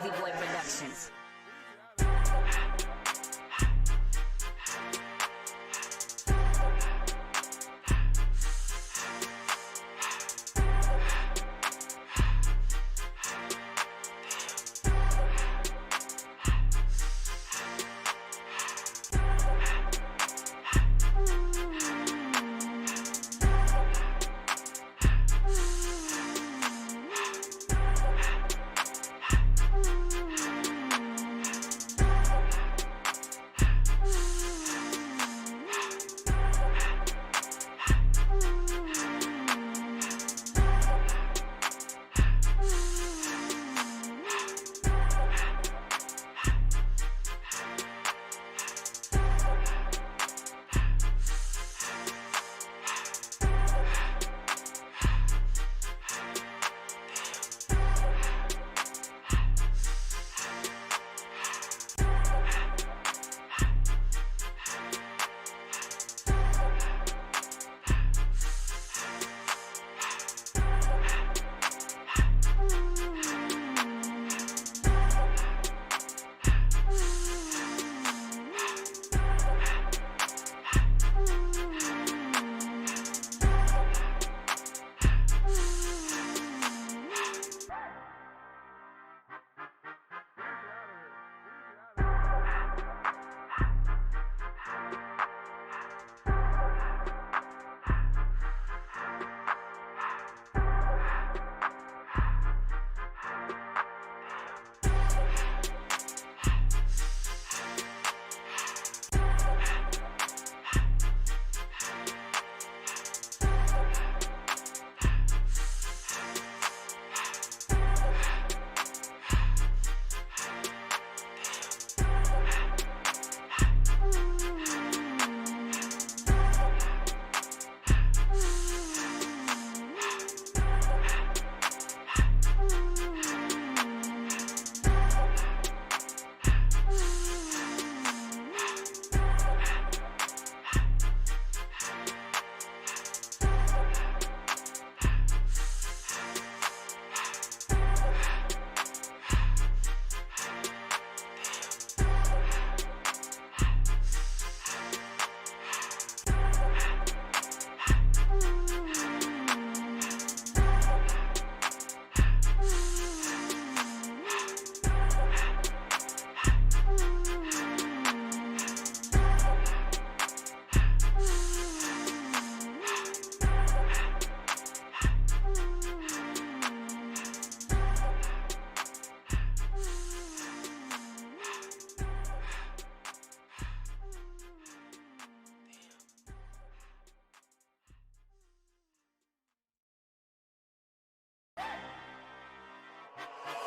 Wavy Boy Productions.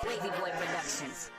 Wavy Boy Productions.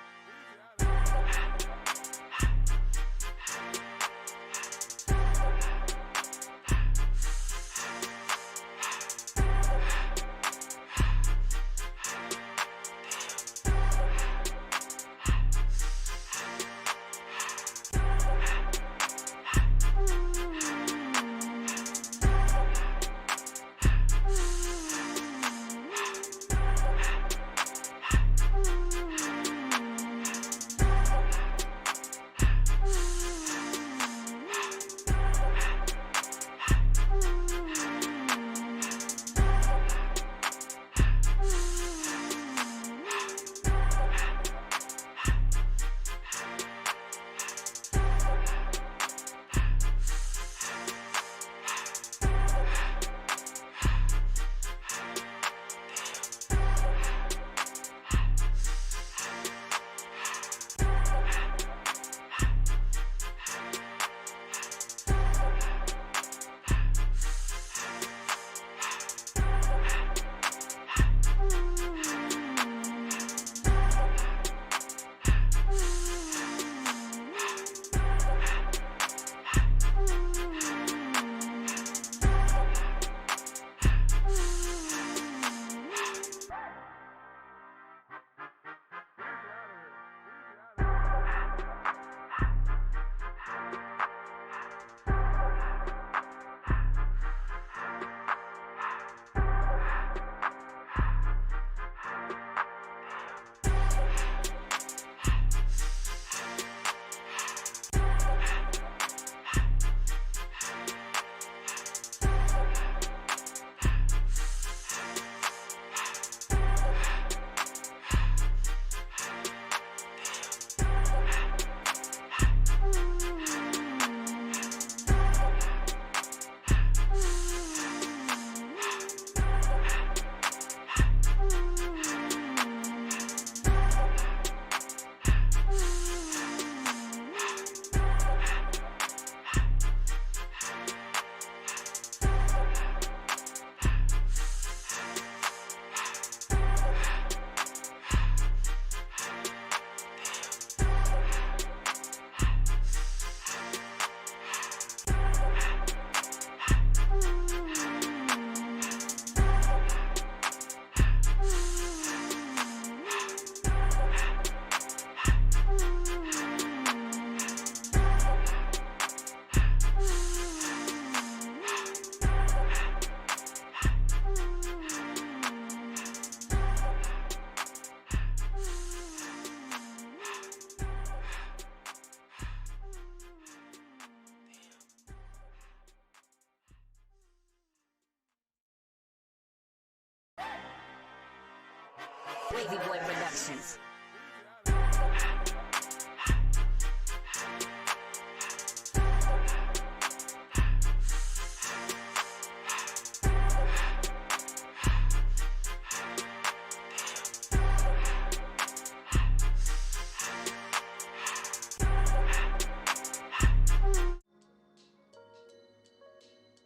Wavy Boy Productions.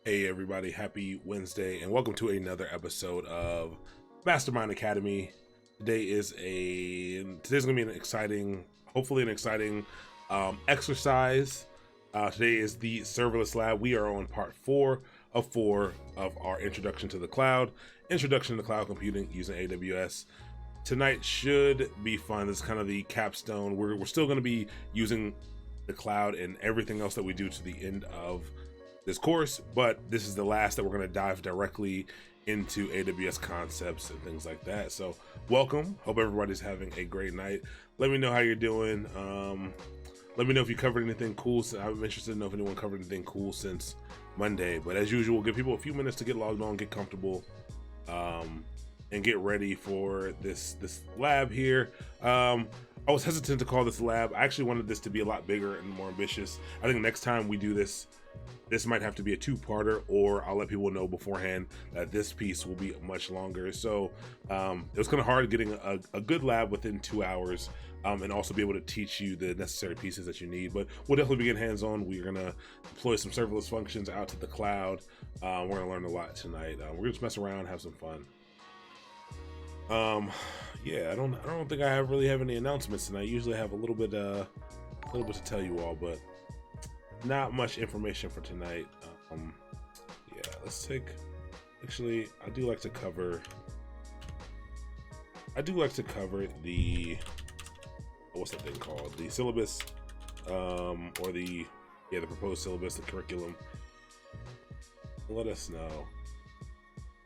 Hey everybody, happy Wednesday and welcome to another episode of Mastermind Academy. Today's gonna be an exciting, hopefully an exciting exercise. Today is the Serverless lab. We are on part 4 of our introduction to the cloud computing using AWS. Tonight should be fun. This is kind of the capstone. We're still going to be using the cloud and everything else that we do to the end of this course, but this is the last that we're going to dive directly into AWS concepts and things like that. So welcome. Hope everybody's having a great night. Let me know how you're doing. Let me know if you covered anything cool. So I'm interested to know if anyone covered anything cool since Monday, but as usual, give people a few minutes to get logged on, get comfortable, and get ready for this lab here. I was hesitant to call this lab. I actually wanted this to be a lot bigger and more ambitious. I think next time we do this might have to be a two-parter, or I'll let people know beforehand that this piece will be much longer. So it was kind of hard getting a good lab within 2 hours, and also be able to teach you the necessary pieces that you need. But we'll definitely be getting hands-on. We're gonna deploy some serverless functions out to the cloud. We're gonna learn a lot tonight. We're gonna just mess around, have some fun. Yeah, I don't think I really have any announcements tonight. Usually I have a little bit to tell you all, but not much information for tonight. Yeah, let's take, actually, I do like to cover the, what's that thing called? The syllabus, or the proposed syllabus, the curriculum. Let us know.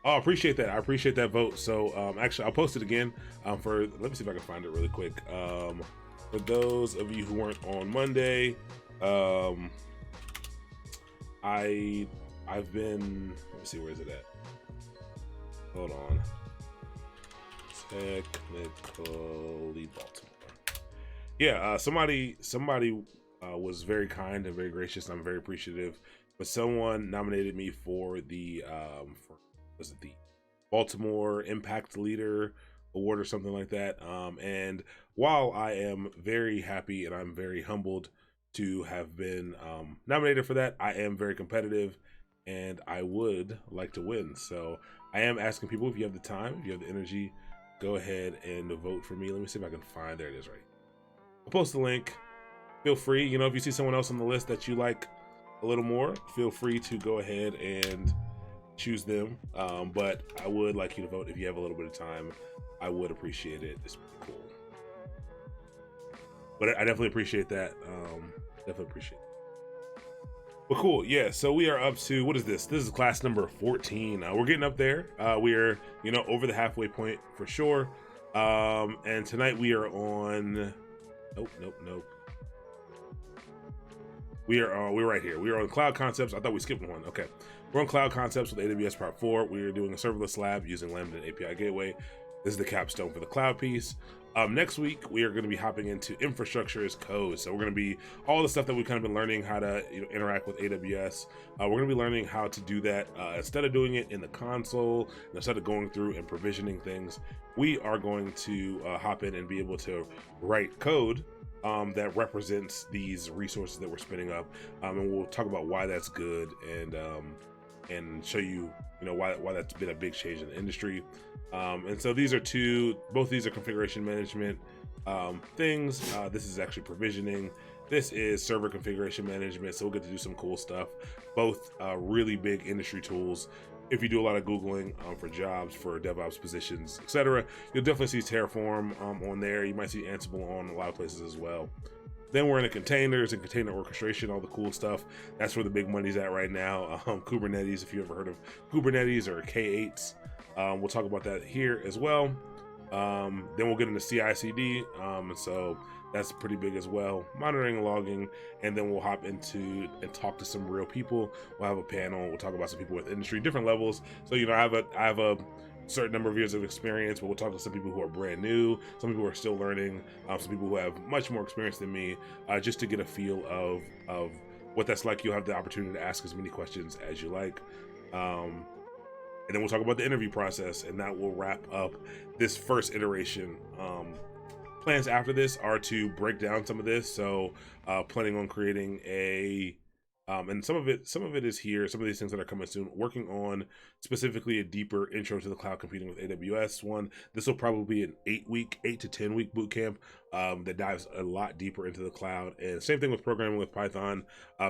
Oh, I appreciate that. I appreciate that vote. So actually, I'll post it again. Let me see if I can find it really quick. For those of you who weren't on Monday, I've been, let me see, where is it at? Hold on. Technically Baltimore. Yeah, somebody was very kind and very gracious. I'm very appreciative. But someone nominated me for the was it the Baltimore Impact Leader Award or something like that. And while I am very happy and I'm very humbled to have been nominated for that, I am very competitive and I would like to win. So I am asking people, if you have the time, if you have the energy, go ahead and vote for me. Let me see if I can find, there it is, right. I'll post the link. Feel free, you know, if you see someone else on the list that you like a little more, feel free to go ahead and choose them. But I would like you to vote if you have a little bit of time. I would appreciate it. It's pretty cool. But I definitely appreciate that. Definitely appreciate it. Well, cool. Yeah, so we are up to, what is this? This is class number 14. We're getting up there. We're, over the halfway point for sure. And tonight we are on, nope. We're right here. We are on Cloud Concepts. I thought we skipped one. Okay. We're on Cloud Concepts with AWS Part 4. We are doing a serverless lab using Lambda and API Gateway. This is the capstone for the cloud piece. Next week, we are going to be hopping into infrastructure as code. So we're going to be all the stuff that we've kind of been learning how to interact with AWS. We're going to be learning how to do that instead of doing it in the console, instead of going through and provisioning things. We are going to hop in and be able to write code that represents these resources that we're spinning up, and we'll talk about why that's good and show you, why that's been a big change in the industry. And so these are both these are configuration management things. This is actually provisioning. This is server configuration management. So we'll get to do some cool stuff. Both really big industry tools. If you do a lot of Googling for jobs, for DevOps positions, etc., you'll definitely see Terraform on there. You might see Ansible on a lot of places as well. Then we're into containers and container orchestration, all the cool stuff. That's where the big money's at right now. Kubernetes, if you ever heard of Kubernetes or K8s, we'll talk about that here as well. Then we'll get into CI/CD, and so that's pretty big as well. Monitoring and logging, and then we'll hop into and talk to some real people. We'll have a panel. We'll talk about some people with industry, different levels. So I have a certain number of years of experience, but we'll talk to some people who are brand new, some people who are still learning, some people who have much more experience than me, just to get a feel of what that's like. You'll have the opportunity to ask as many questions as you like. And then we'll talk about the interview process, and that will wrap up this first iteration. Plans after this are to break down some of this. So planning on creating a and some of it is here. Some of these things that are coming soon. Working on specifically a deeper intro to the cloud computing with AWS one. This will probably be an 8 to 10 week boot camp that dives a lot deeper into the cloud. And same thing with programming with Python.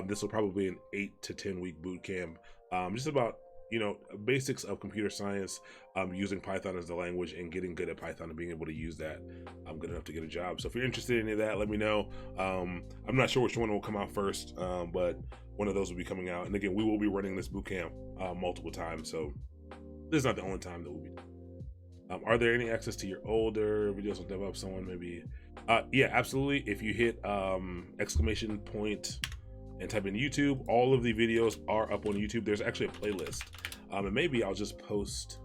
This will probably be an 8 to 10 week boot camp. Just about basics of computer science, using Python as the language and getting good at Python and being able to use that good enough to get a job. So if you're interested in any of that, let me know. I'm not sure which one will come out first, but one of those will be coming out. And again, we will be running this bootcamp multiple times, so this is not the only time that we'll be. Are there any access to your older videos on DevOps? Someone maybe, yeah, absolutely. If you hit exclamation point and type in YouTube, all of the videos are up on YouTube. There's actually a playlist, and maybe I'll just post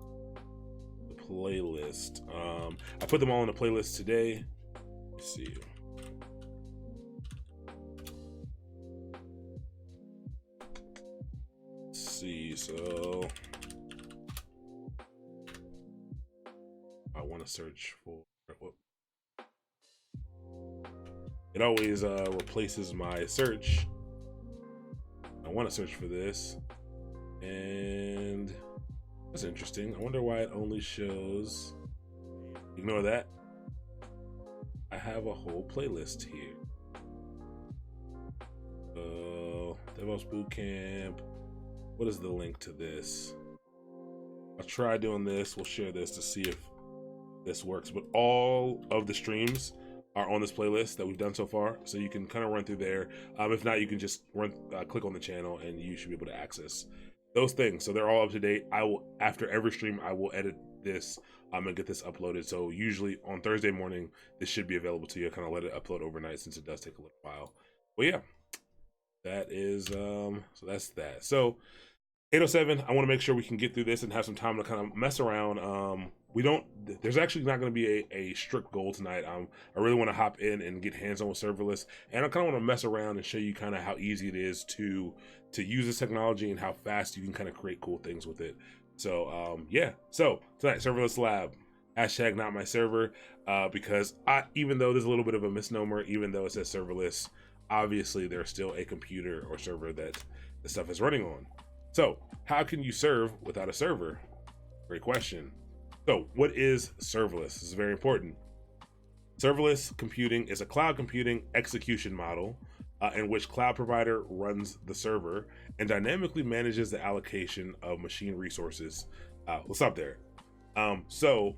the playlist. I put them all in a playlist today. Let's see. So I want to search for, it always replaces my search. I want to search for this, and that's interesting. I wonder why it only shows. Ignore that. I have a whole playlist here. DevOps Bootcamp. What is the link to this? I'll try doing this. We'll share this to see if this works. But all of the streams are on this playlist that we've done so far, so you can kind of run through there. If not, you can just click on the channel, and you should be able to access those things. So they're all up to date. I will, after every stream, I will edit this and get this uploaded. So usually on Thursday morning, this should be available to you. I kind of let it upload overnight since it does take a little while. But yeah, that is so that's that. So 8:07, I want to make sure we can get through this and have some time to kind of mess around. There's actually not going to be a strict goal tonight. I really want to hop in and get hands-on with serverless, and I kind of want to mess around and show you kind of how easy it is to use this technology and how fast you can kind of create cool things with it. So yeah, so tonight, Serverless Lab, hashtag not my server, because even though there's a little bit of a misnomer, even though it says serverless, obviously there's still a computer or server that the stuff is running on. So how can you serve without a server? Great question. So what is serverless? This is very important. Serverless computing is a cloud computing execution model in which cloud provider runs the server and dynamically manages the allocation of machine resources. We'll stop there. So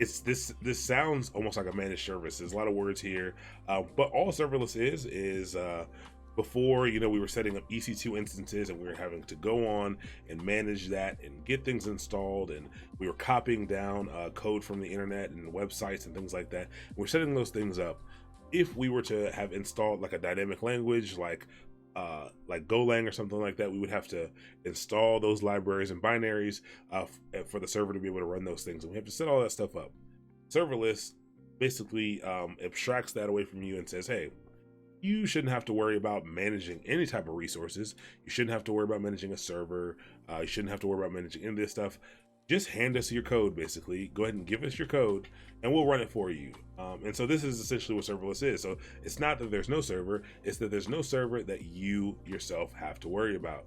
it's this sounds almost like a managed service. There's a lot of words here, but all serverless is before, we were setting up EC2 instances, and we were having to go on and manage that and get things installed, and we were copying down code from the internet and websites and things like that. We're setting those things up. If we were to have installed like a dynamic language like Golang or something like that, we would have to install those libraries and binaries for the server to be able to run those things, and we have to set all that stuff up. Serverless basically abstracts that away from you and says, hey, you shouldn't have to worry about managing any type of resources. You shouldn't have to worry about managing a server. You shouldn't have to worry about managing any of this stuff. Just hand us your code, basically. Go ahead and give us your code, and we'll run it for you. And so this is essentially what serverless is. So it's not that there's no server, it's that there's no server that you yourself have to worry about.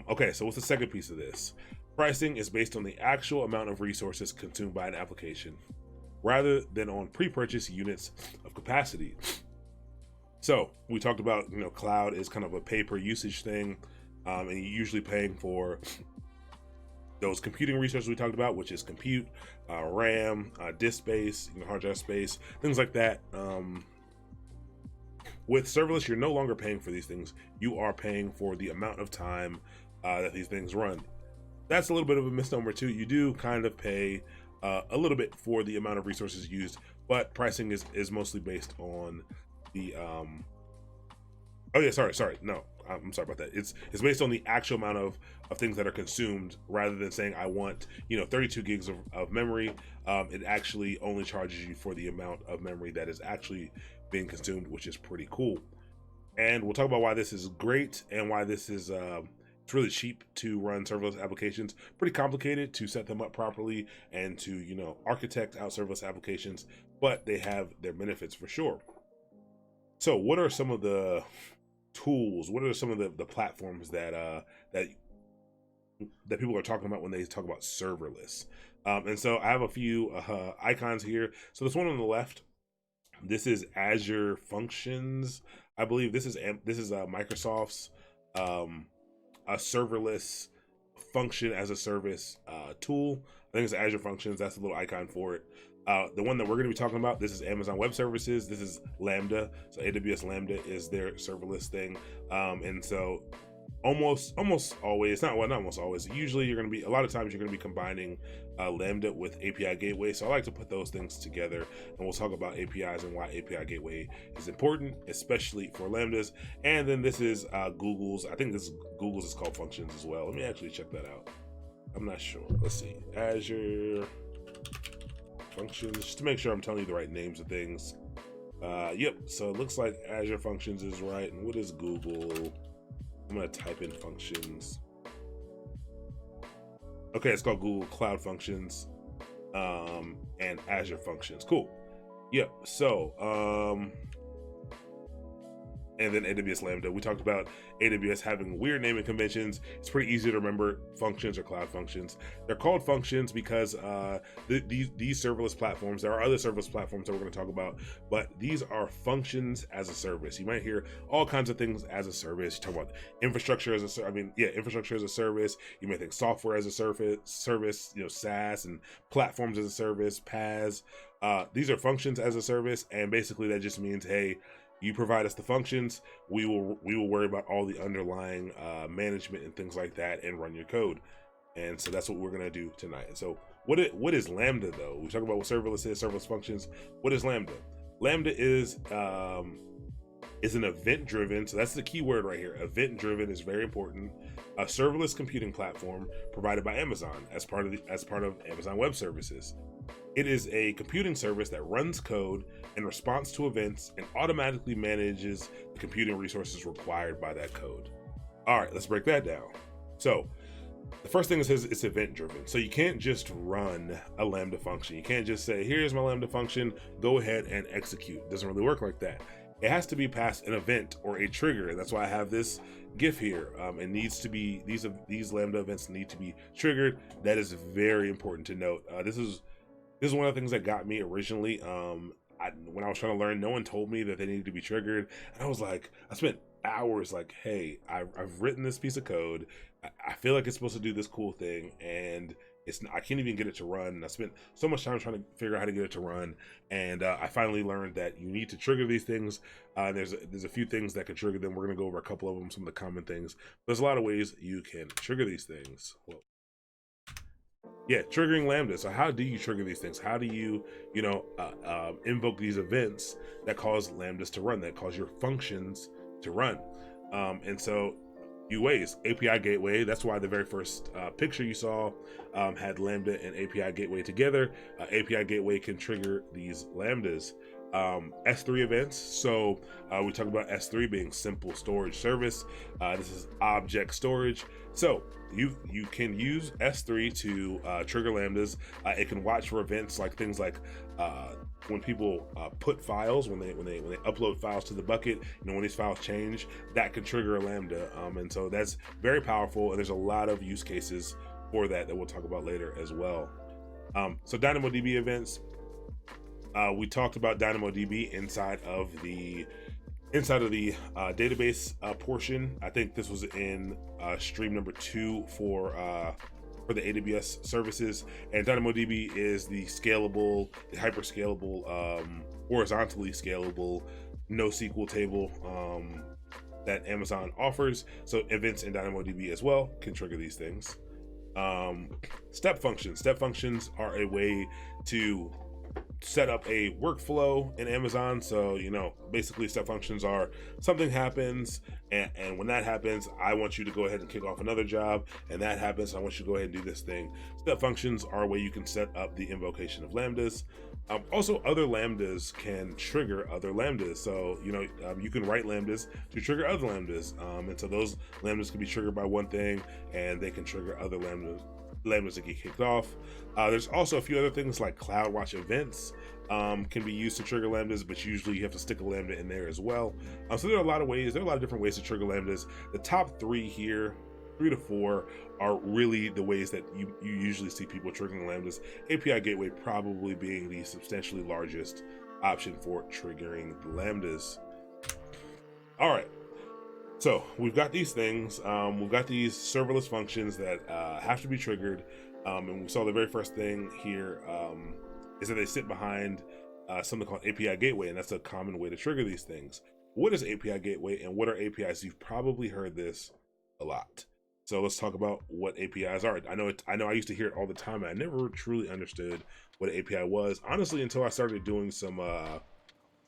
Okay, so what's the second piece of this? Pricing is based on the actual amount of resources consumed by an application, rather than on pre-purchased units of capacity. So we talked about, cloud is kind of a pay per usage thing, and you're usually paying for those computing resources we talked about, which is compute, RAM, disk space, hard drive space, things like that. With serverless, you're no longer paying for these things. You are paying for the amount of time that these things run. That's a little bit of a misnomer too. You do kind of pay a little bit for the amount of resources used, but pricing is mostly based on the oh yeah, sorry, no, I'm sorry about that. It's based on the actual amount of things that are consumed, rather than saying I want 32 gigs of memory. It actually only charges you for the amount of memory that is actually being consumed, which is pretty cool. And we'll talk about why this is great and why this is it's really cheap to run serverless applications. Pretty complicated to set them up properly and to architect out serverless applications, but they have their benefits for sure. So what are some of the tools? What are some of the platforms that people are talking about when they talk about serverless? And so I have a few icons here. So this one on the left, this is Azure Functions. I believe this is Microsoft's a serverless function as a service tool. I think it's Azure Functions. That's a little icon for it. The one that we're going to be talking about, this is Amazon Web Services. This is Lambda. So AWS Lambda is their serverless thing. And so almost always, not almost always, usually a lot of times you're going to be combining Lambda with API Gateway. So I like to put those things together, and we'll talk about APIs and why API Gateway is important, especially for Lambdas. And then this is Google's, I think Google's is called Functions as well. Let me actually check that out. I'm not sure. Let's see. Azure Functions, just to make sure I'm telling you the right names of things. Yep, so it looks like Azure Functions is right. And what is Google? I'm going to type in Functions. Okay, it's called Google Cloud Functions and Azure Functions. Cool. Yep, so and then AWS Lambda. We talked about AWS having weird naming conventions. It's pretty easy to remember functions or cloud functions. They're called functions because these serverless platforms, there are other serverless platforms that we're going to talk about, but these are functions as a service. You might hear all kinds of things as a service. You talk about infrastructure as a infrastructure as a service. You may think software as a service, SaaS, and platforms as a service, PaaS. These are functions as a service, and basically that just means, hey, you provide us the functions, we will worry about all the underlying management and things like that and run your code. And so that's what we're going to do tonight. So what is Lambda, though? We talk about what serverless is, serverless functions. What is Lambda? Lambda is an event-driven, so that's the key word right here. Event-driven is very important. A serverless computing platform provided by Amazon as part of Amazon Web Services. It is a computing service that runs code in response to events and automatically manages the computing resources required by that code. All right, let's break that down. So the first thing is it's event driven. So you can't just run a Lambda function. You can't just say, here's my Lambda function, go ahead and execute. It doesn't really work like that. It has to be past an event or a trigger. That's why I have this GIF here. It needs to be, these Lambda events need to be triggered. That is very important to note. This is one of the things that got me originally. When I was trying to learn, no one told me that they needed to be triggered. And I was like, I spent hours like, hey, I've written this piece of code. I feel like it's supposed to do this cool thing, and I can't even get it to run. And I spent so much time trying to figure out how to get it to run. And I finally learned that you need to trigger these things. There's a few things that can trigger them. We're going to go over a couple of them, some of the common things. There's a lot of ways you can trigger these things. Well, yeah, triggering Lambda. So how do you trigger these things? How do you, invoke these events that cause Lambdas to run, that cause your functions to run? And so few ways. API Gateway, that's why the very first picture you saw had Lambda and API Gateway together. API Gateway can trigger these Lambdas. S3 events, so we talk about S3 being simple storage service. This is object storage. So you can use S3 to trigger Lambdas. It can watch for events like things like when people put files, when they upload files to the bucket, when these files change, that can trigger a Lambda. And so that's very powerful, and there's a lot of use cases for that we'll talk about later as well. So DynamoDB events, we talked about DynamoDB inside of the database portion. I think this was in stream number 2 for the AWS services. And DynamoDB is the scalable, the hyper scalable, horizontally scalable NoSQL table that Amazon offers. So events in DynamoDB as well can trigger these things. Step functions are a way to set up a workflow in Amazon. So, basically step functions are something happens, and when that happens, I want you to go ahead and kick off another job, and that happens, I want you to go ahead and do this thing. Step functions are a way you can set up the invocation of Lambdas. Also, other Lambdas can trigger other Lambdas. So, you can write Lambdas to trigger other Lambdas. And so those Lambdas can be triggered by one thing, and they can trigger other Lambdas that get kicked off. There's also a few other things like CloudWatch events can be used to trigger Lambdas, but usually you have to stick a Lambda in there as well. So there are a lot of different ways to trigger Lambdas. The top 3 here, 3 to 4, are really the ways that you usually see people triggering Lambdas. API Gateway probably being the substantially largest option for triggering the Lambdas. All right. So we've got these things, we've got these serverless functions that have to be triggered, and we saw the very first thing here is that they sit behind something called API Gateway, and that's a common way to trigger these things. What is API Gateway and what are APIs? You've probably heard this a lot. So let's talk about what APIs are. I know I used to hear it all the time, and I never truly understood what an API was, honestly, until I started doing some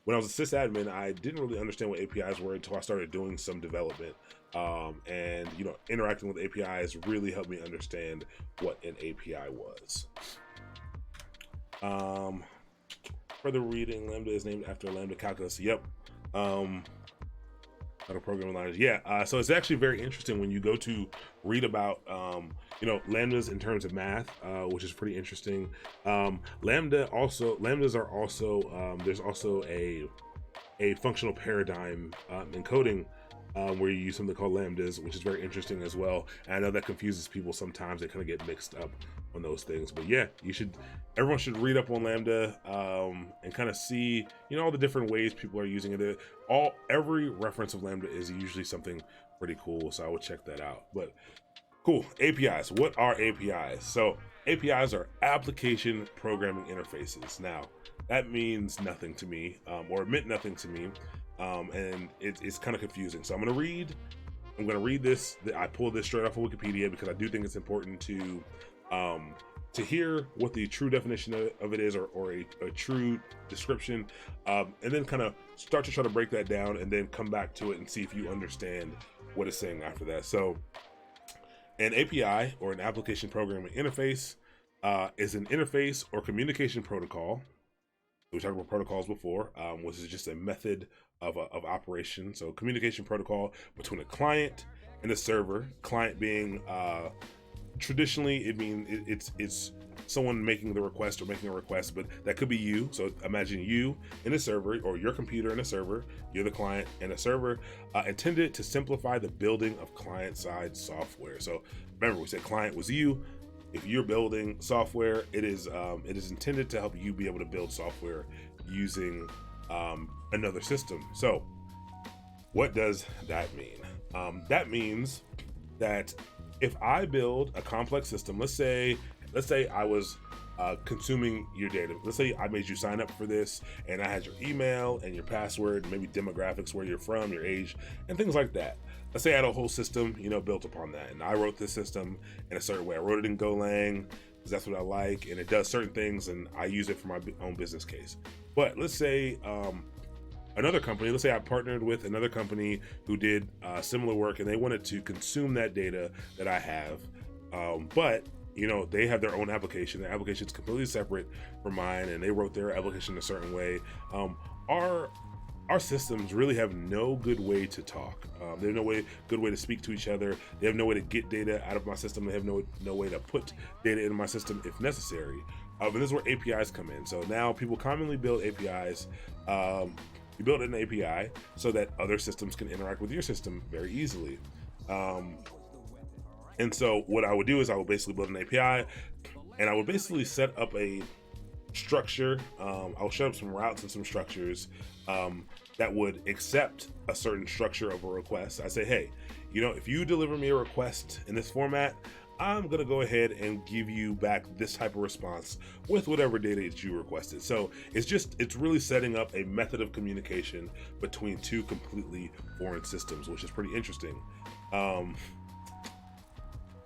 when I was a sysadmin, I didn't really understand what APIs were until I started doing some development. And interacting with APIs really helped me understand what an API was. Further reading, Lambda is named after Lambda calculus. Yep. Programming language. Yeah. So it's actually very interesting when you go to read about Lambdas in terms of math, which is pretty interesting. Lambdas are also there's also a functional paradigm in coding where you use something called Lambdas, which is very interesting as well. And I know that confuses people sometimes. They kind of get mixed up on those things, but yeah, everyone should read up on Lambda and kind of see all the different ways people are using it. Every reference of Lambda is usually something pretty cool, so I would check that out. But cool. APIs. What are APIs? So APIs are application programming interfaces. Now that means nothing to me, or it meant nothing to me, and it's kind of confusing. So I'm going to read this. I pulled this straight off of Wikipedia because I do think it's important to hear what the true definition of it is, or a true description, and then kind of start to try to break that down and then come back to it and see if you understand what it's saying after that. So an API, or an application programming interface, is an interface or communication protocol. We talked about protocols before, which is just a method of operation. So communication protocol between a client and a server. Client being traditionally, it's someone making the request or making a request, but that could be you. So imagine you in a server, or your computer in a server. You're the client and a server, intended to simplify the building of client-side software. So remember, we said client was you. If you're building software, it is intended to help you be able to build software using another system. So what does that mean? That means that if I build a complex system, let's say I was consuming your data. Let's say I made you sign up for this, and I had your email and your password, maybe demographics, where you're from, your age, and things like that. Let's say I had a whole system, built upon that, and I wrote this system in a certain way. I wrote it in Golang because that's what I like, and it does certain things, and I use it for my own business case. But let's say another company, let's say I partnered with another company who did similar work, and they wanted to consume that data that I have, but they have their own application. Their application is completely separate from mine, and they wrote their application a certain way. Our systems really have no good way to talk. They have no good way to speak to each other. They have no way to get data out of my system. They have no way to put data into my system if necessary. And this is where APIs come in. So now people commonly build APIs. You build an API so that other systems can interact with your system very easily. And so what I would do is I would basically build an API, and I would basically set up a structure. I'll set up some routes and some structures that would accept a certain structure of a request. I say, hey, if you deliver me a request in this format, I'm going to go ahead and give you back this type of response with whatever data that you requested. So it's really setting up a method of communication between two completely foreign systems, which is pretty interesting.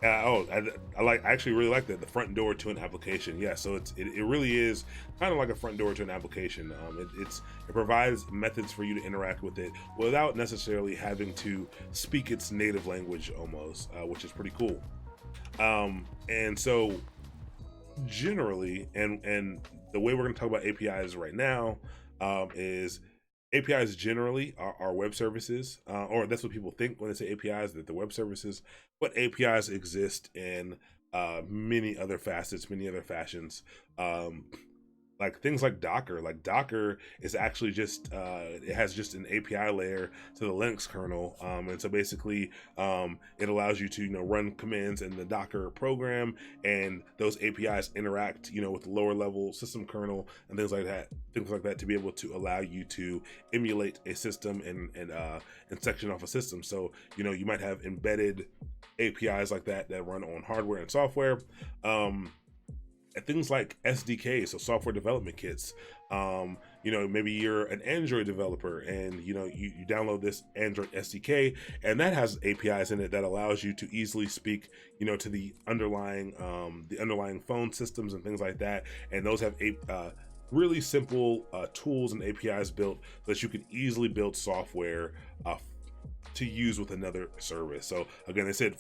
I actually really like that, the front door to an application. Yeah, so it really is kind of like a front door to an application. It provides methods for you to interact with it without necessarily having to speak its native language almost, which is pretty cool. And so generally, and the way we're going to talk about APIs right now is APIs generally are web services, or that's what people think when they say APIs, that they're web services. But APIs exist in many other facets, many other fashions. Like things like Docker. Like Docker is actually just it has just an API layer to the Linux kernel, and so basically it allows you to run commands in the Docker program, and those APIs interact with the lower level system kernel and things like that to be able to allow you to emulate a system and section off a system. So you might have embedded APIs like that run on hardware and software. Things like SDKs, so software development kits. Maybe you're an Android developer and you download this Android SDK, and that has APIs in it that allows you to easily speak to the underlying phone systems and things like that. And those have really simple tools and APIs built so that you can easily build software to use with another service. So again, they said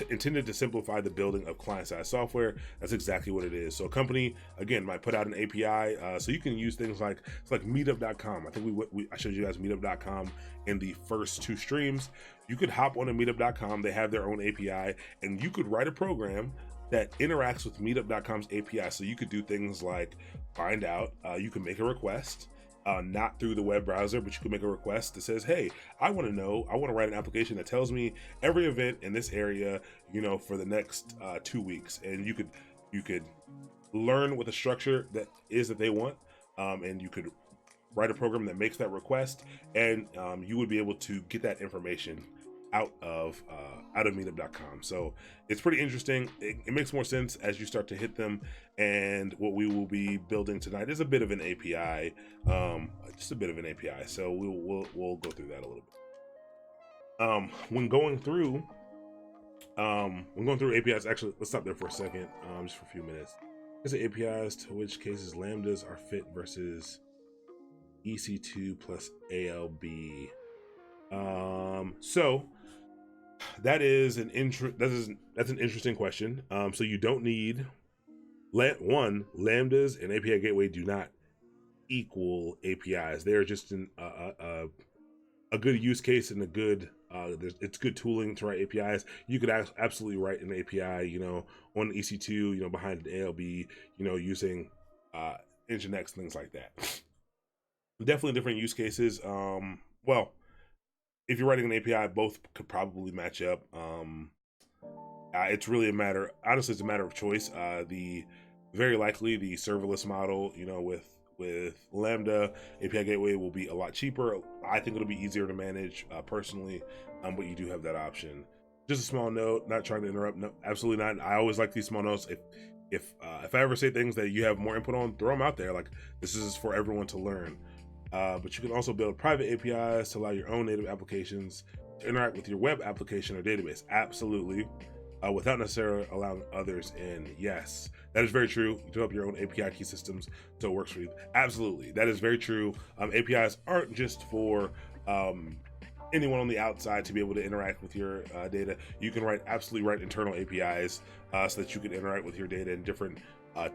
intended to simplify the building of client-side software. That's exactly what it is. So a company, again, might put out an API, so you can use things like Meetup.com. I think I showed you guys Meetup.com in the first two streams. You could hop on to Meetup.com. They have their own API, and you could write a program that interacts with Meetup.com's API. So you could do things like find out, you can make a request, not through the web browser, but you can make a request that says, hey, I want to write an application that tells me every event in this area, for the next 2 weeks. And you could learn what the structure that they want, and you could write a program that makes that request, and you would be able to get that information out of Meetup.com. So it's pretty interesting. It makes more sense as you start to hit them. And what we will be building tonight is a bit of an API, just a bit of an API. So we'll go through that a little bit. When going through APIs, actually, let's stop there for a second, just for a few minutes. There's the APIs to which cases Lambdas are fit versus EC2 plus ALB. So that's an interesting question. So you don't need Lambdas and API Gateway do not equal APIs. They're just a good use case and it's good tooling to write APIs. You could absolutely write an API, on EC2, behind an ALB, using Nginx, things like that. Definitely different use cases. Well, if you're writing an API, both could probably match up. It's really honestly, it's a matter of choice. Very likely the serverless model, with Lambda API Gateway will be a lot cheaper. I think it'll be easier to manage personally, but you do have that option. Just a small note, not trying to interrupt. No, absolutely not. I always like these small notes. If I ever say things that you have more input on, throw them out there. Like, this is for everyone to learn. But you can also build private APIs to allow your own native applications to interact with your web application or database. Absolutely. Without necessarily allowing others in. Yes, that is very true. You develop your own API key systems so it works for you. Absolutely. That is very true. APIs aren't just for anyone on the outside to be able to interact with your data. You can absolutely write internal APIs so that you can interact with your data, and different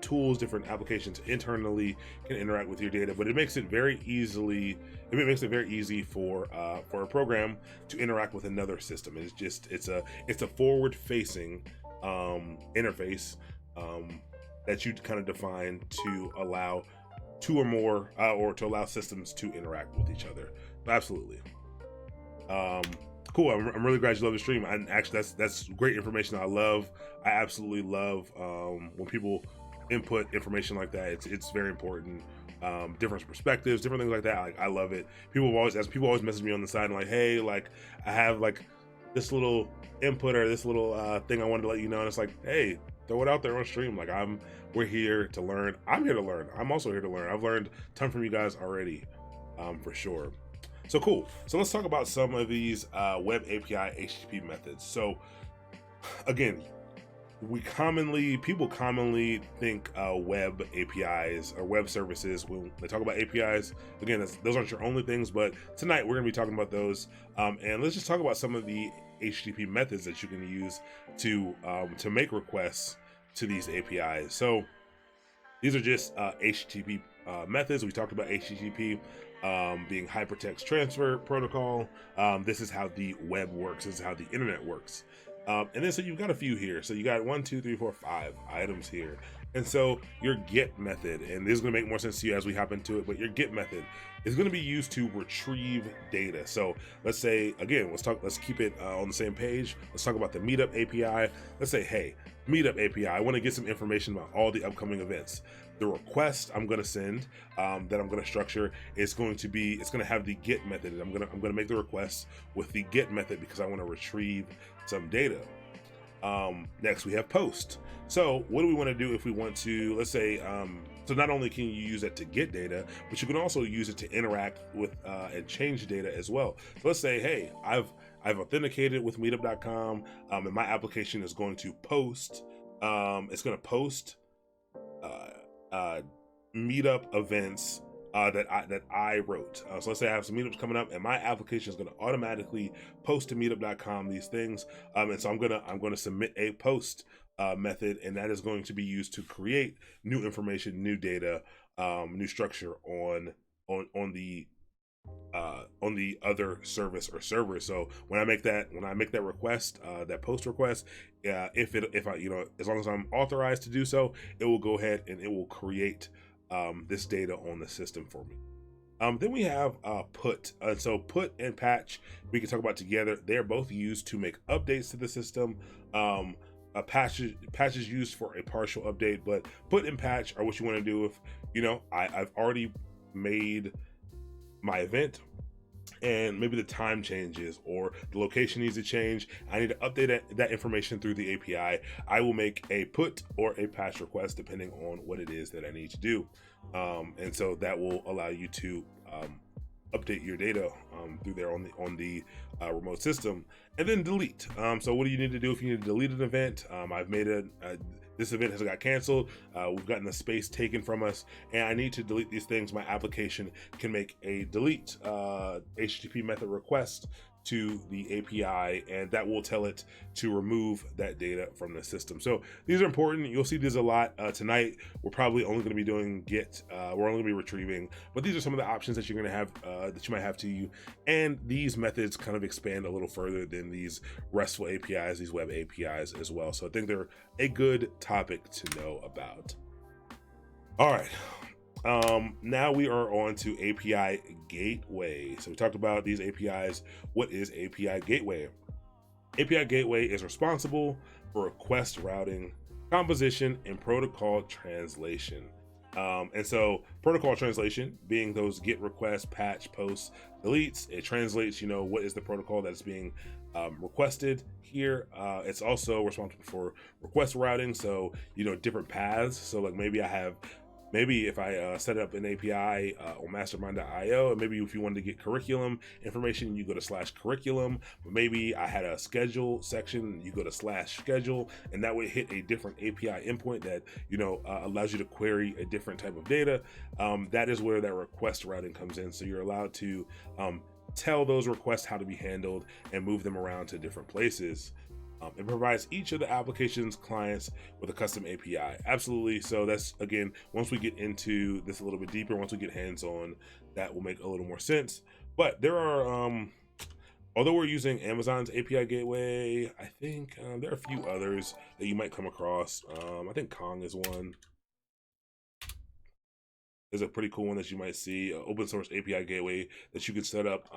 tools, different applications internally can interact with your data. But it makes it very easy for a program to interact with another system. It's a forward facing interface that you kind of define to allow two or more or to allow systems to interact with each other. Absolutely. Cool. I'm really glad you love the stream. And actually, that's great information. I absolutely love when people input information like that. It's very important. Different perspectives, different things like that. I love it. People always message me on the side and like, hey, like, I have like this little input or this little thing I wanted to let you know. And it's like, hey, throw it out there on stream. Like, we're here to learn. I'm here to learn. I'm also here to learn. I've learned a ton from you guys already, for sure. So cool. So let's talk about some of these web API HTTP methods. So again, people commonly think web APIs or web services when they talk about APIs. Again, those aren't your only things, but tonight we're going to be talking about those. And let's just talk about some of the HTTP methods that you can use to make requests to these APIs. So these are just HTTP methods. We talked about HTTP being hypertext transfer protocol. This is how the web works. This is how the internet works. And then so you've got a few here. So you got 1, 2, 3, 4, 5 items here. And so your get method, and this is going to make more sense to you as we hop into it, but your get method is going to be used to retrieve data. So let's say, again, let's keep it on the same page. Let's talk about the Meetup API. Let's say, hey, Meetup API, I want to get some information about all the upcoming events. The request I'm going to send that I'm going to structure is going to have the get method. I'm going to make the request with the get method because I want to retrieve some data. Next we have post. So what do we want to do if we want to, let's say, so not only can you use it to get data, but you can also use it to interact with and change data as well. So let's say, hey, I've authenticated with meetup.com, and my application is going to post. It's going to post meetup events that I wrote. So let's say I have some meetups coming up, and my application is going to automatically post to meetup.com these things. And so I'm going to submit a post method, and that is going to be used to create new information, new data, new structure on the other service or server. So when I make that request, that post request, if I, as long as I'm authorized to do so, it will go ahead and it will create this data on the system for me. Then we have put. So put and patch, we can talk about together. They're both used to make updates to the system. Patch is used for a partial update, but put and patch are what you want to do if, I've already made my event and maybe the time changes or the location needs to change. I need to update that information through the API. I will make a put or a patch request depending on what it is that I need to do. And so that will allow you to update your data through there on the remote system. And then delete. So what do you need to do if you need to delete an event? I've made this event has got canceled. We've gotten the space taken from us, and I need to delete these things. My application can make a delete HTTP method request to the API, and that will tell it to remove that data from the system. So these are important. You'll see these a lot tonight. We're probably only going to be doing get. We're only going to be retrieving, but these are some of the options that you're going to have that you might have to you. And these methods kind of expand a little further than these RESTful APIs, these web APIs as well. So I think they're a good topic to know about. All right. Now we are on to API Gateway. So we talked about these APIs. What is API Gateway? API Gateway is responsible for request routing, composition, and protocol translation. And so protocol translation being those get requests, patch, posts, deletes, it translates, what is the protocol that's being requested here. It's also responsible for request routing. So, different paths. So like maybe if I set up an API on mastermind.io, and maybe if you wanted to get curriculum information, you go to /curriculum. But maybe I had a schedule section, you go to /schedule, and that would hit a different API endpoint that allows you to query a different type of data. That is where that request routing comes in. So you're allowed to tell those requests how to be handled and move them around to different places. It provides each of the application's clients with a custom API. Absolutely. So that's, again, once we get into this a little bit deeper, once we get hands-on, that will make a little more sense. But there are, although we're using Amazon's API Gateway, I think there are a few others that you might come across. I think Kong is one. Is a pretty cool one that you might see. Open source API Gateway that you can set up.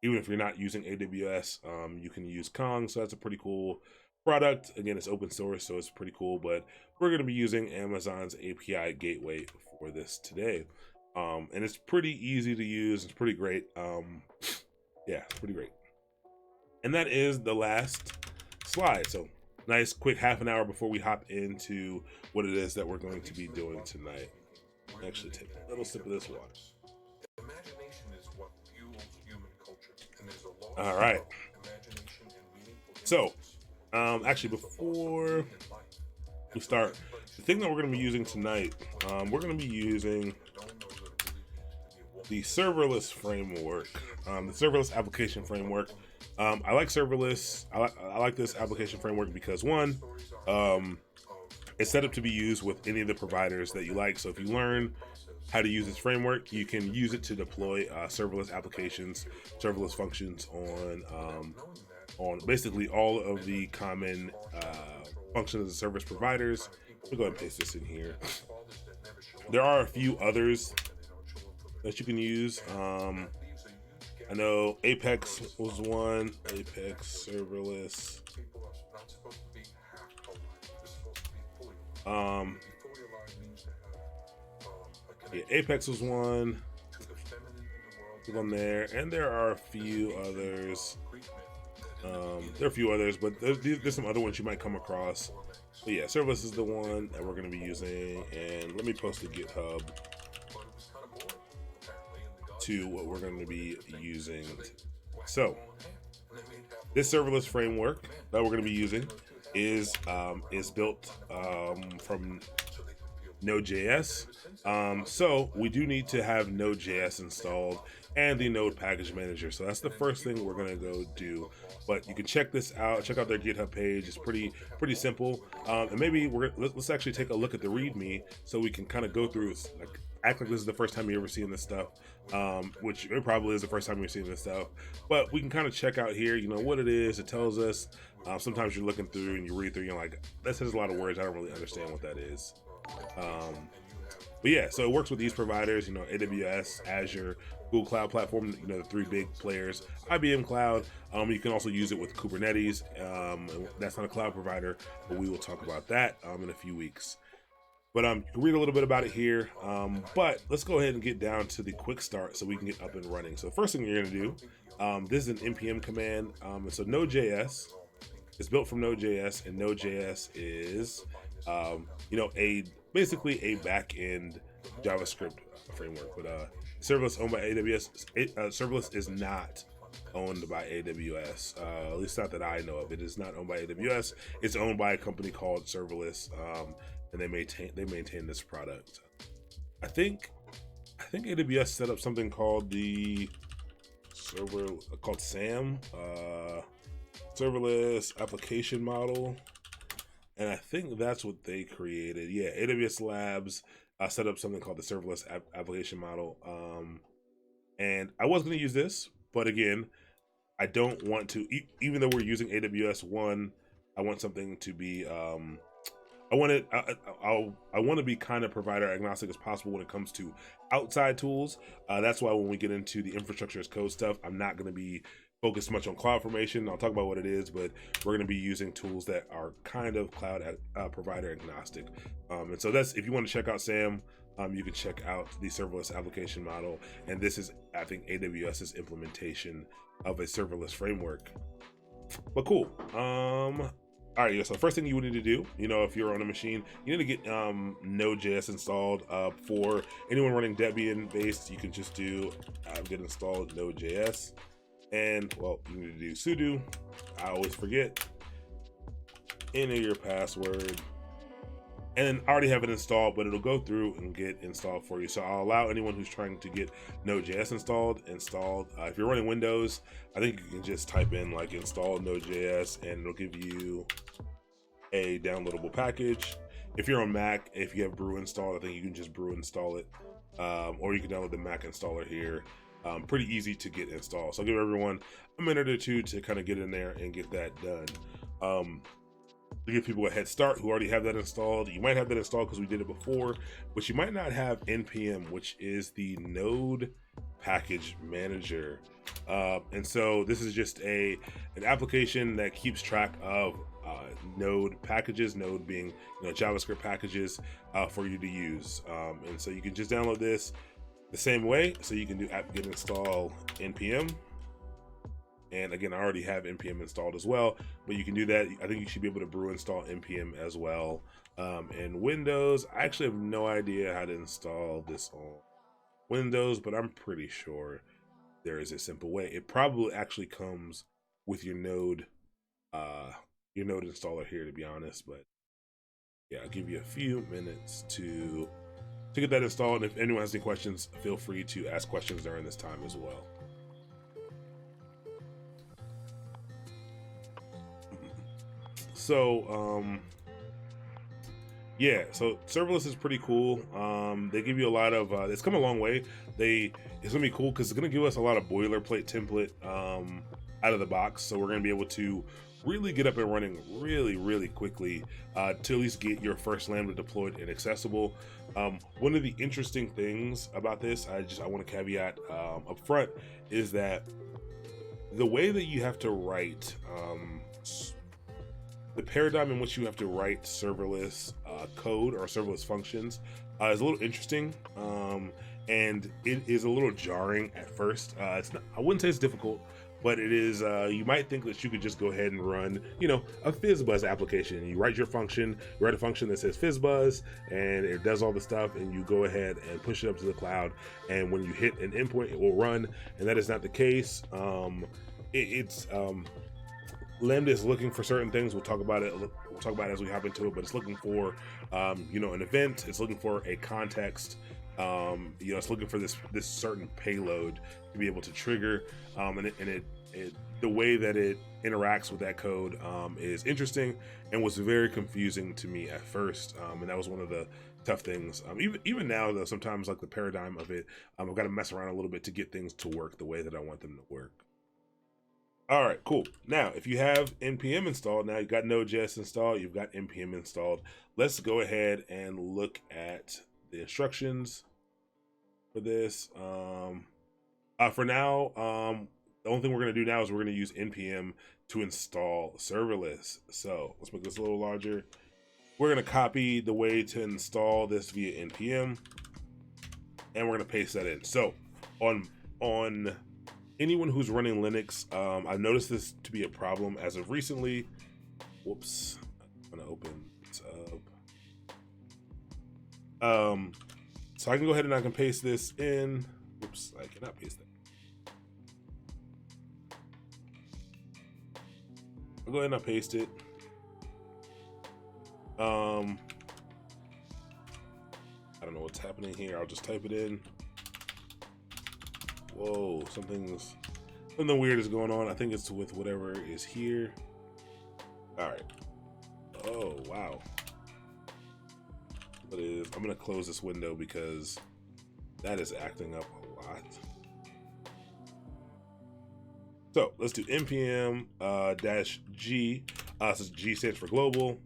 Even if you're not using AWS, you can use Kong. So that's a pretty cool product. Again, it's open source, so it's pretty cool. But we're going to be using Amazon's API Gateway for this today. And it's pretty easy to use. It's pretty great. Yeah, it's pretty great. And that is the last slide. So nice quick half an hour before we hop into what it is that we're going to be doing tonight. Actually take a little sip of this water. Imagination is what fuels human culture, and there's a lot All right. imagination and meaningful So Actually, before we start, the thing that we're going to be using tonight, we're going to be using the serverless framework, the serverless application framework. I like serverless. I like this application framework because one, it's set up to be used with any of the providers that you like. So if you learn how to use this framework, you can use it to deploy serverless applications, serverless functions on basically all of the common functions as service providers. We'll go ahead and paste this in here. There are a few others that you can use. I know Apex was one. Apex Serverless. Yeah, Apex was one. Click on there, and there are a few others. There are a few others, but there's some other ones you might come across. But yeah, Serverless is the one that we're going to be using, and let me post the GitHub to what we're going to be using. So this serverless framework that we're going to be using is built from NodeJS. So we do need to have NodeJS installed and the Node package manager. So that's the first thing we're going to go do. But you can check this out. Check out their GitHub page. It's pretty simple. And maybe let's actually take a look at the README so we can kind of go through, like, act like this is the first time you're ever seeing this stuff, which it probably is the first time you're seeing this stuff. But we can kind of check out here, you know, what it is. It tells us. Sometimes you're looking through and you read through, and you're like, that says a lot of words. I don't really understand what that is. But yeah, so it works with these providers, you know, AWS, Azure, Google Cloud Platform, you know, the three big players, IBM Cloud. You can also use it with Kubernetes. That's not a cloud provider, but we will talk about that in a few weeks. But you can read a little bit about it here. But let's go ahead and get down to the quick start so we can get up and running. So the first thing you're going to do, this is an npm command. And so Node.js is built from Node.js, and Node.js is, you know, basically a back-end JavaScript framework. But Serverless owned by AWS. Serverless is not owned by AWS, at least not that I know of. It is not owned by AWS. It's owned by a company called Serverless, and they maintain this product. I think AWS set up something called the SAM, Serverless Application Model, and I think that's what they created. Yeah, AWS Labs set up something called the Serverless Application Model, and I was going to use this, but again, I don't want to. Even though we're using AWS one, I want something to be. I want to be kind of provider agnostic as possible when it comes to outside tools. That's why when we get into the infrastructure as code stuff, I'm not going to be focused much on CloudFormation. I'll talk about what it is, but we're going to be using tools that are kind of cloud provider agnostic. And so that's, if you want to check out SAM, you can check out the serverless application model. And this is, I think, AWS's implementation of a serverless framework. But cool. All right, yeah, so first thing you would need to do, you know, if you're on a machine, you need to get Node.js installed. For anyone running Debian based, you can just do get installed Node.js. And, well, you need to do sudo. I always forget. Enter your password. And then I already have it installed, but it'll go through and get installed for you. So I'll allow anyone who's trying to get Node.js installed. If you're running Windows, I think you can just type in like install Node.js and it'll give you a downloadable package. If you're on Mac, if you have brew installed, I think you can just brew install it. Or you can download the Mac installer here. Pretty easy to get installed. So I'll give everyone a minute or two to kind of get in there and get that done. To give people a head start who already have that installed. You might have that installed because we did it before, but you might not have npm, which is the Node package manager. And so this is just an application that keeps track of Node packages, Node being, you know, JavaScript packages for you to use. And so you can just download this the same way. So you can do apt-get install npm. And again, I already have npm installed as well, but you can do that. I think you should be able to brew install npm as well. In Windows, I actually have no idea how to install this on Windows, but I'm pretty sure there is a simple way. It probably actually comes with your Node your node installer here, to be honest. But yeah, I'll give you a few minutes to get that installed. And if anyone has any questions, feel free to ask questions during this time as well. So yeah, so serverless is pretty cool. They give you a lot of it's come a long way. It's gonna be cool because it's gonna give us a lot of boilerplate template out of the box, so we're gonna be able to really get up and running really quickly to at least get your first Lambda deployed and accessible. One of the interesting things about this, I want to caveat up front, is that the way that you have to write the paradigm in which you have to write serverless code or serverless functions is a little interesting, and it is a little jarring at first. It's not, I wouldn't say it's difficult, but it is. You might think that you could just go ahead and run, a FizzBuzz application. You write your function, you write a function that says FizzBuzz, and it does all the stuff, and you go ahead and push it up to the cloud. And when you hit an endpoint, it will run. And that is not the case. Lambda is looking for certain things. We'll talk about it as we hop into it. But it's looking for, an event. It's looking for a context. It's looking for this certain payload to be able to trigger. The way that it interacts with that code is interesting and was very confusing to me at first. And that was one of the tough things. Even now, though, sometimes like the paradigm of it, I've got to mess around a little bit to get things to work the way that I want them to work. All right, cool. Now, if you have NPM installed, now you've got Node.js installed, you've got NPM installed. Let's go ahead and look at the instructions for this. For now, the only thing we're going to do now is we're going to use NPM to install Serverless. So let's make this a little larger. We're going to copy the way to install this via NPM, and we're going to paste that in. So on anyone who's running Linux, I've noticed this to be a problem as of recently. Whoops, I'm gonna open this up. So I can go ahead and I can paste this in. Oops, I cannot paste that. I'll go ahead and I'll paste it. I don't know what's happening here. I'll just type it in. Whoa, something weird is going on. I think it's with whatever is here. All right. Oh, wow. I'm gonna close this window because that is acting up a lot. So let's do npm -g. So G stands for global,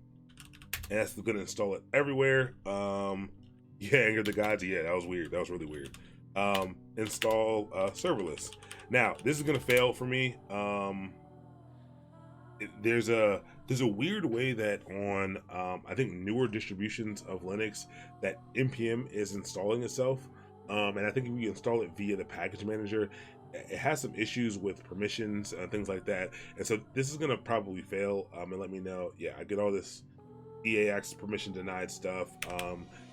and that's gonna install it everywhere. Yeah, Anger the Gods. Yeah, that was weird. That was really weird. Install serverless. Now this is gonna fail for me. There's a weird way that on I think newer distributions of Linux that npm is installing itself, and I think if you install it via the package manager, it has some issues with permissions and things like that. And so this is gonna probably fail. And let me know. Yeah, I get all this EA access permission denied stuff.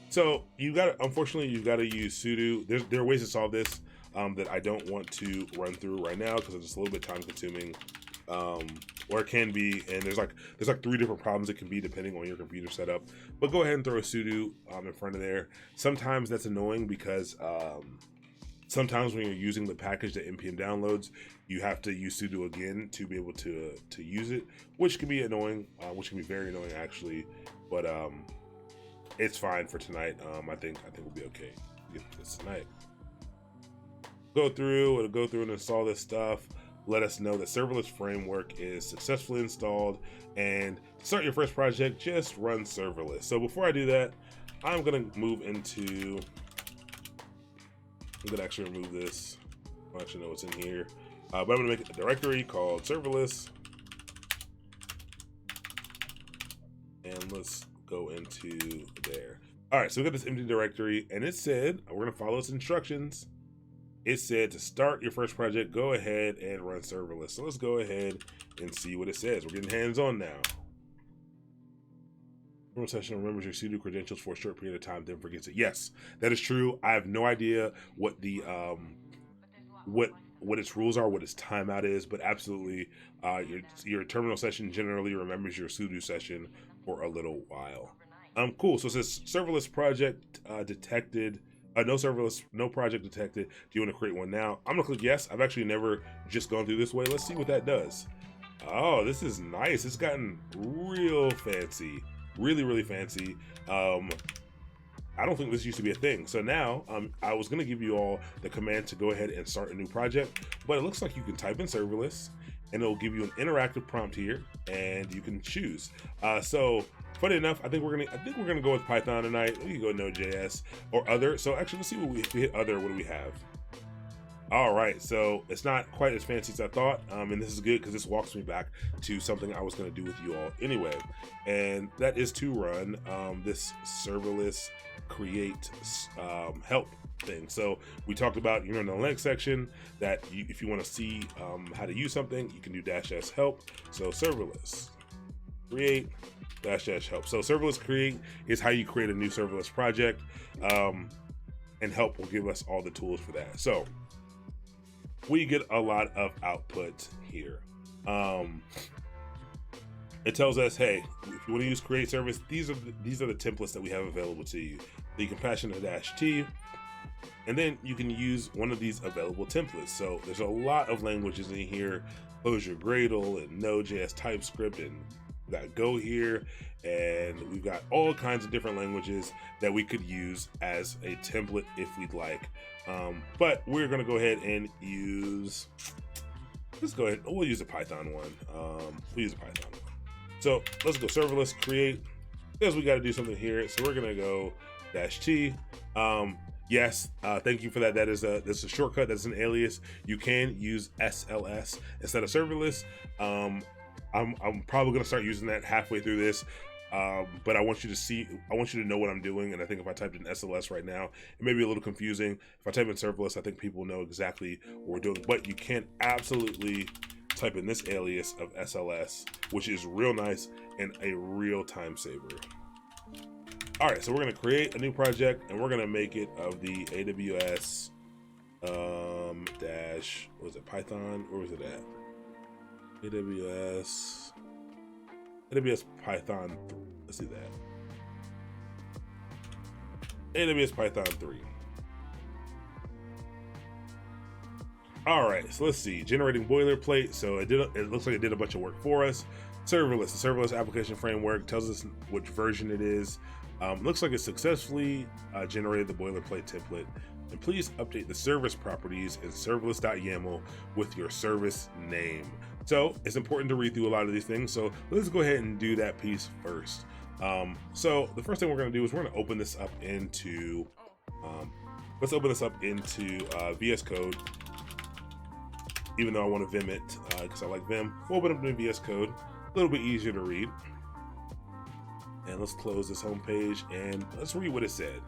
So unfortunately, you've got to use sudo. There are ways to solve this that I don't want to run through right now because it's just a little bit time consuming, or it can be. And there's like 3 different problems it can be depending on your computer setup. But go ahead and throw a sudo in front of there. Sometimes that's annoying because sometimes when you're using the package that npm downloads, you have to use sudo again to be able to use it, which can be annoying, which can be very annoying actually. But it's fine for tonight. I think we'll be okay. Get this tonight. It'll go through and install this stuff. Let us know that serverless framework is successfully installed, and to start your first project, just run serverless. So before I do that, I'm gonna actually remove this. I don't actually know what's in here, but I'm gonna make a directory called serverless, and let's go into there. All right, so we got this empty directory, and it said we're gonna follow its instructions. It said to start your first project, go ahead and run serverless. So let's go ahead and see what it says. We're getting hands-on now. Normal session remembers your sudo credentials for a short period of time, then forgets it. Yes, that is true. I have no idea what the what its rules are, what its timeout is, but absolutely your terminal session generally remembers your sudo session for a little while. Cool. So it says serverless project detected. No project detected. Do you want to create one now? I'm gonna click yes. I've actually never just gone through this way. Let's see what that does. Oh, this is nice. It's gotten real fancy, really fancy. I don't think this used to be a thing. So now I was gonna give you all the command to go ahead and start a new project, but it looks like you can type in serverless and it'll give you an interactive prompt here and you can choose. So funny enough, I think we're gonna go with Python tonight. We can go NodeJS or other. So actually, let's see what if we hit other, what do we have? All right, so it's not quite as fancy as I thought, and this is good because this walks me back to something I was going to do with you all anyway, and that is to run this serverless create help thing. So we talked about, in the Linux section that if you want to see how to use something, you can do -s help. So serverless create -s help. So serverless create is how you create a new serverless project, and help will give us all the tools for that. So we get a lot of output here. It tells us, hey, if you want to use create service, these are the templates that we have available to you. The compassionate -t, and then you can use one of these available templates. So there's a lot of languages in here: Clojure, Gradle, and Node.js, TypeScript, and we got Go here, and we've got all kinds of different languages that we could use as a template if we'd like. But we're gonna go ahead and use, we'll use a Python one. So let's go serverless create, because we got to do something here. So we're gonna go -t. Yes, thank you for that. That's a shortcut. That's an alias. You can use SLS instead of serverless. I'm probably gonna start using that halfway through this. But I want you to know what I'm doing. And I think if I typed in SLS right now, it may be a little confusing. If I type in serverless, I think people know exactly what we're doing, but you can absolutely type in this alias of SLS, which is real nice and a real time saver. All right, so we're gonna create a new project and we're gonna make it of the AWS was it Python? Where was it at? AWS Python 3. Let's see that. AWS Python 3. All right, so let's see. Generating boilerplate. So it looks like it did a bunch of work for us. Serverless. The serverless application framework tells us which version it is. Looks like it successfully generated the boilerplate template. And please update the service properties in serverless.yaml with your service name. So it's important to read through a lot of these things. So let's go ahead and do that piece first. So the first thing we're going to do is we're going to open this up into VS Code. Even though I want to Vim it because I like Vim, we'll open up in VS Code. A little bit easier to read. And let's close this home page and let's read what it said.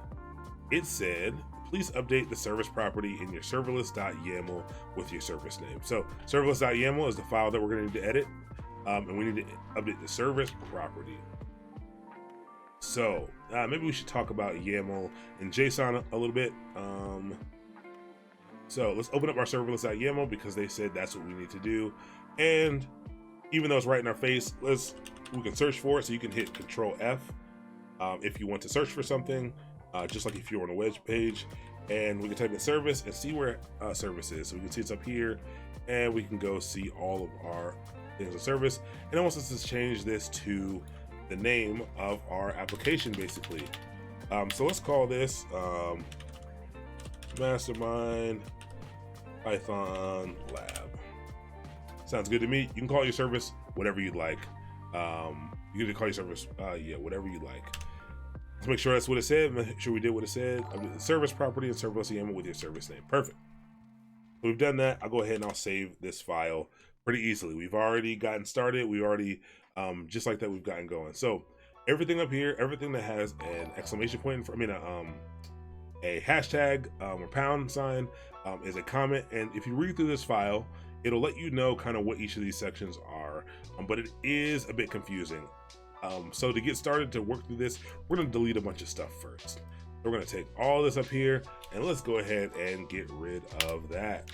It said, please update the service property in your serverless.yaml with your service name. So serverless.yaml is the file that we're going to need to edit, and we need to update the service property. So maybe we should talk about YAML and JSON a little bit. So let's open up our serverless.yaml because they said that's what we need to do. And even though it's right in our face, we can search for it. So you can hit Control F if you want to search for something, just like if you're on a web page. And we can type in service and see where service is. So we can see it's up here, and we can go see all of our things of service. And it wants us to change this to the name of our application, basically. So let's call this Mastermind Python Lab. Sounds good to me. You can call your service whatever you'd like. You can call your service, whatever you like. Let's make sure that's what it said. Make sure we did what it said. The service property and serverless YAML with your service name. Perfect. So we've done that. I'll go ahead and I'll save this file pretty easily. We've already gotten started. We already, just like that, we've gotten going. So everything up here, everything that has an exclamation point, a hashtag or pound sign is a comment. And if you read through this file, it'll let you know kind of what each of these sections are, but it is a bit confusing. So to get started to work through this, we're going to delete a bunch of stuff first. We're going to take all this up here and let's go ahead and get rid of that.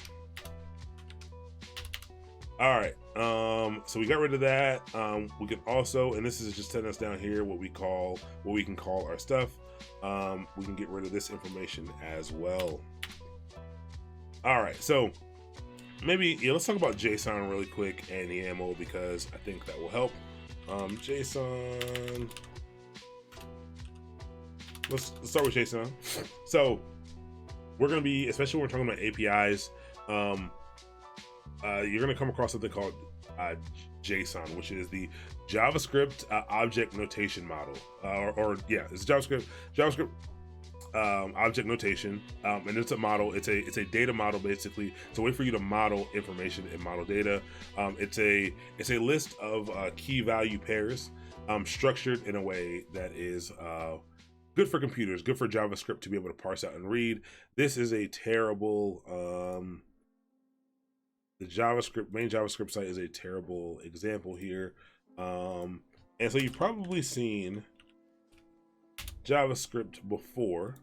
All right. So we got rid of that. We can also, and this is just telling us down here what we can call our stuff. We can get rid of this information as well. All right. So maybe let's talk about JSON really quick and YAML because I think that will help. JSON. Let's start with JSON. So we're going to be, especially when we're talking about APIs, you're going to come across something called JSON, which is the JavaScript object notation model, it's JavaScript object notation, and it's a model. It's a data model basically. It's a way for you to model information and model data. It's a list of key value pairs, structured in a way that is good for computers, good for JavaScript to be able to parse out and read. This is a terrible. The main JavaScript site is a terrible example here. And so you've probably seen JavaScript before.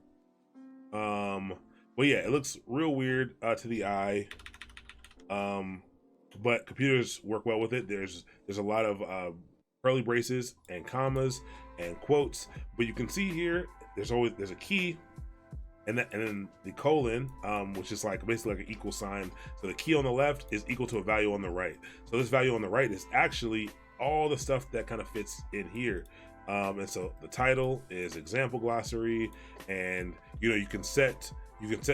But yeah, it looks real weird to the eye. But computers work well with it. There's a lot of curly braces and commas and quotes, but you can see here there's a key and then the colon, which is like basically like an equal sign. So the key on the left is equal to a value on the right. So this value on the right is actually all the stuff that kind of fits in here. And so the title is example glossary, and you can set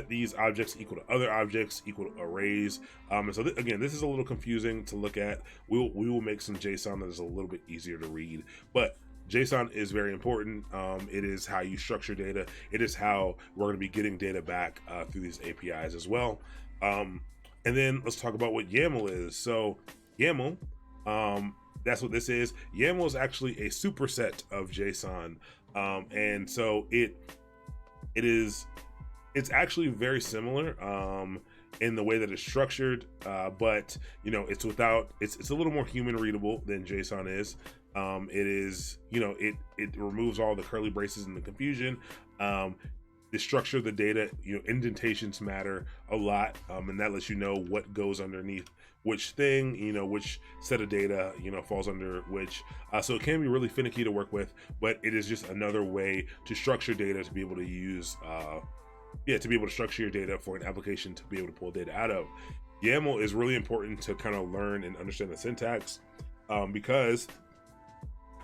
these objects equal to other objects equal to arrays. And so again, this is a little confusing to look at. We will make some JSON that is a little bit easier to read, but JSON is very important. It is how you structure data. It is how we're going to be getting data back through these APIs as well. And then let's talk about what YAML is. So YAML, that's what this is. YAML is actually a superset of JSON, and so it's actually very similar in the way that it's structured, but it's a little more human readable than JSON is. It removes all the curly braces and the confusion. The structure of the data, indentations matter a lot, and that lets you know what goes underneath which thing, which set of data, falls under which. So it can be really finicky to work with, but it is just another way to structure data to be able to use, to be able to structure your data for an application to be able to pull data out of. YAML is really important to kind of learn and understand the syntax, because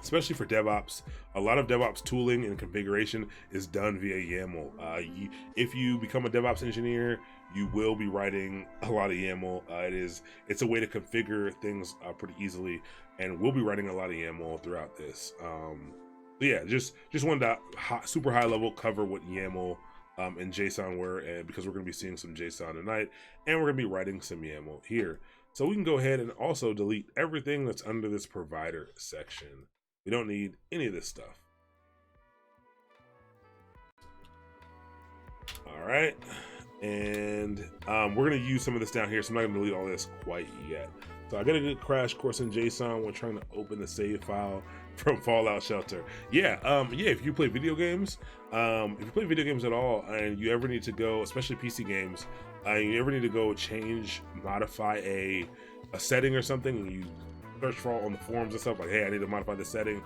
especially for DevOps, a lot of DevOps tooling and configuration is done via YAML. If you become a DevOps engineer, you will be writing a lot of YAML. It's a way to configure things pretty easily, and we'll be writing a lot of YAML throughout this. Just wanted to super high level cover what YAML and JSON were, and because we're going to be seeing some JSON tonight, and we're going to be writing some YAML here. So we can go ahead and also delete everything that's under this provider section. We don't need any of this stuff. All right. And we're going to use some of this down here, so I'm not going to delete all this quite yet. So I got a good crash course in JSON when trying to open the save file from Fallout Shelter. If you play video games, at all, and you ever need to go, especially PC games, you ever need to go modify a setting or something, and you search for on the forums and stuff like, hey, I need to modify the setting.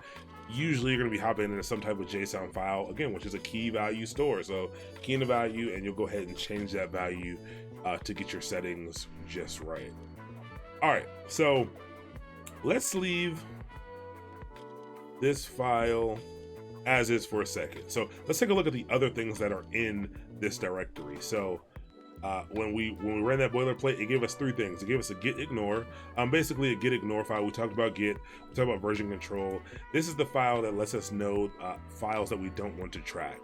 Usually you're going to be hopping into some type of JSON file, again, which is a key value store. So key in the value, and you'll go ahead and change that value to get your settings just right. All right, so let's leave this file as is for a second. So let's take a look at the other things that are in this directory. So when we ran that boilerplate, it gave us three things. It gave us a git ignore, basically a git ignore file. We talked about git, we talked about version control. This is the file that lets us know files that we don't want to track.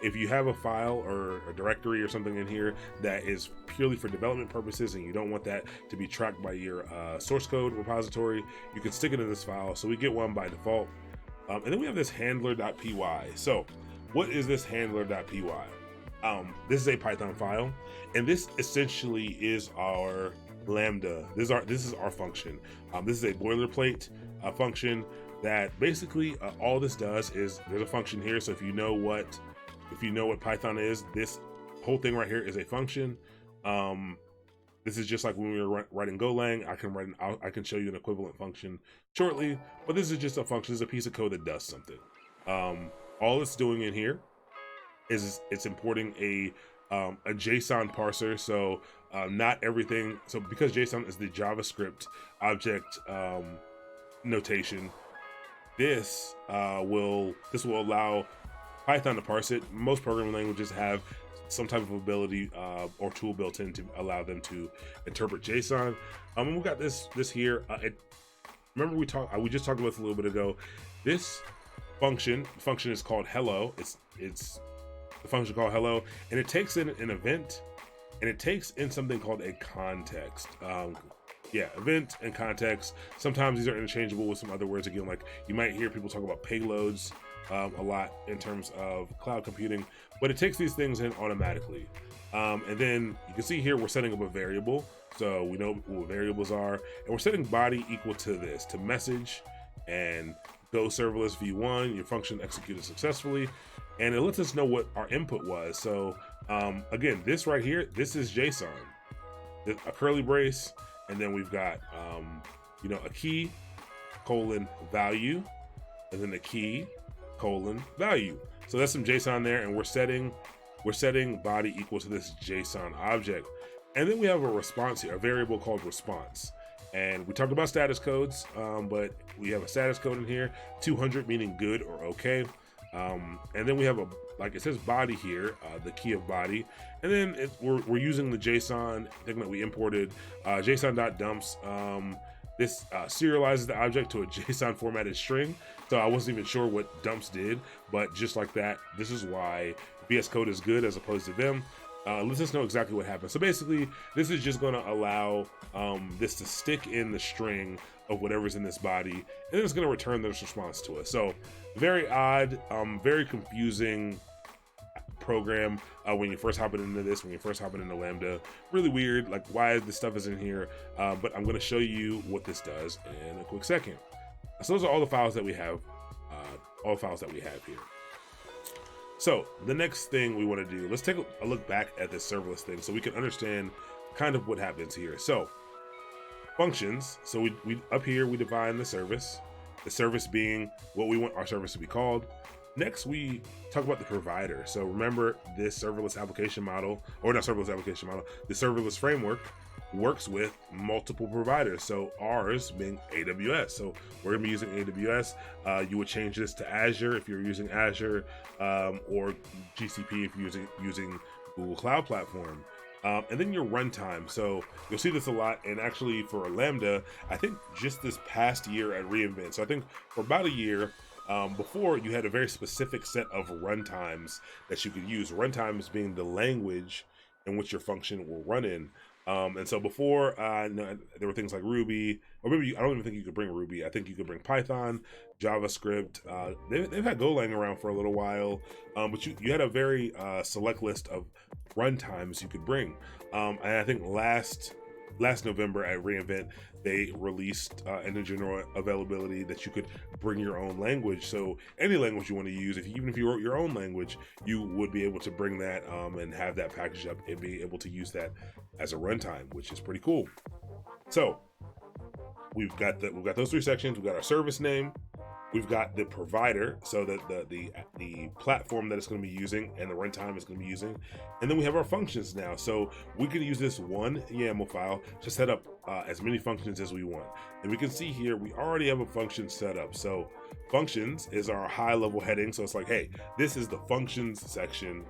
If you have a file or a directory or something in here that is purely for development purposes and you don't want that to be tracked by your source code repository, you can stick it in this file. So we get one by default. And then we have this handler.py. So what is this handler.py? This is a Python file, and this essentially is our Lambda. This is our function. This is a boilerplate function that basically all this does is there's a function here. So if you know what Python is, this whole thing right here is a function. This is just like when we were writing Golang. I can show you an equivalent function shortly, but this is just a function. It's a piece of code that does something. All it's doing in here is it's importing a JSON parser. So not everything. So because JSON is the JavaScript object notation, this will allow Python to parse it. Most programming languages have some type of ability or tool built in to allow them to interpret JSON. And we got this here. Remember we just talked about this a little bit ago. This function is called hello. It's the function called hello, and it takes in an event, and it takes in something called a context. Event and context. Sometimes these are interchangeable with some other words. Again, like you might hear people talk about payloads a lot in terms of cloud computing, but it takes these things in automatically. And then you can see here we're setting up a variable, so we know what variables are, and we're setting body equal to this, to message, and go serverless v1, your function executed successfully, and it lets us know what our input was. So again, this right here, this is JSON, a curly brace, and then we've got a key colon value, and then a key colon value. So that's some JSON there, and we're setting body equal to this JSON object. And then we have a response here, a variable called response. And we talked about status codes, but we have a status code in here, 200 meaning good or okay. And then we have like it says body here, the key of body. And then we're using the JSON thing that we imported, JSON.dumps. This serializes the object to a JSON formatted string. So I wasn't even sure what dumps did, but just like that, this is why VS Code is good as opposed to them. Lets us know exactly what happened. So basically, this is just going to allow this to stick in the string of whatever's in this body, and then it's going to return this response to us. So very odd, very confusing program when you're first hopping into this, when you're first hopping into Lambda. Really weird, like why this stuff is in here, but I'm going to show you what this does in a quick second. So those are all the files that we have, here. So the next thing we want to do, let's take a look back at this serverless thing so we can understand kind of what happens here. So functions, so we up here we define the service being what we want our service to be called. Next we talk about the provider. So remember, this serverless application model, or not serverless application model, the serverless framework works with multiple providers. So ours being AWS. So we're gonna be using AWS. You would change this to Azure if you're using Azure, or GCP if you're using Google Cloud Platform. And then your runtime. So you'll see this a lot, and actually for Lambda, I think just this past year at reInvent. So I think for about a year, before you had a very specific set of runtimes that you could use. Runtimes being the language in which your function will run in. And so before, there were things like Ruby, or maybe I don't even think you could bring Ruby. I think you could bring Python, JavaScript. They've had Golang around for a little while, but you had a very select list of runtimes you could bring. And I think last November at reInvent, they released in the general availability that you could bring your own language. So any language you want to use, even if you wrote your own language, you would be able to bring that and have that packaged up and be able to use that as a runtime, which is pretty cool. So we've got those three sections. We've got our service name, we've got the provider, so that the platform that it's going to be using and the runtime it's going to be using, and then we have our functions now. So we can use this one YAML file to set up as many functions as we want. And we can see here we already have a function set up. So functions is our high level heading. So it's like, hey, this is the functions section.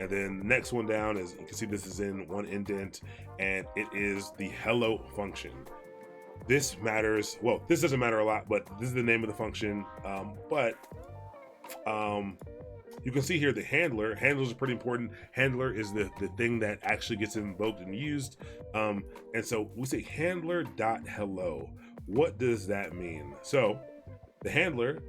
And then the next one down is, you can see this is in one indent, and it is the hello function. This matters, well, this doesn't matter a lot, but this is the name of the function. You can see here the handler. Handlers are pretty important. Handler is the thing that actually gets invoked and used. And so we say handler.hello. What does that mean? So the handler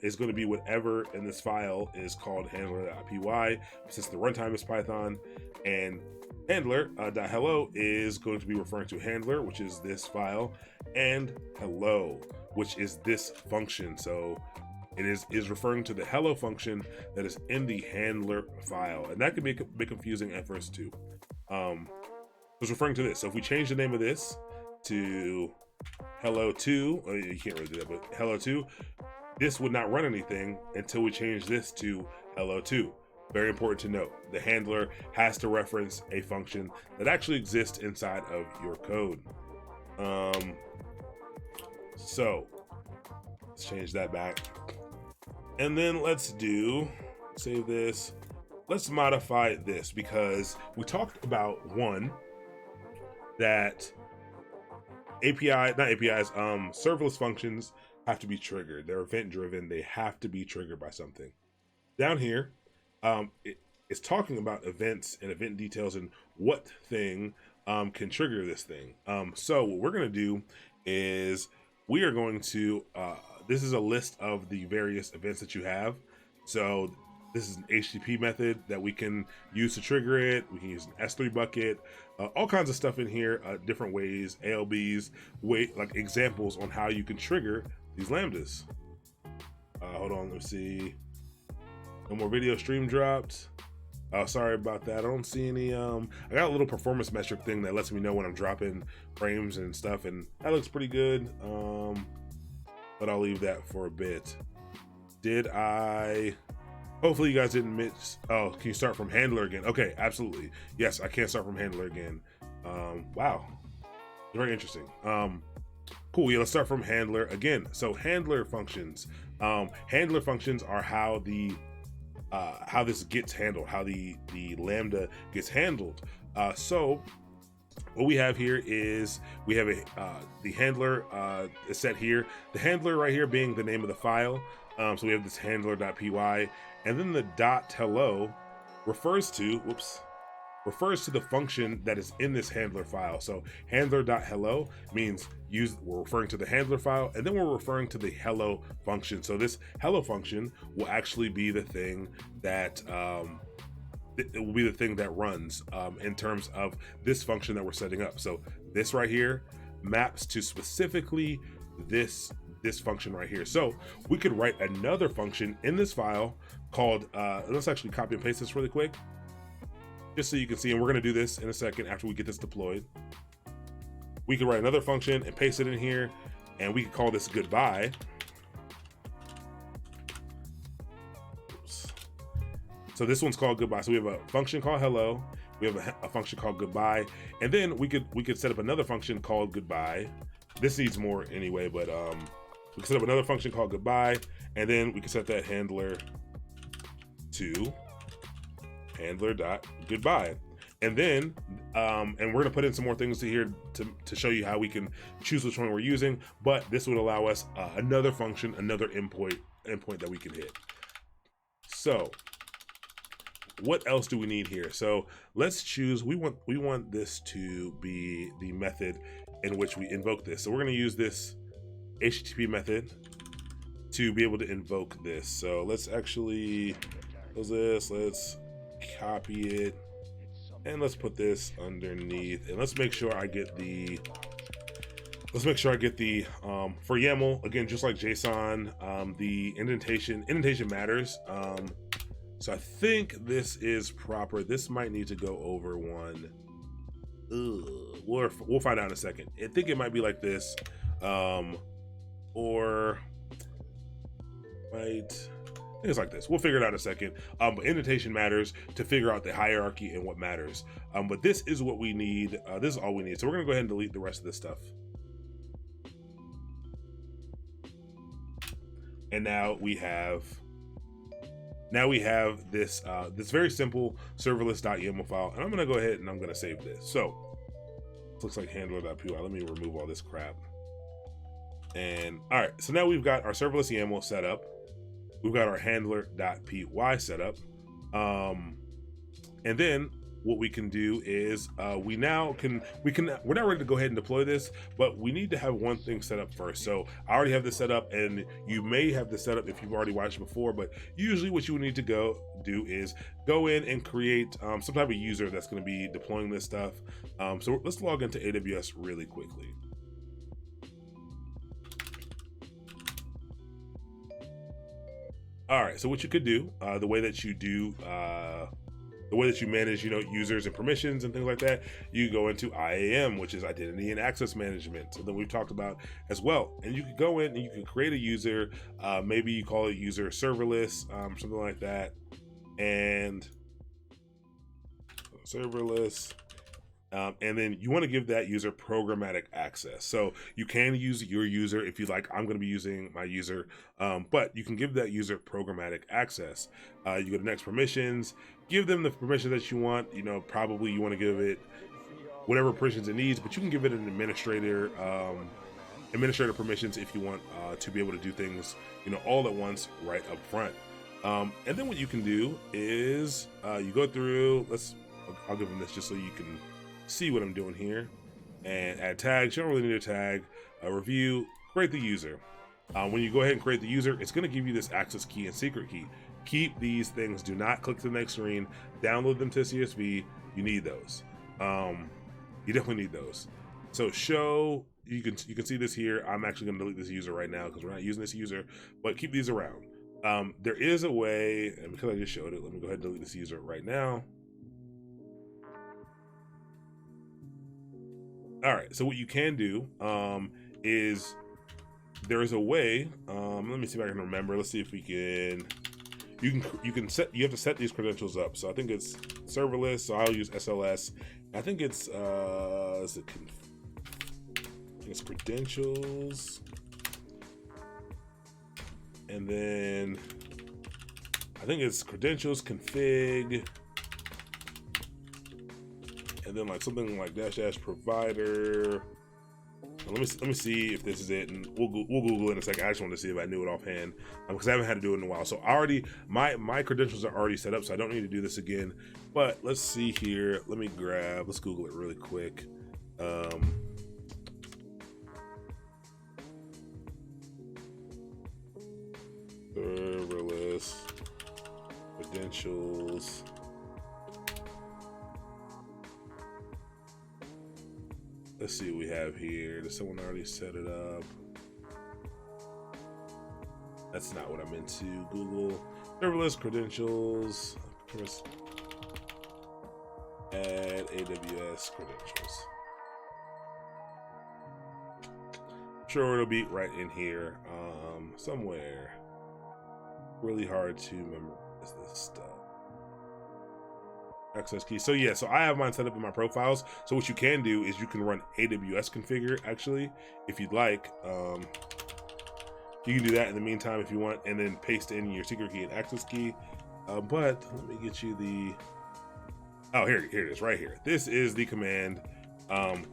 is going to be whatever in this file is called handler.py, since the runtime is Python, and handler.hello is going to be referring to handler, which is this file, and hello, which is this function. So it is referring to the hello function that is in the handler file, and that can be a bit confusing at first too. So it's referring to this. So if we change the name of this to hello2, oh, you can't really do that, but hello2, this would not run anything until we change this to hello2. Very important to note, the handler has to reference a function that actually exists inside of your code. So let's change that back. And then let's save this. Let's modify this because we talked about one that serverless functions have to be triggered. They're event driven. They have to be triggered by something. Down here, it's talking about events and event details and what thing can trigger this thing. So what we're going to do is we are going to, this is a list of the various events that you have. So this is an HTTP method that we can use to trigger it. We can use an S3 bucket, all kinds of stuff in here, different ways, ALBs, like examples on how you can trigger these Lambdas. Hold on, let's see. No more video stream dropped. Sorry about that. I don't see any, I got a little performance metric thing that lets me know when I'm dropping frames and stuff, and that looks pretty good. But I'll leave that for a bit. Hopefully you guys didn't miss, oh, can you start from handler again? Okay, absolutely. Yes, I can start from handler again. Wow, very interesting. Cool, yeah, let's start from handler again. So handler functions. Handler functions are how this gets handled, how the Lambda gets handled. So what we have here is we have the handler is set here. The handler right here being the name of the file. So we have this handler.py, and then the .hello refers to the function that is in this handler file. So handler.hello means we're referring to the handler file, and then we're referring to the hello function. So this hello function will actually be the thing that it will be the thing that runs in terms of this function that we're setting up. So this right here maps to specifically this function right here. So we could write another function in this file called, let's actually copy and paste this really quick, just so you can see, and we're gonna do this in a second after we get this deployed. We could write another function and paste it in here, and we could call this goodbye. Oops. So this one's called goodbye. So we have a function called hello, we have a function called goodbye, and then we could set up another function called goodbye. This needs more anyway, but we can set up another function called goodbye, and then we can set that handler to handler.goodbye. And then, and we're gonna put in some more things here to show you how we can choose which one we're using, but this would allow us another function, another endpoint that we can hit. So what else do we need here? So let's choose, we want this to be the method in which we invoke this. So we're gonna use this HTTP method to be able to invoke this. So let's actually close this, let's copy it, and let's put this underneath, and let's make sure I get the for YAML, again, just like JSON, the indentation matters. So I think this is proper. This might need to go over one. We'll find out in a second. I think it might be like this, or right. It's like this. We'll figure it out in a second. But indentation matters to figure out the hierarchy and what matters. But this is what we need. This is all we need. So we're gonna go ahead and delete the rest of this stuff. And now we have this this very simple serverless.yaml file. And I'm gonna go ahead and I'm gonna save this. So it looks like handler.py. Let me remove all this crap. And all right, so now we've got our serverless YAML set up. We've got our handler.py set up. And then what we can do is we're now ready to go ahead and deploy this, but we need to have one thing set up first. So I already have this set up, and you may have this set up if you've already watched before, but usually what you would need to do is go in and create some type of user that's going to be deploying this stuff. So let's log into AWS really quickly. All right, so what you could do, the way that you do the way that you manage, users and permissions and things like that, you go into IAM, which is identity and access management. So then we've talked about as well. And you could go in and you can create a user. Maybe you call it user serverless, something like that. And serverless. And then you want to give that user programmatic access. So you can use your user if you like. I'm going to be using my user, but you can give that user programmatic access. You go to next permissions, give them the permission that you want. Probably you want to give it whatever permissions it needs, but you can give it an administrator permissions if you want to be able to do things, all at once right up front. And then what you can do is you go through. I'll give them this just so you can see what I'm doing here, and add tags. You don't really need a tag. Review, create the user. When you go ahead and create the user, it's going to give you this access key and secret key. Keep these things. Do not click to the next screen. Download them to CSV. You need those. You definitely need those. So show. You can see this here. I'm actually going to delete this user right now because we're not using this user, but keep these around. There is a way, and because I just showed it, let me go ahead and delete this user right now. All right, so what you can do is there is a way. Let me see if I can remember. Let's see if we can. You have to set these credentials up. So I think it's serverless. So I'll use SLS. I think it's it's credentials, and then I think it's credentials config. And then like something like -- provider. Let me see if this is it, and we'll Google it in a second. I just wanted to see if I knew it offhand because I haven't had to do it in a while. So my credentials are already set up, so I don't need to do this again. But let's see here. Let's Google it really quick. Serverless credentials. Let's see what we have here. Does someone already set it up? That's not what I'm into. Google serverless credentials. Add AWS credentials. Sure, it'll be right in here somewhere. Really hard to memorize this stuff. Access key. So yeah, so I have mine set up in my profiles. So what you can do is you can run AWS configure actually, if you'd like. You can do that in the meantime if you want, and then paste in your secret key and access key. But let me get you the. Oh, here it is, right here. This is the command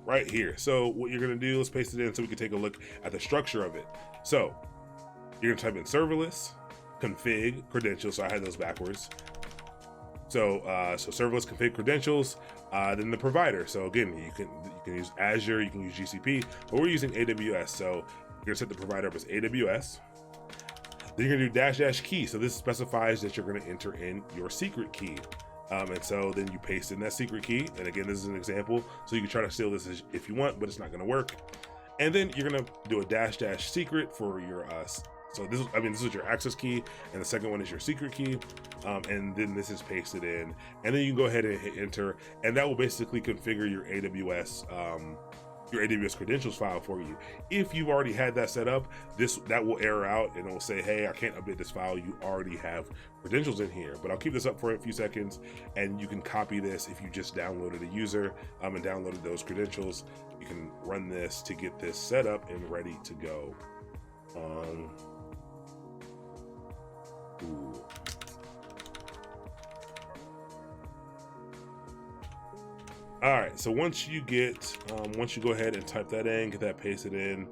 right here. So what you're gonna do, let's paste it in so we can take a look at the structure of it. So you're gonna type in serverless config credentials. So I had those backwards. So serverless config credentials, then the provider. So again, you can use Azure, you can use GCP, but we're using AWS. So you're gonna set the provider up as AWS. Then you're gonna do -- key. So this specifies that you're gonna enter in your secret key. And so then you paste in that secret key. And again, this is an example. So you can try to steal this if you want, but it's not gonna work. And then you're gonna do a -- secret for your so this is your access key, and the second one is your secret key, and then this is pasted in, and then you can go ahead and hit enter, and that will basically configure your AWS credentials file for you. If you've already had that set up, that will error out and it will say, hey, I can't update this file. You already have credentials in here. But I'll keep this up for a few seconds, and you can copy this if you just downloaded a user and downloaded those credentials. You can run this to get this set up and ready to go. Ooh. All right, so once you go ahead and type that in, get that pasted in,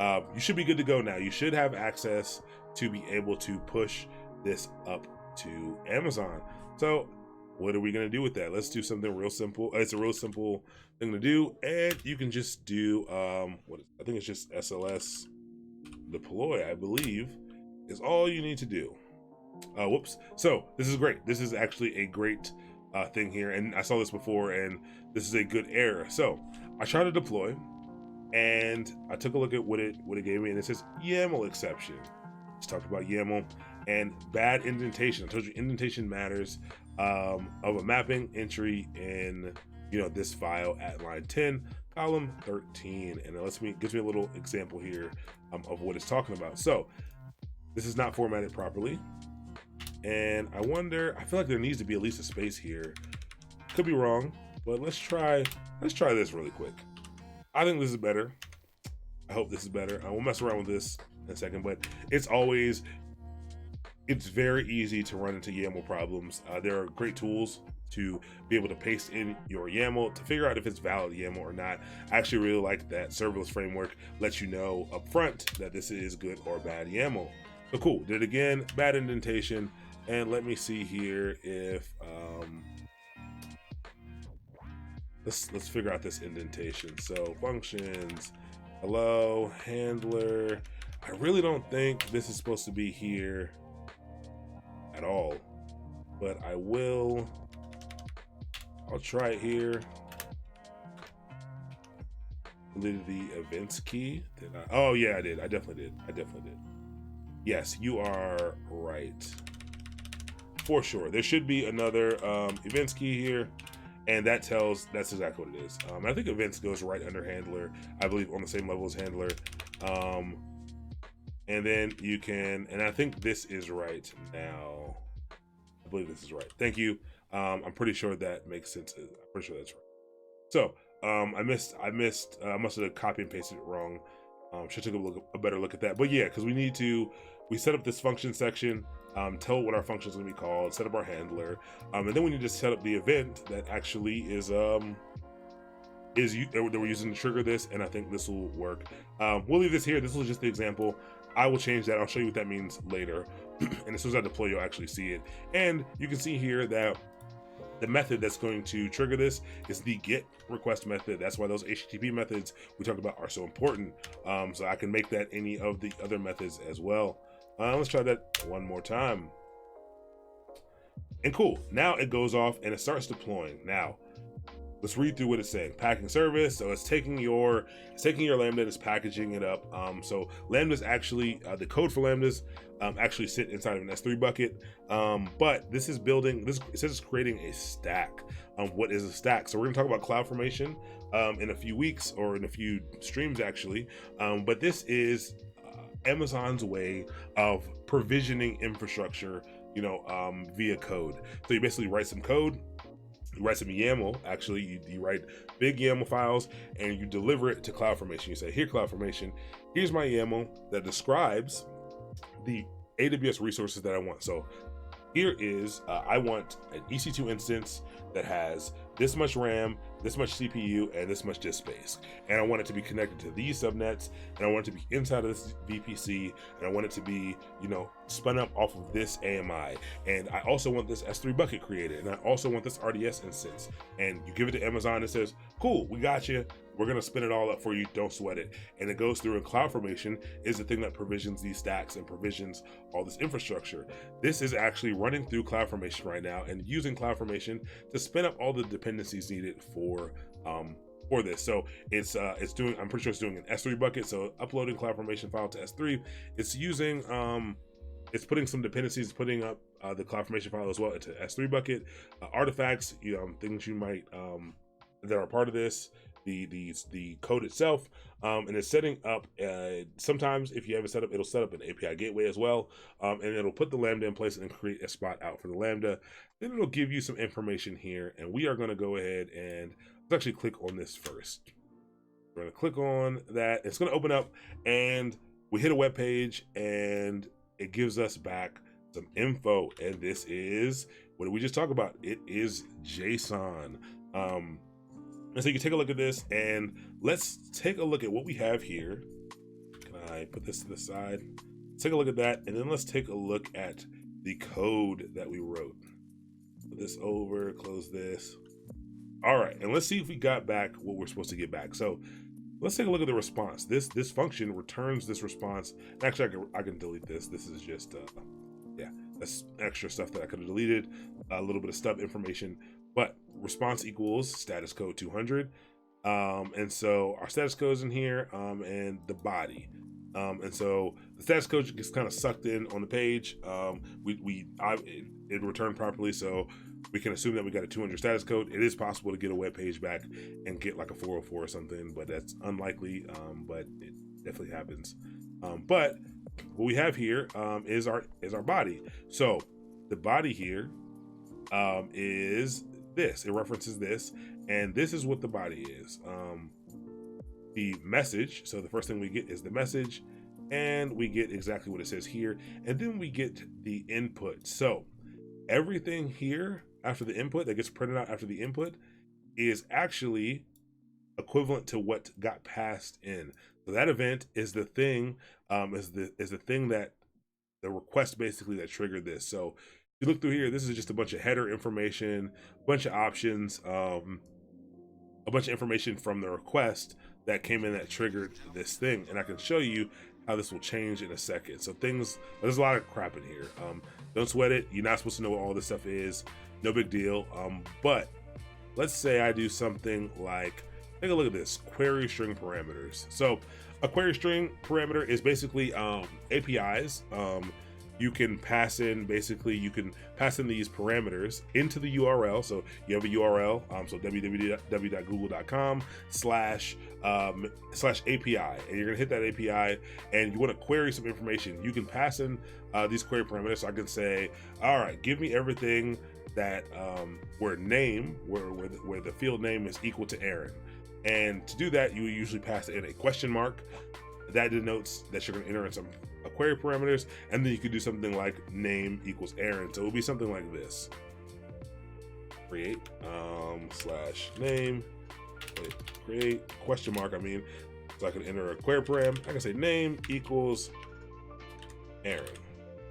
you should be good to go now. You should have access to be able to push this up to Amazon. So what are we gonna do with that? Let's do something real simple. It's a real simple thing to do, and you can just do, I think it's just SLS deploy, I believe, is all you need to do. Whoops. So this is great. This is actually a great thing here, and I saw this before, and this is a good error. So I tried to deploy, and I took a look at what it gave me, and it says YAML exception. Just talked about YAML, and bad indentation. I told you indentation matters, of a mapping entry in, this file at line 10, column 13. And it gives me a little example here of what it's talking about. So this is not formatted properly. And I feel like there needs to be at least a space here. Could be wrong, but let's try this really quick. I think this is better. I hope this is better. I will mess around with this in a second, but it's very easy to run into YAML problems. There are great tools to be able to paste in your YAML to figure out if it's valid YAML or not. I actually really like that Serverless framework lets you know up front that this is good or bad YAML. So cool, did it again, bad indentation. And let me see here if, let's figure out this indentation. So functions, hello, handler. I really don't think this is supposed to be here at all, but I'll try it here. Deleted the events key. Did I? Oh yeah, I did. I definitely did. Yes, you are right. For sure. There should be another events key here, and that's exactly what it is. I think events goes right under handler, I believe on the same level as handler. And then you can, and I think this is right now. I believe this is right. Thank you. I'm pretty sure that makes sense. I'm pretty sure that's right. So I must have copy and pasted it wrong. Should take a better look at that. But yeah, because we set up this function section, tell what our function is going to be called, set up our handler, and then we need to set up the event that actually is that we're using to trigger this, and I think this will work. We'll leave this here. This was just the example. I will change that. I'll show you what that means later. And as soon as I deploy, you'll actually see it. And you can see here that the method that's going to trigger this is the get request method. That's why those HTTP methods we talked about are so important. So I can make that any of the other methods as well. Let's try that one more time. And cool, now it goes off and it starts deploying. Now, let's read through what it's saying. Packing service, so it's taking your Lambda and it's packaging it up. So Lambdas actually, the code for Lambdas actually sit inside of an S3 bucket. But this is it says it's creating a stack. What is a stack? So we're gonna talk about CloudFormation in a few weeks, or in a few streams actually. But this is Amazon's way of provisioning infrastructure, via code. So you basically write some code, you write some YAML, actually, you write big YAML files, and you deliver it to CloudFormation. You say, here, CloudFormation, here's my YAML that describes the AWS resources that I want. So here is, I want an EC2 instance that has this much RAM, this much CPU, and this much disk space. And I want it to be connected to these subnets, and I want it to be inside of this VPC, and I want it to be, spun up off of this AMI. And I also want this S3 bucket created, and I also want this RDS instance. And you give it to Amazon, and it says, cool, we got you. We're gonna spin it all up for you, don't sweat it. And it goes through, and CloudFormation is the thing that provisions these stacks and provisions all this infrastructure. This is actually running through CloudFormation right now and using CloudFormation to spin up all the dependencies needed for this. So it's doing, I'm pretty sure it's doing an S3 bucket. So uploading CloudFormation file to S3, it's using, it's putting some dependencies, putting up the CloudFormation file as well into S3 bucket, artifacts, things you might, that are part of this, the code itself, and it's setting up, sometimes if you have it set up, it'll set up an API gateway as well, and it'll put the Lambda in place and create a spot out for the Lambda. Then it'll give you some information here, and we are going to go ahead and let's actually click on this first. We're going to click on that. It's going to open up, and we hit a web page, and it gives us back some info. And this is, what did we just talk about? It is JSON. And so you can take a look at this, and let's take a look at what we have here. Can I put this to the side? Take a look at that, and then let's take a look at the code that we wrote. Put this over, close this. All right, and let's see if we got back what we're supposed to get back. So let's take a look at the response. This function returns this response. Actually, I can delete this. This is just, yeah, that's extra stuff that I could have deleted. A little bit of stub information. But response equals status code 200. And so our status code is in here, and the body. And so the status code gets kind of sucked in on the page. It returned properly, so we can assume that we got a 200 status code. It is possible to get a web page back and get like a 404 or something, but that's unlikely. But it definitely happens. But what we have here is our body. So the body here is this. It references this, and this is what the body is. The message. So the first thing we get is the message, and we get exactly what it says here, and then we get the input. So everything here after the input that gets printed out after the input is actually equivalent to what got passed in. So that event is the thing, is the thing that the request basically that triggered this. So if you look through here, this is just a bunch of header information, a bunch of options, a bunch of information from the request that came in that triggered this thing. And I can show you how this will change in a second. So there's a lot of crap in here. Don't sweat it. You're not supposed to know what all this stuff is. No big deal. But let's say I do something like, take a look at this, query string parameters. So a query string parameter is basically APIs. You can pass in these parameters into the URL. So you have a URL, so www.google.com/API, and you're gonna hit that API and you want to query some information. You can pass in these query parameters. So I can say, all right, give me everything that where the field name is equal to Aaron. And to do that, you usually pass in a question mark that denotes that you're going to enter in some query parameters, and then you could do something like name equals Aaron. So it would be something like this: create / name, create question mark. So I can enter a query param. I can say name equals Aaron.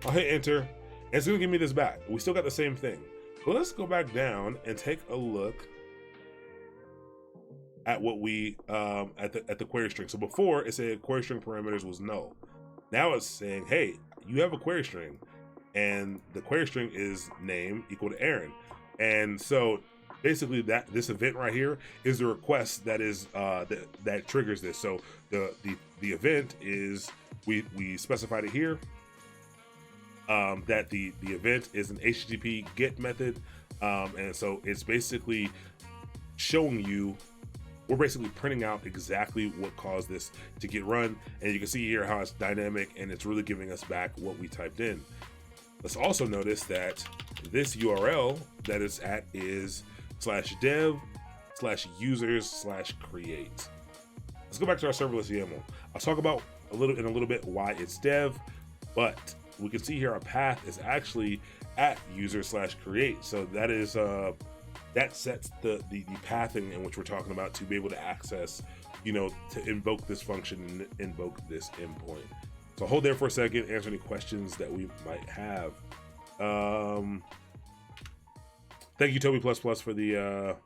I'll hit enter, and it's going to give me this back. We still got the same thing. But let's go back down and take a look at what we at the query string. So before it said query string parameters was null. Now it's saying, hey, you have a query string, and the query string is name equal to Aaron. And so basically this event right here is the request that is that triggers this. So the event is we specified it here, that the event is an HTTP GET method, and so it's basically showing you, we're basically printing out exactly what caused this to get run, and you can see here how it's dynamic and it's really giving us back what we typed in. Let's also notice that this URL that it's at is /dev/users/create. Let's go back to our serverless YAML. I'll talk about in a little bit why it's dev, but we can see here our path is actually at user/create. So that is that sets the pathing in which we're talking about to be able to access, to invoke this function and invoke this endpoint. So hold there for a second, answer any questions that we might have. Thank you, Toby++ for the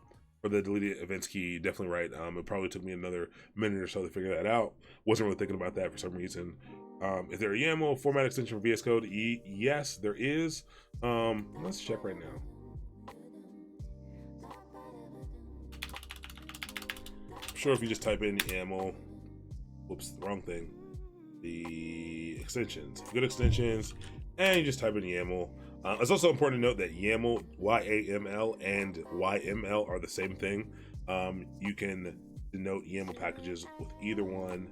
deleted events key. Definitely right. It probably took me another minute or so to figure that out. Wasn't really thinking about that for some reason. Is there a YAML format extension for VS Code? Yes, there is. Let's check right now. I'm sure if you just type in YAML, whoops, the wrong thing. The extensions, good extensions, and you just type in YAML. It's also important to note that YAML, YAML, and YML are the same thing. You can denote YAML packages with either one.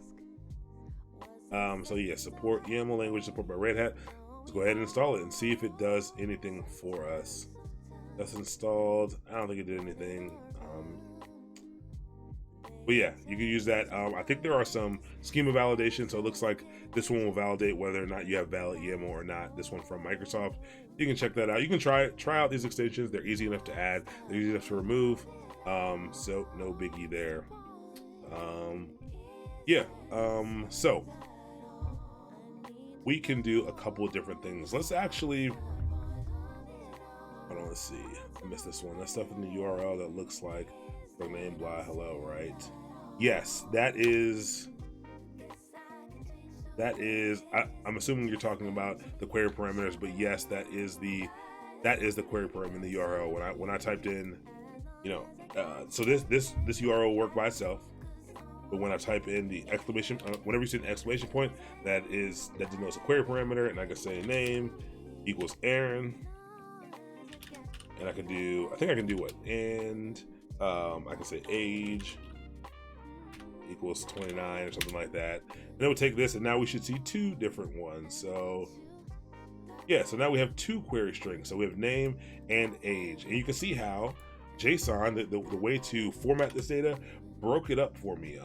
So yeah, support YAML language support by Red Hat. Let's go ahead and install it and see if it does anything for us. That's installed. I don't think it did anything. But yeah, you can use that. I think there are some schema validations, so it looks like this one will validate whether or not you have valid YAML or not. This one from Microsoft. You can check that out. You can try out these extensions. They're easy enough to add. They're easy enough to remove. So no biggie there. So we can do a couple of different things. Let's actually, hold on, let's see. I missed this one. That stuff in the URL that looks like the name blah hello, right? Yes, that is I'm assuming you're talking about the query parameters, but yes, that is the query parameter in the URL. When I typed in, so this URL will work by itself. but when I type in the exclamation, whenever you see an exclamation point, that denotes a query parameter, and I can say name equals Aaron, and I think I can do what, and I can say age equals 29 or something like that, and it would take this, and now we should see two different ones. So yeah, so now we have two query strings. So we have name and age, and you can see how JSON, the way to format this data, broke it up for me.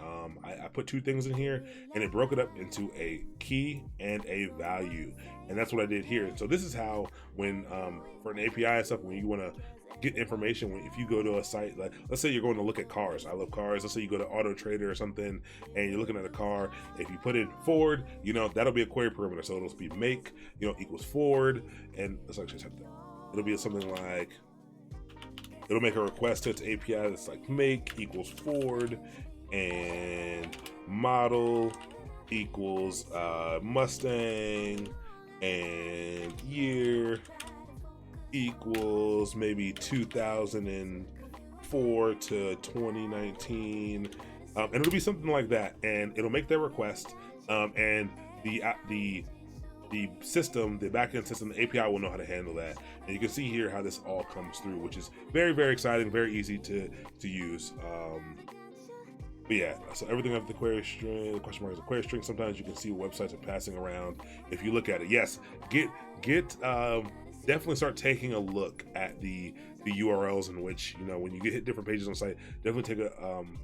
I put two things in here, and it broke it up into a key and a value, and that's what I did here. So this is how, when for an API and stuff, when you want to get information, if you go to a site, like let's say you're going to look at cars, I love cars, let's say you go to Auto Trader or something, and you're looking at a car, if you put in Ford, that'll be a query parameter. So it'll be make equals Ford, and let's actually type that. It'll be something like, it'll make a request to its API that's like make equals Ford, and model equals Mustang, and year equals maybe 2004 to 2019, and it'll be something like that, and it'll make that request, and the system, the backend system, the API will know how to handle that. And you can see here how this all comes through, which is very, very exciting, very easy to use. But yeah, so everything of the query string, the question mark is a query string. Sometimes you can see what websites are passing around if you look at it. Yes, definitely start taking a look at the URLs in which, when you hit different pages on the site, definitely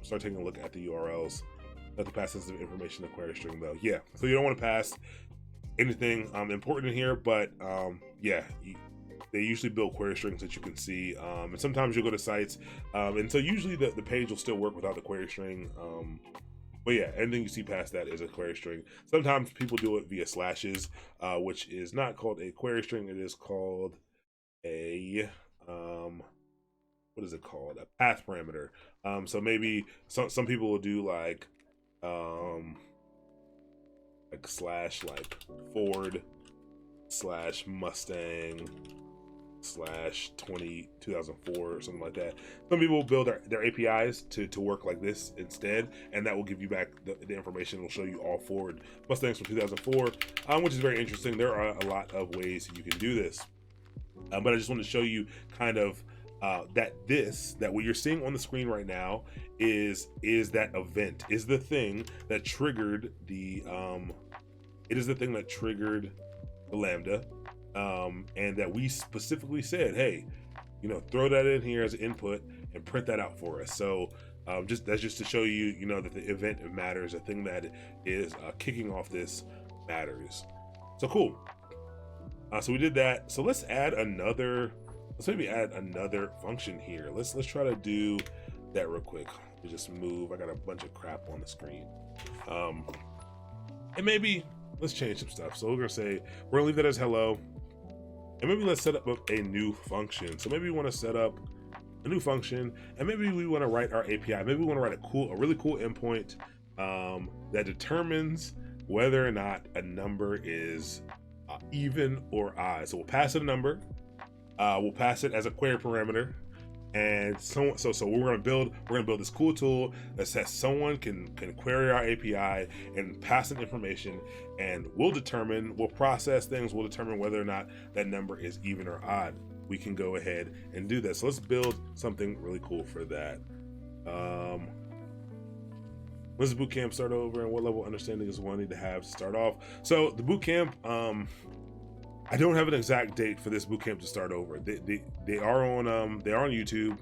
start taking a look at the URLs. Not to pass sensitive information to query string though. Yeah, so you don't want to pass anything important in here, but yeah, they usually build query strings that you can see, and sometimes you'll go to sites, and so usually the page will still work without the query string, but yeah, anything you see past that is a query string. Sometimes people do it via slashes, which is not called a query string, it is called a what is it called, a path parameter. So maybe some people will do like slash like Ford slash Mustang slash 2004 or something like that. Some people will build their APIs to work like this instead, and that will give you back the information. It'll show you all Ford Mustangs from 2004, which is very interesting. There are a lot of ways you can do this, but I just want to show you kind of that what you're seeing on the screen right now is that event, is the thing that triggered the Lambda, and that we specifically said, hey, throw that in here as an input and print that out for us. So that's just to show you, that the event matters, the thing that is kicking off this matters. So cool. So we did that. So let's maybe add another function here. Let's try to do that real quick. We just move. I got a bunch of crap on the screen. And maybe let's change some stuff. So we're gonna leave that as hello. And maybe let's set up a new function. So maybe we want to set up a new function, and maybe we want to write our API. Maybe we want to write a really cool endpoint that determines whether or not a number is even or odd. So we'll pass it a number. We'll pass it as a query parameter, and so we're gonna build this cool tool that says someone can query our API and pass in information, and we'll process things, we'll determine whether or not that number is even or odd. We can go ahead and do that. So let's build something really cool for that. When does the bootcamp start over, and what level of understanding is one need to have to start off? So the bootcamp, I don't have an exact date for this bootcamp to start over. They are on YouTube.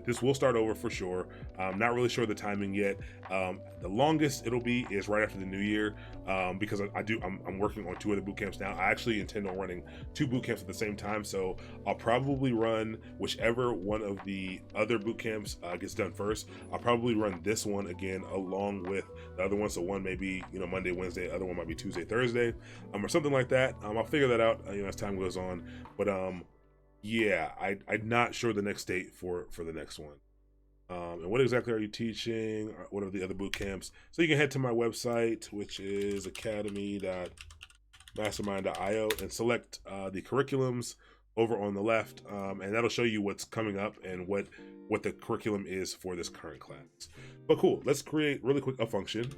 This will start over for sure. I'm not really sure the timing yet. The longest it'll be is right after the new year, because I'm working on 2 other boot camps now. I actually intend on running 2 boot camps at the same time, so I'll probably run whichever one of the other boot camps gets done first. I'll probably run this one again along with the other one. So one may be Monday, Wednesday, the other one might be Tuesday, Thursday, or something like that. I'll figure that out as time goes on. But yeah, I'm not sure the next date for the next one. And what exactly are you teaching? What are the other boot camps? So you can head to my website, which is academy.mastermind.io, and select the curriculums over on the left, and that'll show you what's coming up and what the curriculum is for this current class. But cool, let's create really quick a function.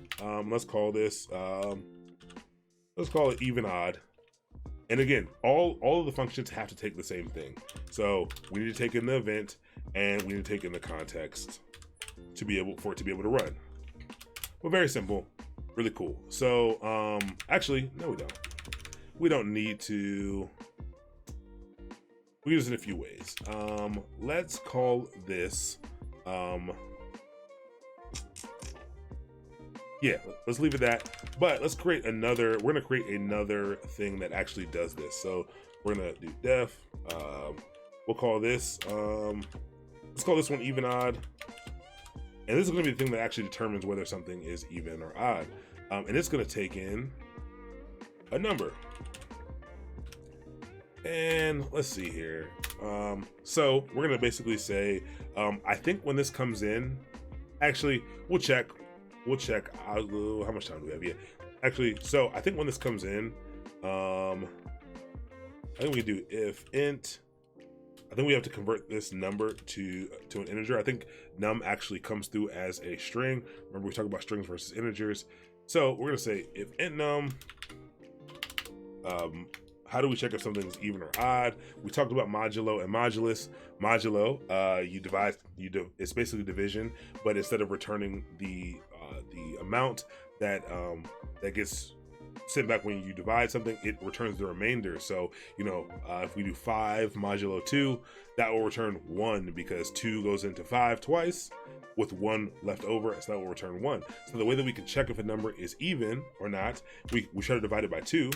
Let's call this, let's call it even odd. And again, all of the functions have to take the same thing. So we need to take in the event and we need to take in the context for it to be able to run. But very simple, really cool. So actually, no, we don't. We don't need to. We use it in a few ways. Let's call this. Yeah, let's leave it that. But let's create another. We're gonna create another thing that actually does this. So we're gonna do def. We'll call this. Let's call this one even odd. And this is gonna be the thing that actually determines whether something is even or odd. And it's gonna take in a number. And let's see here. So we're gonna basically say, I think when this comes in, actually, we'll check. How much time do we have? Yeah, actually, so I think when this comes in, I think we can do if int. I think we have to convert this number to an integer. I think num actually comes through as a string. Remember, we talked about strings versus integers. So we're gonna say if int num. How do we check if something's even or odd? We talked about modulo and modulus. Modulo, it's basically division, but instead of returning the amount that gets sent back when you divide something, it returns the remainder. So, if we do 5 modulo 2, that will return 1 because 2 goes into 5 twice with 1 left over, so that will return 1. So the way that we can check if a number is even or not, we try to divide it by 2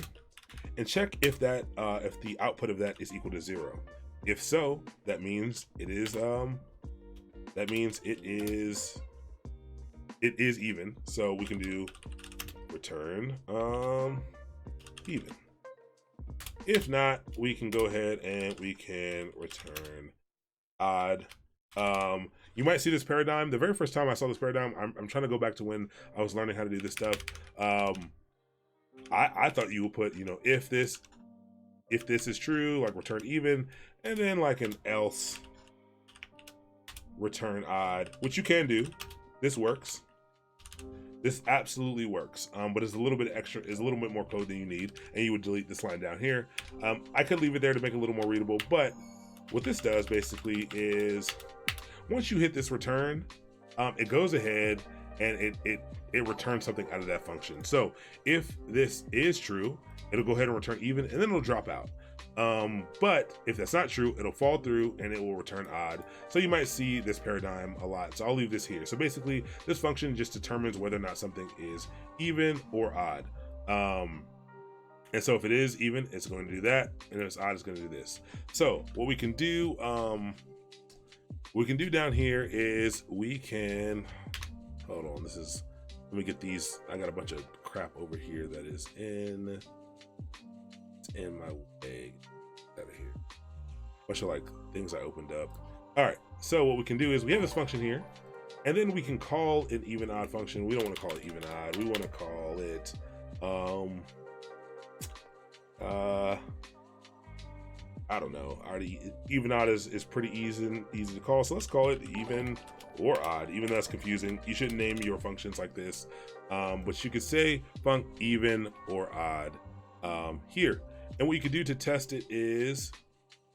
and check if the output of that is equal to 0. If so, that means it is even. So we can do return even. If not, we can go ahead and we can return odd. You might see this paradigm. The very first time I saw this paradigm, I'm trying to go back to when I was learning how to do this stuff. I thought you would put, if this is true, like return even, and then like an else return odd, which you can do. This works. This absolutely works, but it's a little bit extra, is a little bit more code than you need, and you would delete this line down here. I could leave it there to make it a little more readable, but what this does basically is once you hit this return, it goes ahead and it returns something out of that function. So if this is true, it'll go ahead and return even, and then it'll drop out. But if that's not true, it'll fall through and it will return odd. So you might see this paradigm a lot. So I'll leave this here. So basically this function just determines whether or not something is even or odd. And so if it is even, it's going to do that. And if it's odd, it's going to do this. So what we can do down here is we can, hold on, let me get these. I got a bunch of crap over here that is in my way. Out of here. Bunch of like things I opened up. All right, so what we can do is we have this function here, and then we can call an even odd function. We don't want to call it even odd. We want to call it I don't know. Even odd is pretty easy to call. So let's call it even or odd. Even though that's confusing, you shouldn't name your functions like this. But you could say func even or odd here. And what you could do to test it is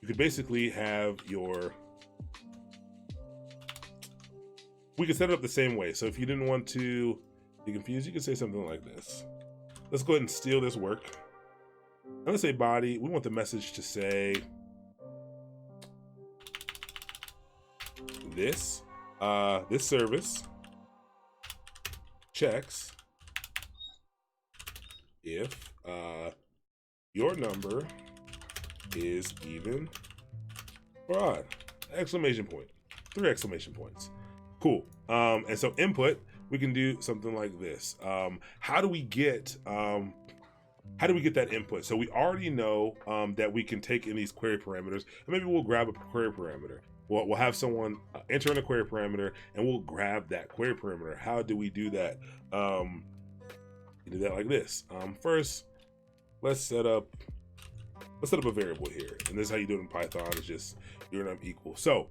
you could basically have we could set it up the same way. So if you didn't want to be confused, you could say something like this. Let's go ahead and steal this work. And let's say body. We want the message to say this service checks if your number is even or odd. Exclamation point. 3 exclamation points. Cool. And so input, we can do something like this. How do we get that input? So we already know that we can take in these query parameters, and maybe we'll grab a query parameter. We'll have someone enter in a query parameter, and we'll grab that query parameter. How do we do that? We do that like this. First, let's set up let's set up a variable here. And this is how you do it in Python, is just your num equals. So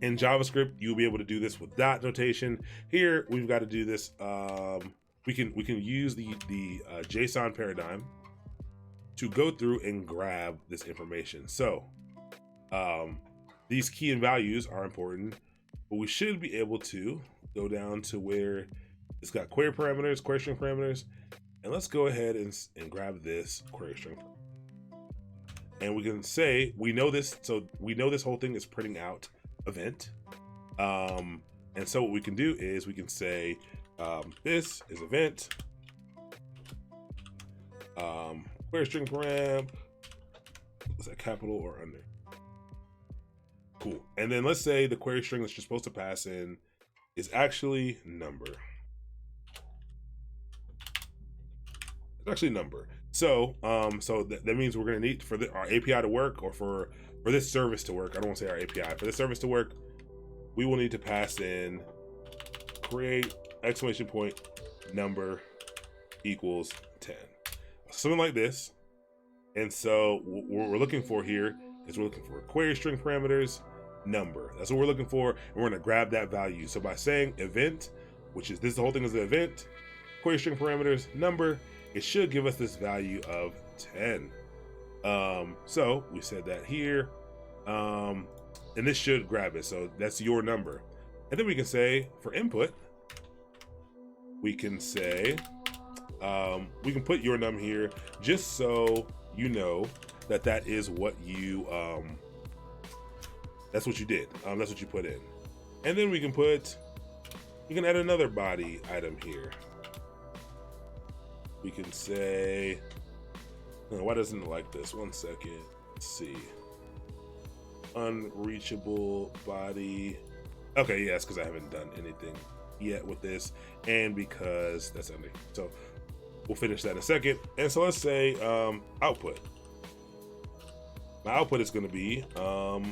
in JavaScript, you'll be able to do this with dot notation. Here, we've got to do this. We can use the JSON paradigm to go through and grab this information. So these key and values are important, but we should be able to go down to where it's got query parameters, query string parameters, and let's go ahead and grab this query string. And we can say, we know this, so we know this whole thing is printing out event. And so what we can do is we can say, this is event, query string param, is that capital or under? Cool. And then let's say the query string that you're supposed to pass in is actually number. It's actually number. So that means we're gonna need, for our API to work, or for this service to work, I don't want to say our API, for this service to work, we will need to pass in create exclamation point number equals 10. Something like this. And so what we're looking for here is we're looking for query string parameters number. That's what we're looking for, and we're gonna grab that value. So by saying event, which is this, the whole thing is the event, query string parameters number, it should give us this value of 10. So we said that here, and this should grab it. So that's your number. And then we can say for input, we can say, we can put your num here just so you know that that is what you, that's what you did. That's what you put in. And then we can you can add another body item here. We can say, why doesn't it like this? 1 second, let's see. Unreachable body. Okay, yeah, it's because I haven't done anything yet with this, and because that's under. So we'll finish that in a second. And so let's say output. My output is going to be, what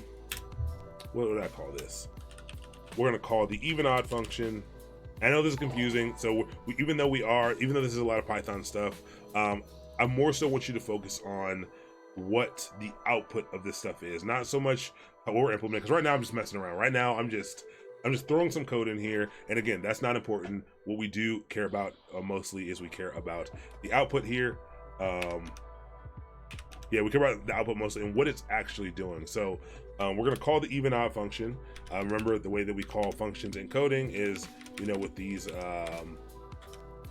would I call this? We're going to call the even odd function. I know this is confusing. So even though this is a lot of Python stuff, I more so want you to focus on what the output of this stuff is, not so much what we're implementing. Because right now I'm just messing around. Right now I'm just throwing some code in here. And again, that's not important. What we do care about mostly is we care about the output here. Yeah, we care about the output mostly and what it's actually doing. So we're gonna call the even odd function. Remember, the way that we call functions in coding is, with these,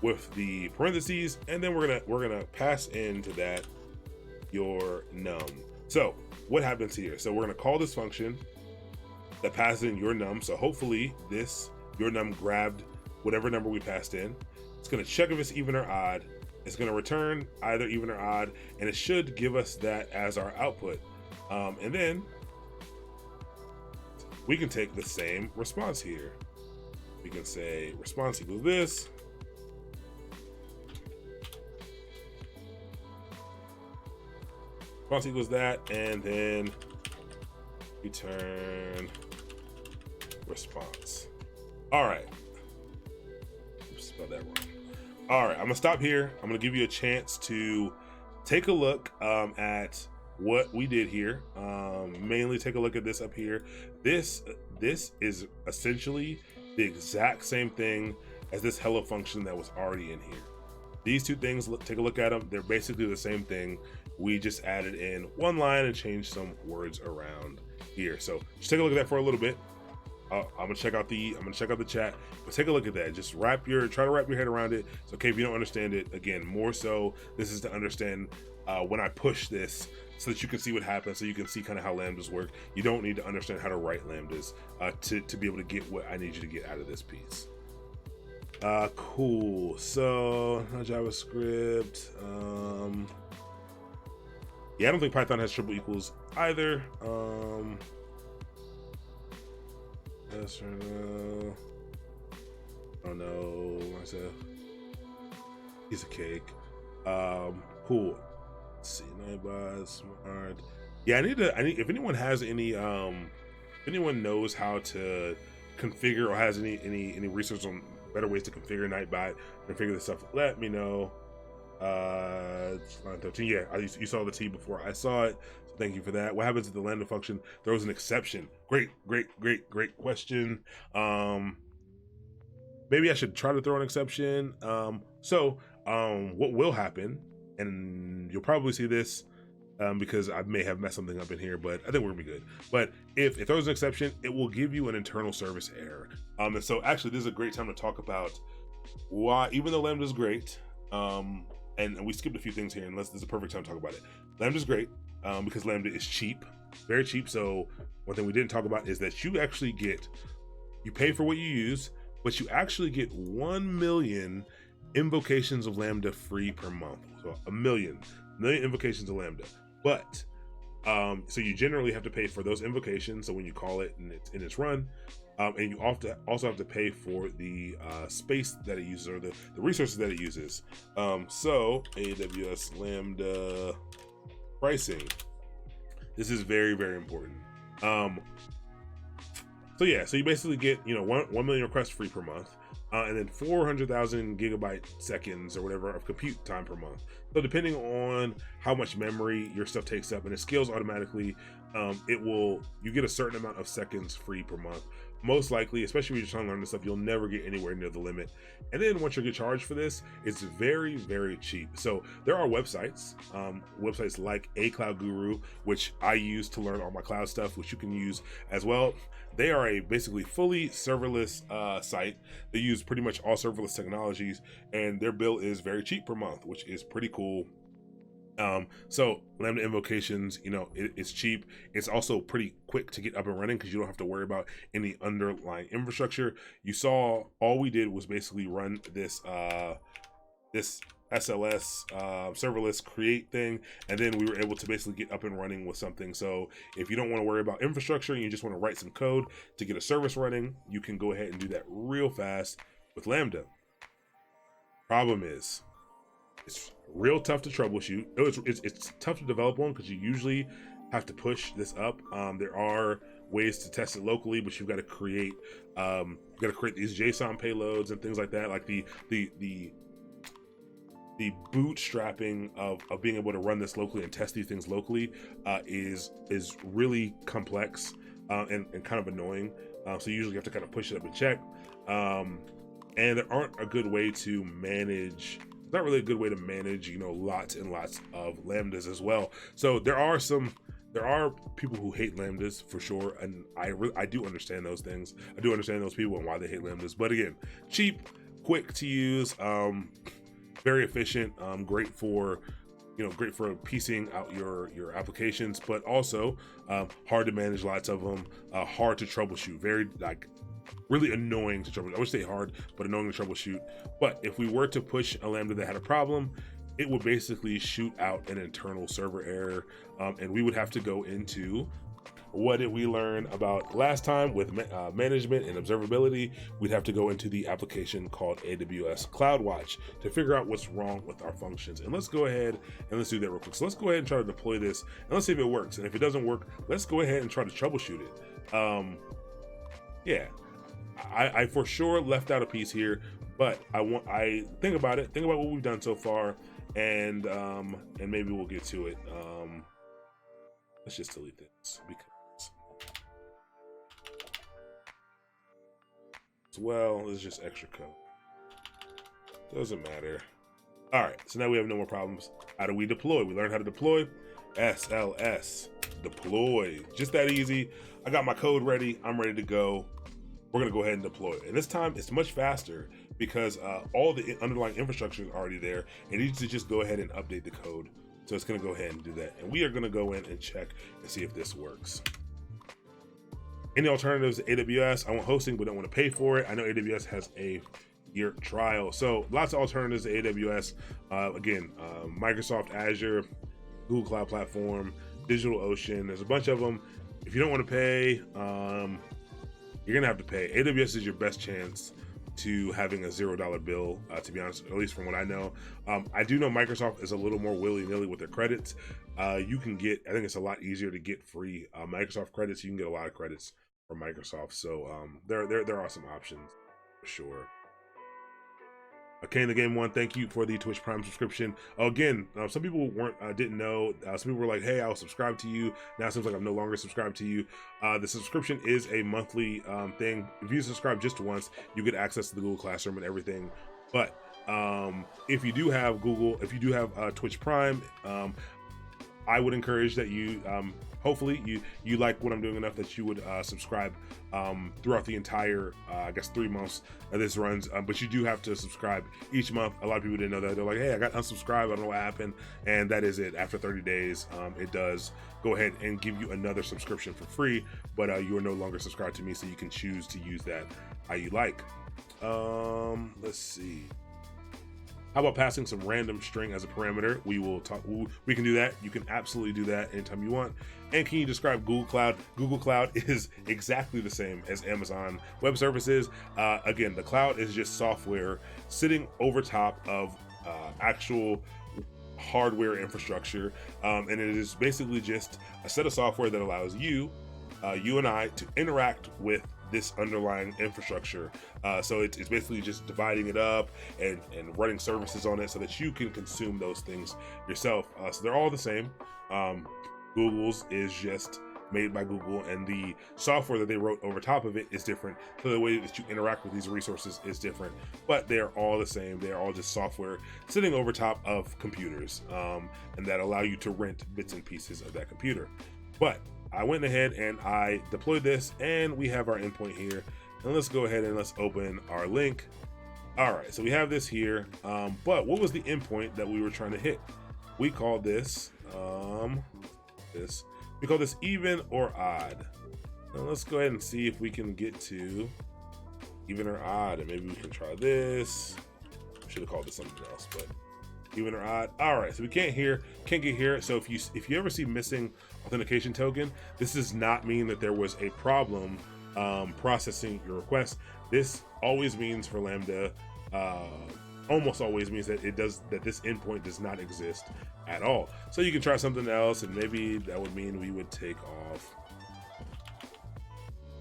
with the parentheses, and then we're gonna pass into that your num. So what happens here? So we're gonna call this function that passes in your num. So hopefully your num grabbed whatever number we passed in. It's gonna check if it's even or odd. It's gonna return either even or odd, and it should give us that as our output. And then we can take the same response here. We can say response equals this. Response equals that, and then return response. All right. Oops, spelled that wrong. All right, I'm gonna stop here. I'm gonna give you a chance to take a look at what we did here. Mainly take a look at this up here. This is essentially the exact same thing as this hello function that was already in here. These two things, take a look at them. They're basically the same thing. We just added in one line and changed some words around here. So just take a look at that for a little bit. I'm gonna check out the chat, but take a look at that. Just try to wrap your head around it. It's okay if you don't understand it. Again, more so, this is to understand when I push this, so that you can see what happens, so you can see kind of how lambdas work. You don't need to understand how to write lambdas to be able to get what I need you to get out of this piece. Cool. So JavaScript. Yeah, I don't think Python has triple equals either. Yes or no? I don't know myself. Piece of cake. Cool. Let's see, Nightbot, smart. Yeah, I need if anyone has any if anyone knows how to configure or has any research on better ways to configure Nightbot, configure this stuff, let me know. line 13. Yeah, you saw the T before I saw it. So thank you for that. What happens if the Lambda function throws an exception? Great question. Maybe I should try to throw an exception. What will happen, and you'll probably see this because I may have messed something up in here, but I think we're gonna be good. But if it throws an exception, it will give you an internal service error. And so actually, this is a great time to talk about why, even though Lambda is great, and we skipped a few things here, and this is a perfect time to talk about it. Lambda is great because Lambda is cheap, very cheap. So one thing we didn't talk about is that you actually you pay for what you use, but you actually get 1 million invocations of Lambda free per month. So a million invocations of Lambda. But so you generally have to pay for those invocations. So when you call it and it's run, and you also have to pay for the space that it uses, or the resources that it uses. So AWS Lambda pricing. This is very important. So you basically get 1 million requests free per month, and then 400,000 gigabyte seconds or whatever of compute time per month. So depending on how much memory your stuff takes up, and it scales automatically, you get a certain amount of seconds free per month. Most likely, especially when you're trying to learn this stuff, you'll never get anywhere near the limit. And then once you get charged for this, it's very cheap. So there are websites like A Cloud Guru, which I use to learn all my cloud stuff, which you can use as well. They are a basically fully serverless site. They use pretty much all serverless technologies, and their bill is very cheap per month, which is pretty cool. So Lambda invocations, it's cheap. It's also pretty quick to get up and running because you don't have to worry about any underlying infrastructure. You saw all we did was basically run this SLS serverless create thing, and then we were able to basically get up and running with something. So if you don't want to worry about infrastructure and you just want to write some code to get a service running, you can go ahead and do that real fast with Lambda. Problem is, it's real tough to troubleshoot. It's tough to develop one because you usually have to push this up. There are ways to test it locally, but you've got to create these JSON payloads and things like that. Like the bootstrapping of being able to run this locally and test these things locally is really complex and kind of annoying. So you usually have to kind of push it up and check. And there aren't a good way to manage. It's not really a good way to manage, lots and lots of Lambdas as well. So there are people who hate Lambdas for sure, and I do understand those things. I do understand those people and why they hate Lambdas. But again, cheap, quick to use, very efficient, great for piecing out your applications, but also hard to manage lots of them, hard to troubleshoot, very really annoying to troubleshoot. I would say hard, but annoying to troubleshoot. But if we were to push a Lambda that had a problem, it would basically shoot out an internal server error, and we would have to go into what did we learn about last time with management and observability. We'd have to go into the application called AWS CloudWatch to figure out what's wrong with our functions. And let's go ahead and let's do that real quick. So let's go ahead and try to deploy this, and let's see if it works. And if it doesn't work, let's go ahead and try to troubleshoot it. I for sure left out a piece here, but I think about what we've done so far, and maybe we'll get to it. Let's just delete this because it's just extra code. Doesn't matter. All right, so now we have no more problems. How do we deploy? We learned how to deploy. SLS deploy, just that easy. I got my code ready. I'm ready to go. We're gonna go ahead and deploy it. And this time it's much faster because all the underlying infrastructure is already there. It needs to just go ahead and update the code. So it's gonna go ahead and do that. And we are gonna go in and check and see if this works. Any alternatives to AWS? I want hosting, but don't want to pay for it. I know AWS has a year trial. So lots of alternatives to AWS. Microsoft Azure, Google Cloud Platform, DigitalOcean. There's a bunch of them. If you don't want to pay, you're gonna have to pay. AWS is your best chance to having a $0 bill, to be honest, at least from what I know. I do know Microsoft is a little more willy-nilly with their credits. You can get, I think it's a lot easier to get free Microsoft credits. You can get a lot of credits from Microsoft. So there are some options for sure. Kane the Game One, thank you for the Twitch Prime subscription. Again, some people didn't know. Some people were like, "Hey, I'll subscribe to you." Now it seems like I'm no longer subscribed to you. The subscription is a monthly thing. If you subscribe just once, you get access to the Google Classroom and everything. But if you do have Twitch Prime, I would encourage that you hopefully you like what I'm doing enough that you would subscribe throughout the entire I guess 3 months that this runs, but you do have to subscribe each month. A lot of people didn't know that. They're like, hey, I got unsubscribed, I don't know what happened, and that is it. After 30 days it does go ahead and give you another subscription for free, but you are no longer subscribed to me, so you can choose to use that how you like. Let's see. How about passing some random string as a parameter? We can do that. You can absolutely do that anytime you want. And can you describe Google Cloud? Google Cloud is exactly the same as Amazon Web Services. Again, the cloud is just software sitting over top of actual hardware infrastructure. And it is basically just a set of software that allows you and I to interact with this underlying infrastructure. So it's basically just dividing it up and running services on it so that you can consume those things yourself. So they're all the same. Google's is just made by Google, and the software that they wrote over top of it is different. So the way that you interact with these resources is different, but they're all the same. They're all just software sitting over top of computers, and that allow you to rent bits and pieces of that computer. But I went ahead and I deployed this, and we have our endpoint here. And let's go ahead and let's open our link. All right, so we have this here, but what was the endpoint that we were trying to hit? We called this, we call this even or odd. Now let's go ahead and see if we can get to even or odd, and maybe we can try this. Should have called this something else, but even or odd. All right, so we can't get here. So if you ever see missing authentication token, this does not mean that there was a problem processing your request. This always means for Lambda, almost always means that this endpoint does not exist at all. So you can try something else, and maybe that would mean we would take off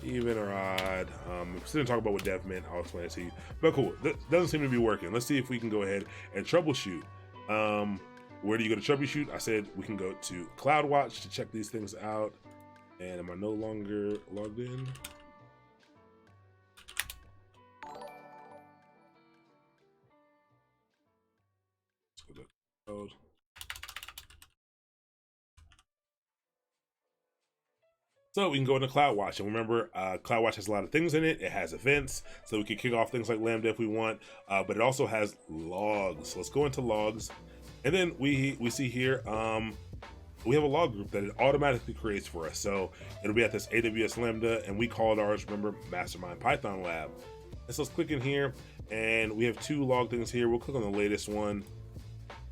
even or odd. If we didn't talk about what dev meant, I'll explain it to you. But cool, that doesn't seem to be working. Let's see if we can go ahead and troubleshoot. Where do you go to troubleshoot? I said we can go to CloudWatch to check these things out. And am I no longer logged in? Let's go to code. So we can go into CloudWatch, and remember, CloudWatch has a lot of things in it. It has events, so we can kick off things like Lambda if we want, but it also has logs. So let's go into logs, and then we see here, we have a log group that it automatically creates for us. So it'll be at this AWS Lambda, and we called ours, remember, Mastermind Python Lab. And so let's click in here, and we have 2 log things here. We'll click on the latest one,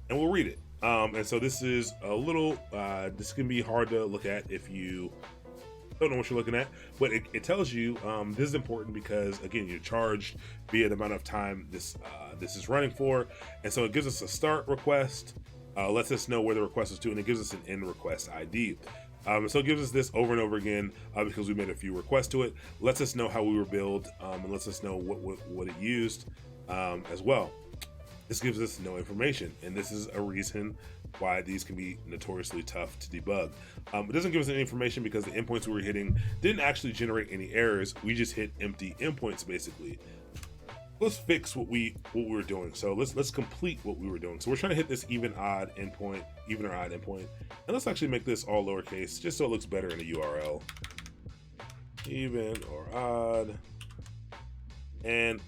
and we'll read it. And so this is a little, this can be hard to look at if you don't know what you're looking at, but it tells you this is important because, again, you're charged via the amount of time this is running for. And so it gives us a start request, lets us know where the request is to, and it gives us an end request ID. So it gives us this over and over again because we made a few requests to it, lets us know how we were billed, and lets us know what it used as well. This gives us no information, and this is a reason why these can be notoriously tough to debug. It doesn't give us any information because the endpoints we were hitting didn't actually generate any errors. We just hit empty endpoints basically. Let's fix what we were doing. So let's complete what we were doing. So we're trying to hit this even or odd endpoint, and let's actually make this all lowercase just so it looks better in the URL. Even or odd, and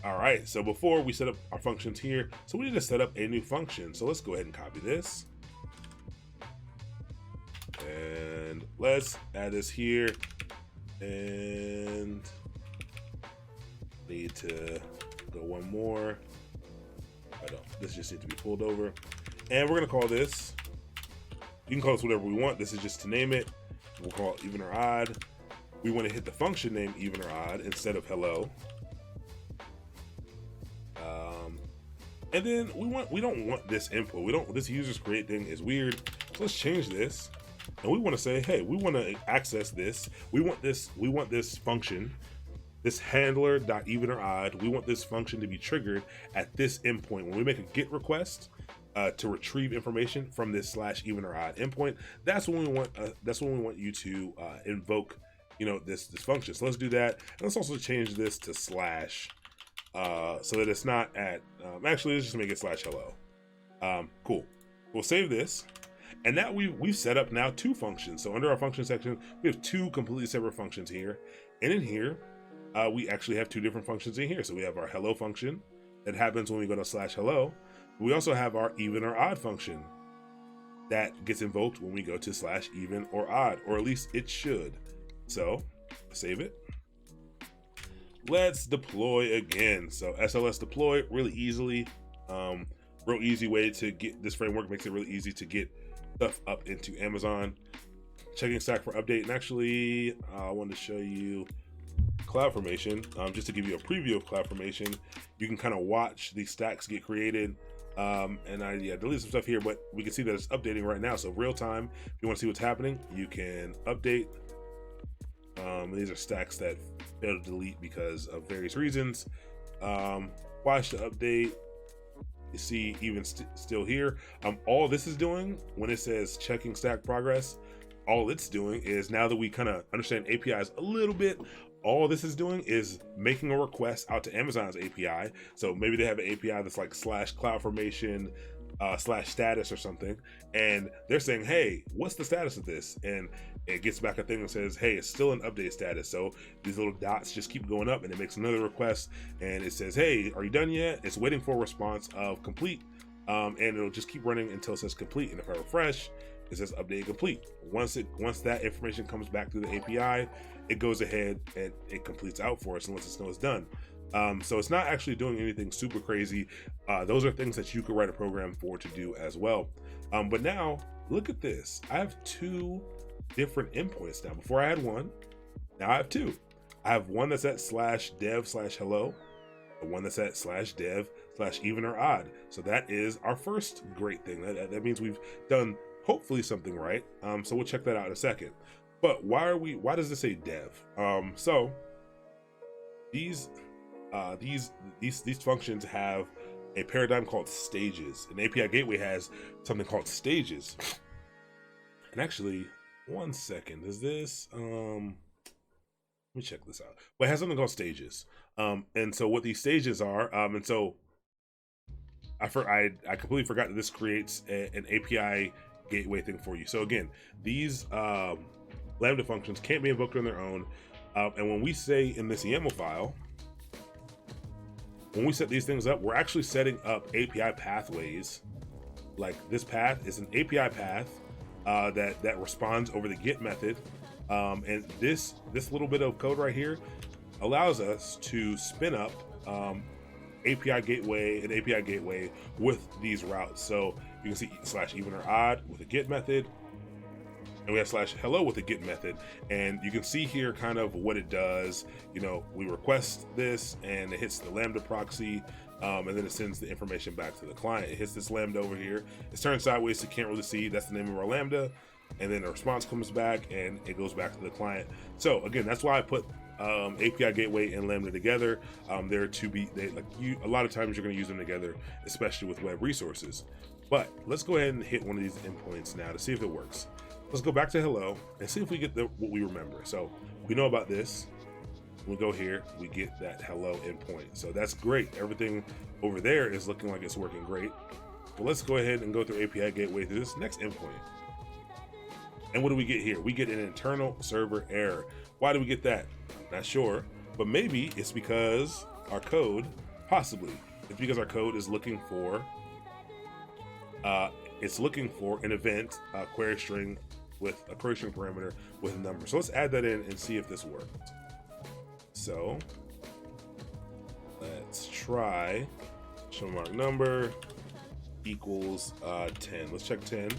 all right, so before we set up our functions here, so we need to set up a new function. So let's go ahead and copy this. And let's add this here. And need to go one more. This just needs to be pulled over. And we're gonna call this, you can call this whatever we want. This is just to name it. We'll call it even or odd. We wanna hit the function name even or odd instead of hello. And then we don't want this input. This users create thing is weird. So let's change this. And we want to say, hey, we want to access this. We want this function this handler dot even or odd, we want this function to be triggered at this endpoint. When we make a GET request to retrieve information from this slash even or odd endpoint, that's when we want you to invoke, this function. So let's do that. And let's also change this to slash so that it's not at, actually, let's just make it slash hello. Cool. We'll save this. And now we've set up now 2 functions. So under our function section, we have 2 completely separate functions here. And in here, we actually have 2 different functions in here. So we have our hello function that happens when we go to slash hello. We also have our even or odd function that gets invoked when we go to slash even or odd, or at least it should. So save it. Let's deploy again. So SLS deploy really easily. Real easy way to get this framework, makes it really easy to get stuff up into Amazon. Checking stack for update. And actually, I wanted to show you CloudFormation, just to give you a preview of CloudFormation. You can kind of watch these stacks get created. And I deleted some stuff here, but we can see that it's updating right now. So real time, if you want to see what's happening, you can update. These are stacks that fail to delete because of various reasons. Watch the update. You see even still here. All this is doing when it says checking stack progress, all it's doing is, now that we kind of understand APIs a little bit, all this is doing is making a request out to Amazon's API. So maybe they have an API that's like slash CloudFormation slash status or something, and they're saying, hey, what's the status of this? And it gets back a thing that says, hey, it's still an update status. So these little dots just keep going up, and it makes another request, and it says, hey, are you done yet? It's waiting for a response of complete, and it'll just keep running until it says complete. And if I refresh, it says update complete. Once that information comes back through the API, it goes ahead and it completes out for us and lets us know it's done. So it's not actually doing anything super crazy. Those are things that you could write a program for to do as well. But now look at this. I have 2 different endpoints now. Before I had 1, now I have 2. I have one that's at slash dev slash hello, and one that's at slash dev slash even or odd. So that is our first great thing. That means we've done hopefully something right. So we'll check that out in a second. But why does this say dev? So these functions have a paradigm called stages. An API gateway has something called stages. And actually, one second, is this, let me check this out. Well, it has something called stages. And so what these stages are, and so I completely forgot that this creates an API gateway thing for you. So again, these Lambda functions can't be invoked on their own. And when we say in this YAML file, when we set these things up, we're actually setting up API pathways. Like this path is an API path that responds over the GET method. And this little bit of code right here allows us to spin up an API gateway with these routes. So you can see slash even or odd with a GET method, and we have slash hello with a GET method. And you can see here kind of what it does. We request this and it hits the Lambda proxy, and then it sends the information back to the client. It hits this Lambda over here. It's turned sideways, so you can't really see. That's the name of our Lambda. And then a response comes back and it goes back to the client. So again, that's why I put API gateway and Lambda together. They're to be, a lot of times you're going to use them together, especially with web resources. But let's go ahead and hit one of these endpoints now to see if it works. Let's go back to hello and see if we get what we remember. So we know about this. We go here, we get that hello endpoint. So that's great. Everything over there is looking like it's working great. But let's go ahead and go through API gateway through this next endpoint. And what do we get here? We get an internal server error. Why do we get that? I'm not sure, but maybe it's because our code, possibly, it's because our code is looking for an event, query string with a query string parameter with a number. So let's add that in and see if this worked. So let's try show mark number equals 10. Let's check 10.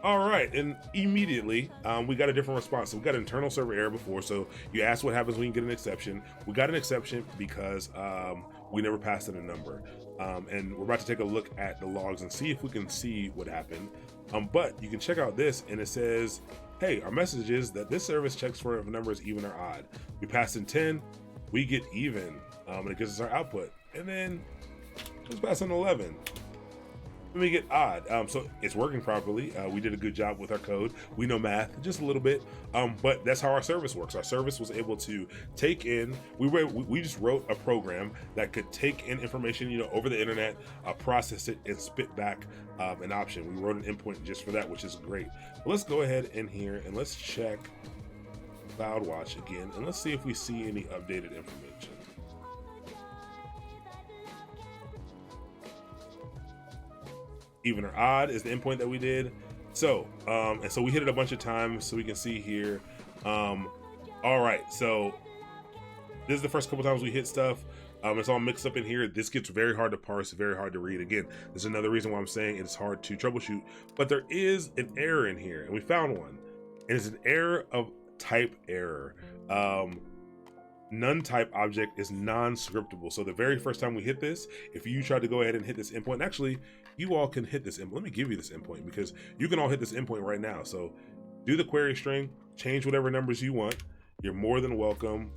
All right, and immediately we got a different response. So we got an internal server error before. So you asked what happens when you get an exception. We got an exception because we never passed in a number. And we're about to take a look at the logs and see if we can see what happened. But you can check out this, and it says, hey, our message is that this service checks for if a number is even or odd. We pass in 10, we get even, and it gives us our output. And then let's pass in 11. Let me get odd. So it's working properly. We did a good job with our code. We know math just a little bit, but that's how our service works. Our service was able to take in. We just wrote a program that could take in information, over the internet, process it, and spit back an option. We wrote an endpoint just for that, which is great. But let's go ahead in here and let's check CloudWatch again, and let's see if we see any updated information. Even or odd is the endpoint that we did. So, and so we hit it a bunch of times, so we can see here. All right, so this is the first couple times we hit stuff. It's all mixed up in here. This gets very hard to parse, very hard to read. Again, this is another reason why I'm saying it's hard to troubleshoot, but there is an error in here, and we found one. And it's an error of type error. None type object is non-scriptable. So the very first time we hit this, if you try to go ahead and hit this endpoint, actually, you all can hit this endpoint. Let me give you this endpoint because you can all hit this endpoint right now. So do the query string, change whatever numbers you want. You're more than welcome.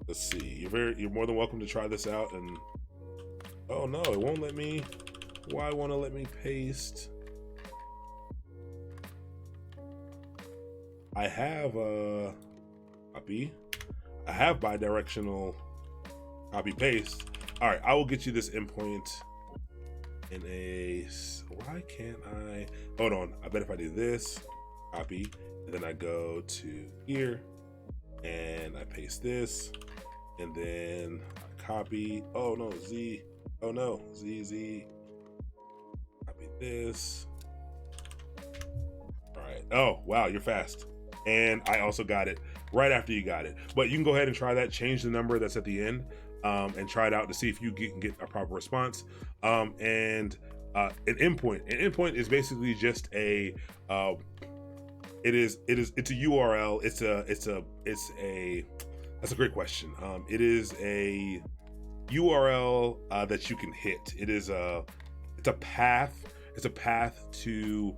Let's see. You're more than welcome to try this out. And oh no, it won't let me. Why won't it let me paste? I have a copy. I have bidirectional copy paste. All right, I will get you this endpoint in a. Why can't I? Hold on. I bet if I do this, copy, and then I go to here, and I paste this, and then I copy. Oh no, Z. Oh no, Z. Copy this. All right. Oh wow, you're fast. And I also got it right after you got it. But you can go ahead and try that, change the number that's at the end, and try it out to see if you can get a proper response. And an endpoint. An endpoint is basically just a it's a URL. That's a great question. It is a URL that you can hit. It's a path. It's a path to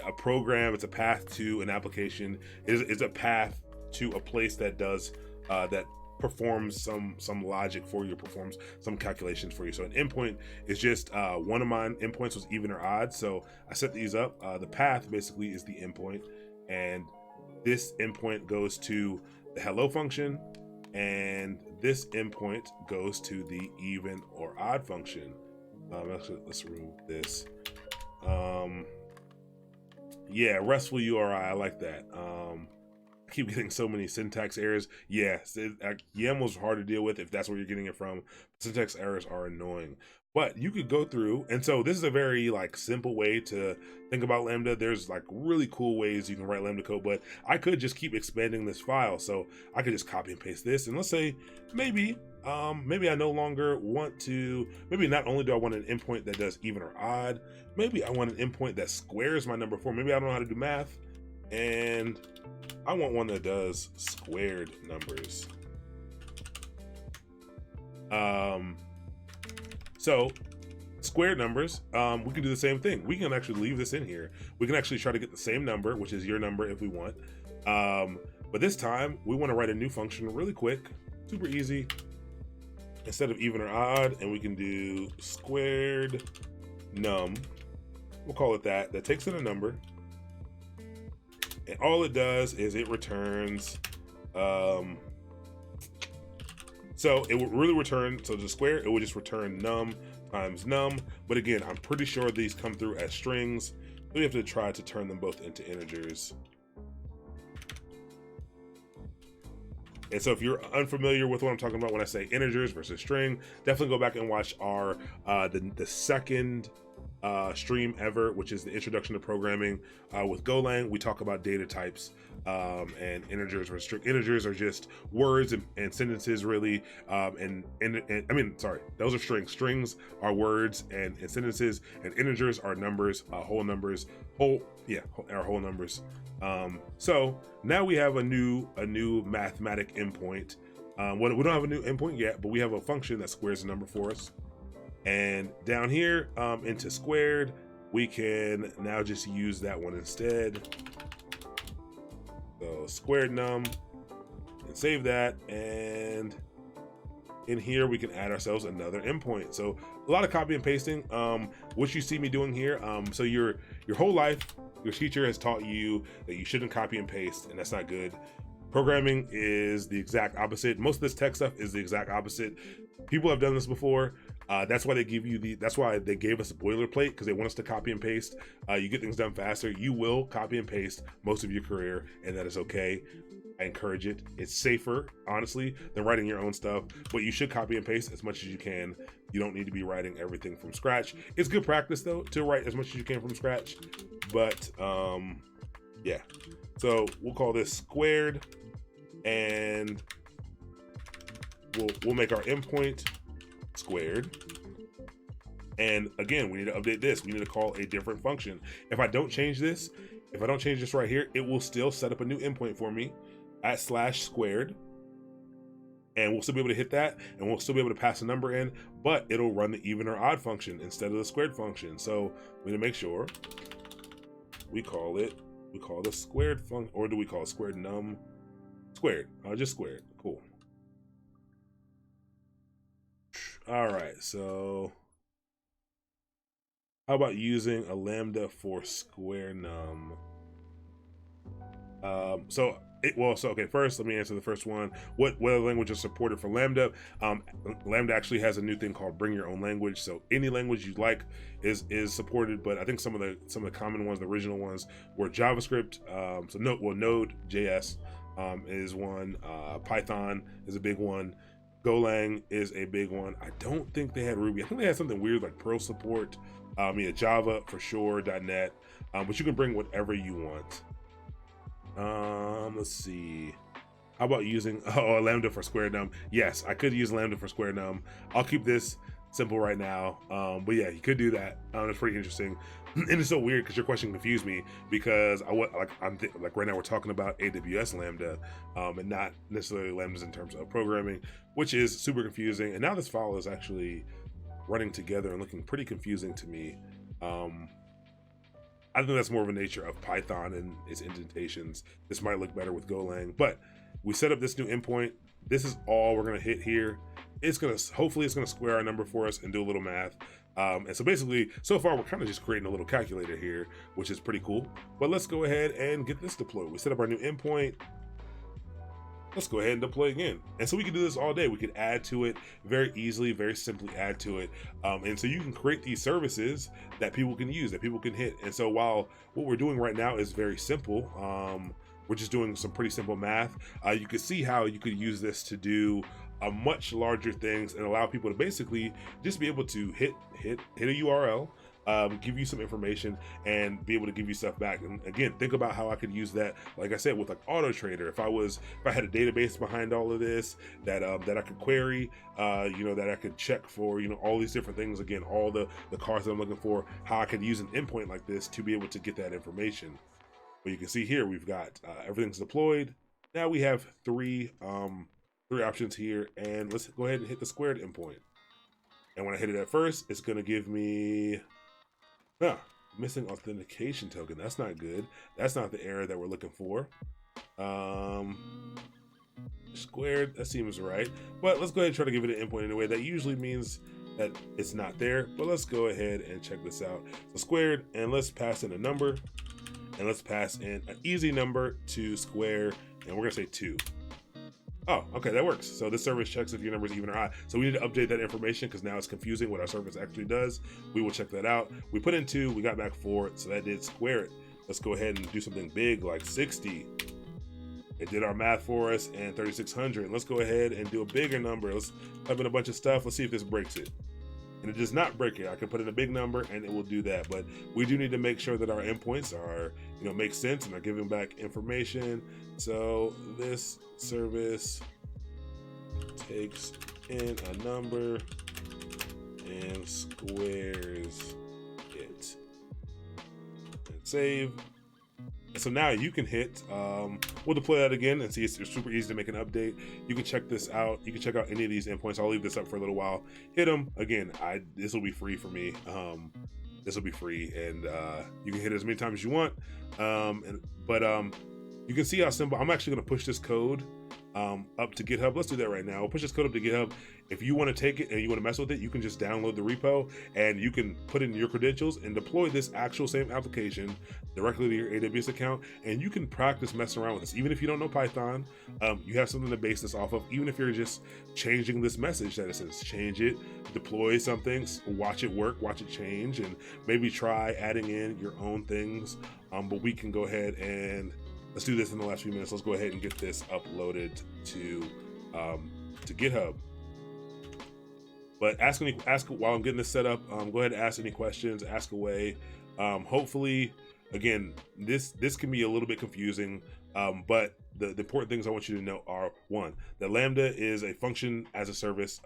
a program. It's a path to an application. It's a path to a place that does that performs some logic for you, performs some calculations for you. So an endpoint is just one of mine endpoints was even or odd, so I set these up. The path basically is the endpoint, and this endpoint goes to the hello function, and this endpoint goes to the even or odd function. Actually, let's remove this. Yeah, RESTful URI, I like that. I keep getting so many syntax errors. Yeah, YAML was hard to deal with if that's where you're getting it from. Syntax errors are annoying. But you could go through, and so this is a very simple way to think about Lambda. There's really cool ways you can write Lambda code, but I could just keep expanding this file. So I could just copy and paste this, and let's say maybe I no longer want to, maybe not only do I want an endpoint that does even or odd, maybe I want an endpoint that squares my number 4. Maybe I don't know how to do math, and I want one that does squared numbers. So squared numbers, we can do the same thing. We can actually leave this in here. We can actually try to get the same number, which is your number if we want. But this time we want to write a new function really quick, super easy. Instead of even or odd, and we can do squared num. We'll call it that. That takes in a number. And all it does is it returns, so it would really return, so the square, it would just return num times num. But again, I'm pretty sure these come through as strings. We have to try to turn them both into integers. And so if you're unfamiliar with what I'm talking about when I say integers versus string, definitely go back and watch our the second stream ever, which is the introduction to programming. With Golang, we talk about data types, and integers or strict. Integers are just words and sentences, really. And I mean, sorry, those are strings. Strings are words and sentences, and integers are numbers, whole numbers, our whole numbers. So now we have a new mathematic endpoint. We don't have a new endpoint yet, but we have a function that squares a number for us. And down here, into squared, we can now just use that one instead. So squared num, and save that. And in here, we can add ourselves another endpoint. So a lot of copy and pasting. What you see me doing here. So your whole life, your teacher has taught you that you shouldn't copy and paste, and that's not good. Programming is the exact opposite. Most of this tech stuff is the exact opposite. People have done this before. That's why they give you that's why they gave us a boilerplate, because they want us to copy and paste. You get things done faster. You will copy and paste most of your career, and that is okay. I encourage it. It's safer, honestly, than writing your own stuff, but you should copy and paste as much as you can. You don't need to be writing everything from scratch. It's good practice, though, to write as much as you can from scratch, but yeah. So we'll call this squared, and we'll make our endpoint squared. And again, we need to update this. We need to call a different function. If I don't change this right here, it will still set up a new endpoint for me at /squared. And we'll still be able to hit that, and we'll still be able to pass a number in, but it'll run the even or odd function instead of the squared function. So we need to make sure we call the squared function, or do we call it squared num? Squared, just squared, cool. All right, so how about using a lambda for square num? Okay, first let me answer the first one. What other language is supported for Lambda? Lambda actually has a new thing called bring your own language. So any language you like is supported, but I think some of the common ones, the original ones, were JavaScript. NodeJS is one. Python is a big one. Golang is a big one. I don't think they had Ruby. I think they had something weird like Perl support. Java for sure, .NET. But you can bring whatever you want. Let's see. How about using Lambda for square num? Yes, I could use Lambda for square num. I'll keep this simple right now. But yeah, you could do that. It's pretty interesting. And it's so weird because your question confused me, because right now we're talking about AWS Lambda, and not necessarily Lambdas in terms of programming, which is super confusing. And now this file is actually running together and looking pretty confusing to me. I think that's more of a nature of Python and its indentations. This might look better with Golang, but we set up this new endpoint. This is all we're gonna hit here. Hopefully it's gonna square our number for us and do a little math. And so basically, so far we're kind of just creating a little calculator here, which is pretty cool. But let's go ahead and get this deployed. We set up our new endpoint. Let's go ahead and deploy again. And so we can do this all day. We could add to it very easily, very simply add to it. And so you can create these services that people can use, that people can hit. And so while what we're doing right now is very simple, we're just doing some pretty simple math. You could see how you could use this to do much larger things and allow people to basically just be able to hit a URL, give you some information, and be able to give you stuff back. And again, think about how I could use that, like I said, with like Auto Trader. If I had a database behind all of this that I could query, that I could check for, all these different things. Again, all the cars that I'm looking for, how I could use an endpoint like this to be able to get that information. But you can see here we've got everything's deployed. Now we have three options here, and let's go ahead and hit the squared endpoint. And when I hit it at first, it's going to give me missing authentication token. That's not good. That's not the error that we're looking for. Squared, that seems right. But let's go ahead and try to give it an endpoint anyway. That usually means that it's not there. But let's go ahead and check this out. So squared, and let's pass in a number. And let's pass in an easy number to square. And we're going to say 2. Oh, okay, that works. So this service checks if your number is even or odd. So we need to update that information because now it's confusing what our service actually does. We will check that out. We put in 2, we got back 4, so that did square it. Let's go ahead and do something big like 60. It did our math for us, and 3,600. Let's go ahead and do a bigger number. Let's type in a bunch of stuff. Let's see if this breaks it. and it does not break it, I can put in a big number and it will do that. But we do need to make sure that our endpoints are, make sense and are giving back information. So this service takes in a number and squares it. And save. So now you can hit, we'll deploy that again and see it's super easy to make an update. You can check this out. You can check out any of these endpoints. I'll leave this up for a little while. Hit them. Again, this will be free for me. This will be free, and you can hit it as many times as you want. But you can see how simple. I'm actually going to push this code up to GitHub. Let's do that right now. We'll push this code up to GitHub. If you want to take it and you want to mess with it, you can just download the repo and you can put in your credentials and deploy this actual same application directly to your AWS account. And you can practice messing around with this. Even if you don't know Python, you have something to base this off of. Even if you're just changing this message that it says, change it, deploy something, watch it work, watch it change, and maybe try adding in your own things. But we can go ahead and let's do this in the last few minutes. Let's go ahead and get this uploaded to GitHub. But ask while I'm getting this set up. Go ahead and ask any questions. Ask away. Hopefully, again, this can be a little bit confusing. But the important things I want you to know are: one, that Lambda is a function as a service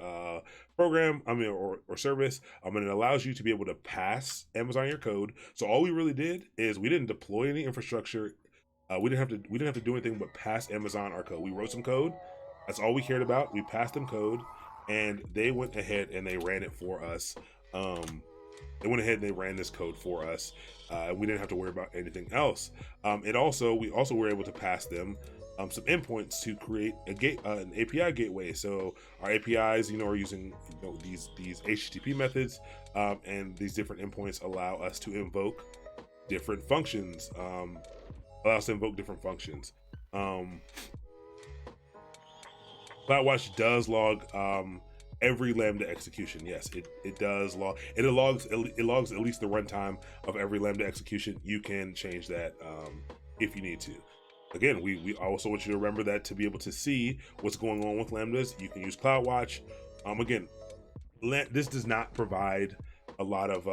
program. Or service. And it allows you to be able to pass Amazon your code. So all we really did is we didn't deploy any infrastructure. We didn't have to do anything but pass Amazon our code. We wrote some code. That's all we cared about. We passed them code, and they went ahead and they ran it for us. They went ahead and they ran this code for us. We didn't have to worry about anything else. We also were able to pass them some endpoints to create an API gateway. So our APIs, are using these HTTP methods, and these different endpoints allow us to invoke different functions. CloudWatch does log every Lambda execution. Yes, it does log. It logs at least the runtime of every Lambda execution. You can change that if you need to. Again, we also want you to remember that to be able to see what's going on with Lambdas, you can use CloudWatch. Again, this does not provide a lot of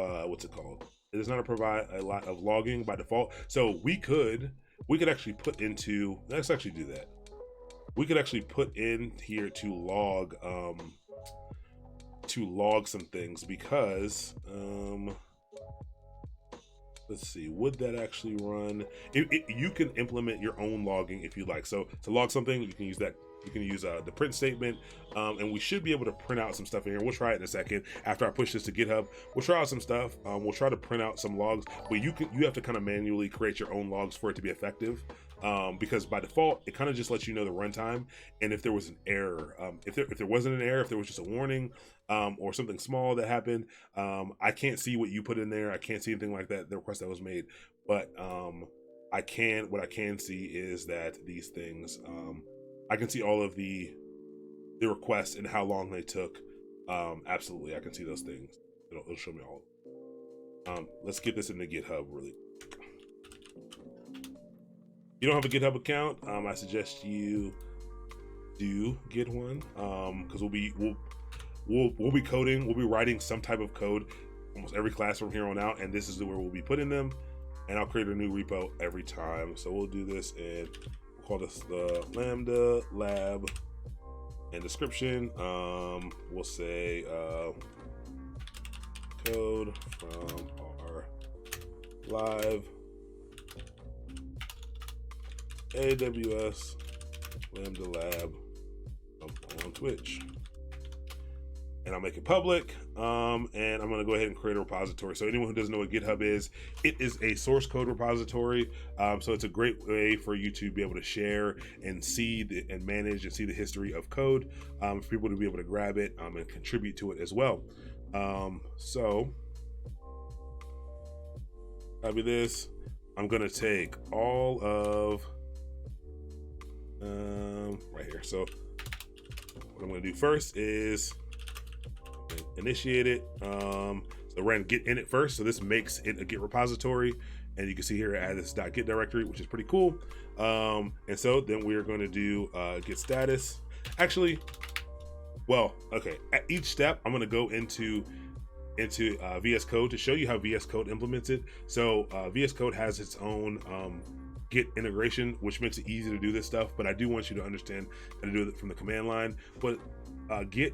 it does not provide a lot of logging by default. So we could actually put into, let's actually do that. We could actually put in here to log some things, because let's see, would that actually run? You can implement your own logging if you like. So to log something, you can use that. You can use the print statement, and we should be able to print out some stuff in here. We'll try it in a second. After I push this to GitHub, we'll try out some stuff. We'll try to print out some logs, but you have to kind of manually create your own logs for it to be effective, because by default, it kind of just lets you know the runtime. And if there was an error, if there wasn't an error, if there was just a warning, or something small that happened, I can't see what you put in there. I can't see anything like that, the request that was made. But what I can see is that these things, I can see all of the requests and how long they took. Absolutely, I can see those things. It'll show me all. Let's get this into GitHub really quick. If you don't have a GitHub account, I suggest you do get one, because we'll be coding. We'll be writing some type of code almost every class from here on out, and this is where we'll be putting them. And I'll create a new repo every time. So we'll do this, and we'll call this the Lambda lab. And description, we'll say code from our live AWS Lambda lab on Twitch. And I'll make it public, and I'm going to go ahead and create a repository. So anyone who doesn't know what GitHub is, it is a source code repository. So it's a great way for you to be able to share and see and manage and see the history of code, for people to be able to grab it and contribute to it as well. So copy this. I'm going to take all of right here. So what I'm going to do first is initiate it. So run git init first. So this makes it a Git repository, and you can see here I add this .git directory, which is pretty cool. And so then we're going to do git status. Actually, well, okay. At each step, I'm going to go into into VS Code to show you how VS Code implements it. So VS Code has its own Git integration, which makes it easy to do this stuff, but I do want you to understand how to do it from the command line. But Git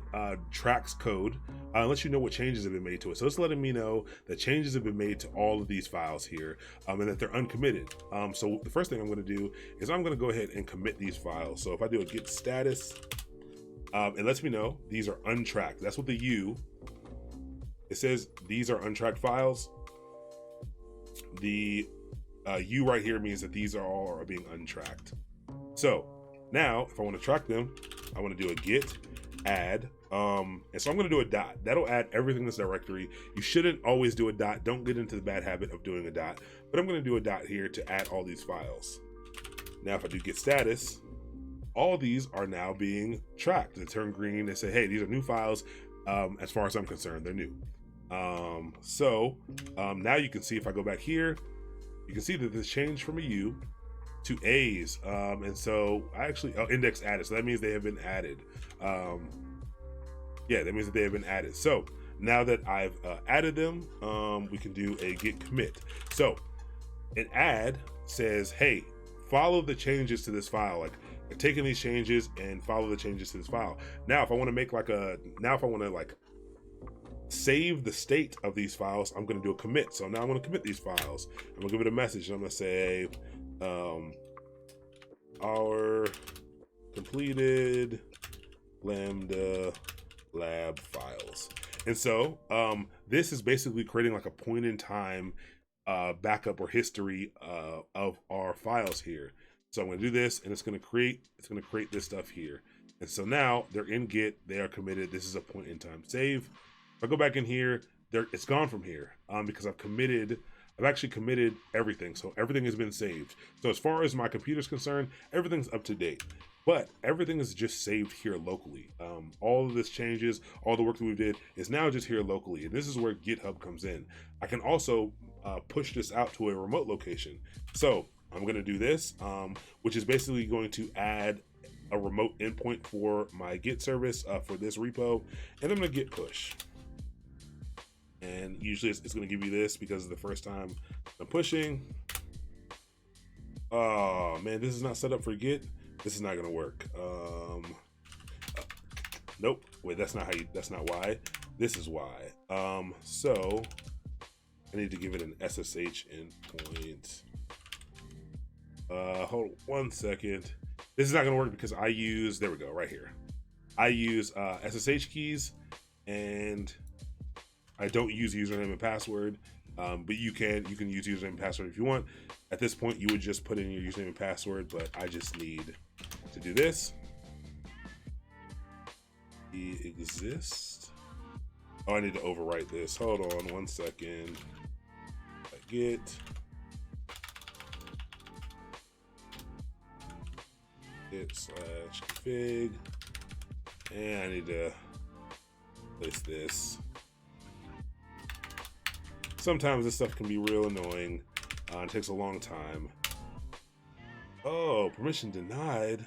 tracks code, lets you know what changes have been made to it. So it's letting me know that changes have been made to all of these files here, and that they're uncommitted. So the first thing I'm going to do is I'm going to go ahead and commit these files. So if I do a git status, it lets me know these are untracked. That's what the U, it says these are untracked files. The U right here means that these are being untracked. So now if I want to track them, I want to do a git add, and so I'm going to do a dot. That'll add everything in this directory. You shouldn't always do a dot. Don't get into the bad habit of doing a dot, but I'm going to do a dot here to add all these files. Now if I do git status, all these are now being tracked. They turn green. They say, hey, these are new files. As far as I'm concerned, they're new. Now you can see, if I go back here, you can see that this changed from a U to A's. And so I actually, index added. So that means they have been added. Yeah, that means that they have been added. So now that I've added them, we can do a git commit. So an add says, hey, follow the changes to this file. Like, taking these changes and follow the changes to this file. Now, if I want to make like save the state of these files, I'm going to do a commit. So now I'm going to commit these files. I'm going to give it a message. I'm going to say, our completed Lambda lab files. And so this is basically creating like a point in time backup or history of our files here. So I'm going to do this, and it's going to create this stuff here. And so now they're in Git, they are committed. This is a point in time save. If I go back in here, it's gone from here because I've actually committed everything. So everything has been saved. So as far as my computer's concerned, everything's up to date, but everything is just saved here locally. All of this changes, all the work that we did is now just here locally. And this is where GitHub comes in. I can also push this out to a remote location. So I'm going to do this, which is basically going to add a remote endpoint for my Git service for this repo, and I'm going to git push. And usually it's going to give you this because it's the first time I'm pushing. Oh man, this is not set up for Git. This is not going to work. Nope. Wait, that's not why. This is why. So I need to give it an SSH endpoint. Hold on 1 second. This is not gonna work because I use, there we go, right here. I use SSH keys, and I don't use username and password, but you can use username and password if you want. At this point, you would just put in your username and password, but I just need to do this. Exist. Oh, I need to overwrite this. Hold on 1 second. I get git/config, and I need to place this. Sometimes this stuff can be real annoying. It takes a long time. Oh, permission denied.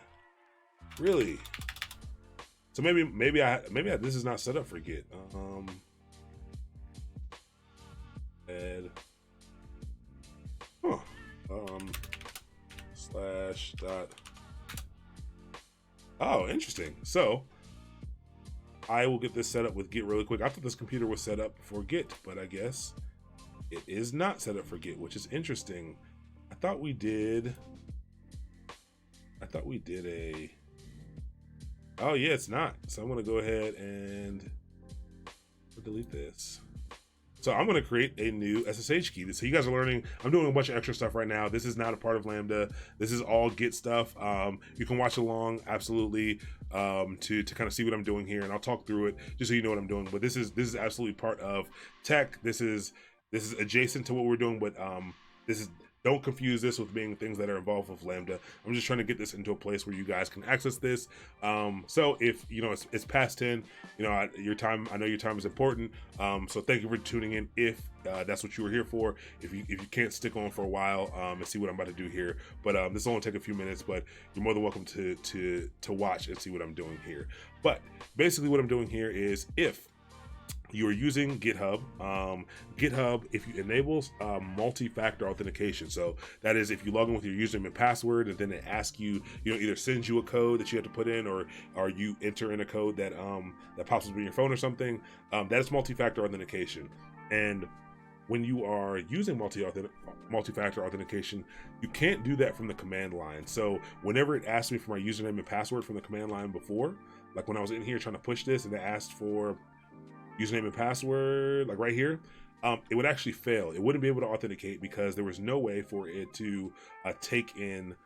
Really? So maybe this is not set up for Git. Add. Huh. Slash dot. Oh, interesting. So I will get this set up with Git really quick. I thought this computer was set up for Git, but I guess it is not set up for Git, which is interesting. I thought we did a, oh yeah, it's not. So I'm gonna go ahead and delete this. So I'm going to create a new SSH key. So you guys are learning, I'm doing a bunch of extra stuff right now. This is not a part of Lambda. This is all Git stuff. You can watch along, absolutely, to kind of see what I'm doing here. And I'll talk through it just so you know what I'm doing. But this is absolutely part of tech. This is adjacent to what we're doing, but don't confuse this with being things that are involved with Lambda. I'm just trying to get this into a place where you guys can access this. So if it's past 10, I know your time is important. So thank you for tuning in. If that's what you were here for. If you can't stick on for a while and see what I'm about to do here, but this will only take a few minutes. But you're more than welcome to watch and see what I'm doing here. But basically, what I'm doing here is if you are using GitHub. GitHub, if you enables multi-factor authentication, so that is if you log in with your username and password, and then it asks you, either sends you a code that you have to put in, or you enter in a code that that pops up on your phone or something. That is multi-factor authentication, and when you are using multi-factor authentication, you can't do that from the command line. So whenever it asked me for my username and password from the command line before, like when I was in here trying to push this and it asked for username and password, like right here, it would actually fail. It wouldn't be able to authenticate because there was no way for it to take in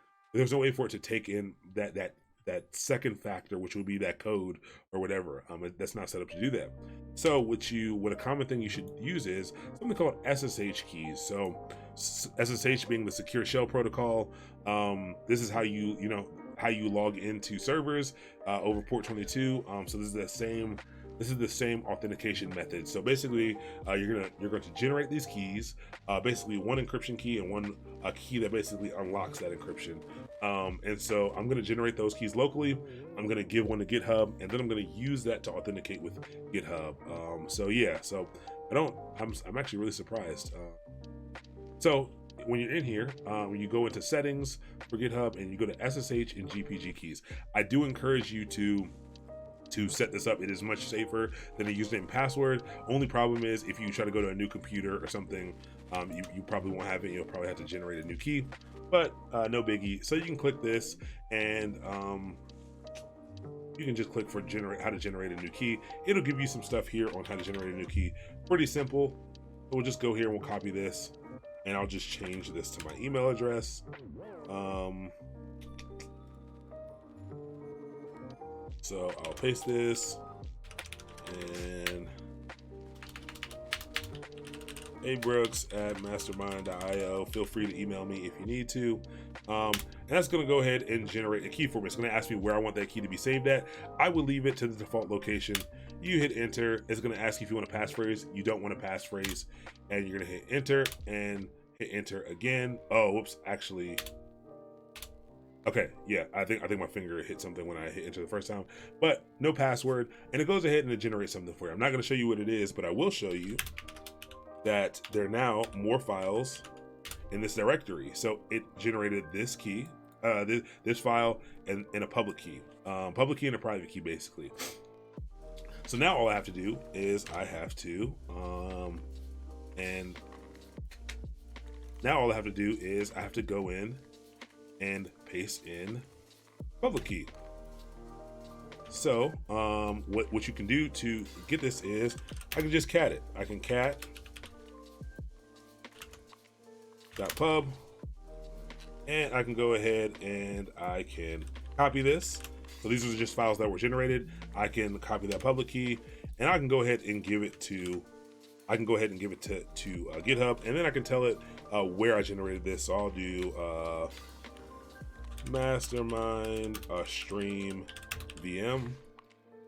that second factor, which would be that code or whatever. That's not set up to do that. So what a common thing you should use is something called SSH keys. So SSH being the secure shell protocol. This is how how you log into servers over port 22. So this is the same authentication method. So basically, you're going to generate these keys, basically one encryption key and one key that basically unlocks that encryption. And so I'm going to generate those keys locally. I'm going to give one to GitHub, and then I'm going to use that to authenticate with GitHub. So yeah, so I'm actually really surprised. So when you're in here, when you go into settings for GitHub and you go to SSH and GPG keys, I do encourage you to set this up. It is much safer than a username and password. Only problem is if you try to go to a new computer or something, you probably won't have it. You'll probably have to generate a new key, but no biggie. So you can click this, and you can just click for how to generate a new key. It'll give you some stuff here on how to generate a new key. Pretty simple. We'll just go here and we'll copy this, and I'll just change this to my email address. So I'll paste this, and abrooks@mastermind.io. Feel free to email me if you need to. And that's going to go ahead and generate a key for me. It's going to ask me where I want that key to be saved at. I would leave it to the default location. You hit enter. It's going to ask you if you want a passphrase. You don't want a passphrase, and you're going to hit enter and hit enter again. Oh, whoops! Actually. Okay, yeah, I think my finger hit something when I hit enter the first time, but no password, and it goes ahead and it generates something for you. I'm not going to show you what it is, but I will show you that there are now more files in this directory. So it generated this key, this file, and a public key and a private key, basically. So now all I have to do is I have to go in and paste in public key. So what you can do to get this is I can just cat it. I can cat .pub, and I can go ahead and I can copy this. So these are just files that were generated. I can copy that public key, and I can go ahead and give it to GitHub, and then I can tell it where I generated this. So I'll do mastermind stream VM,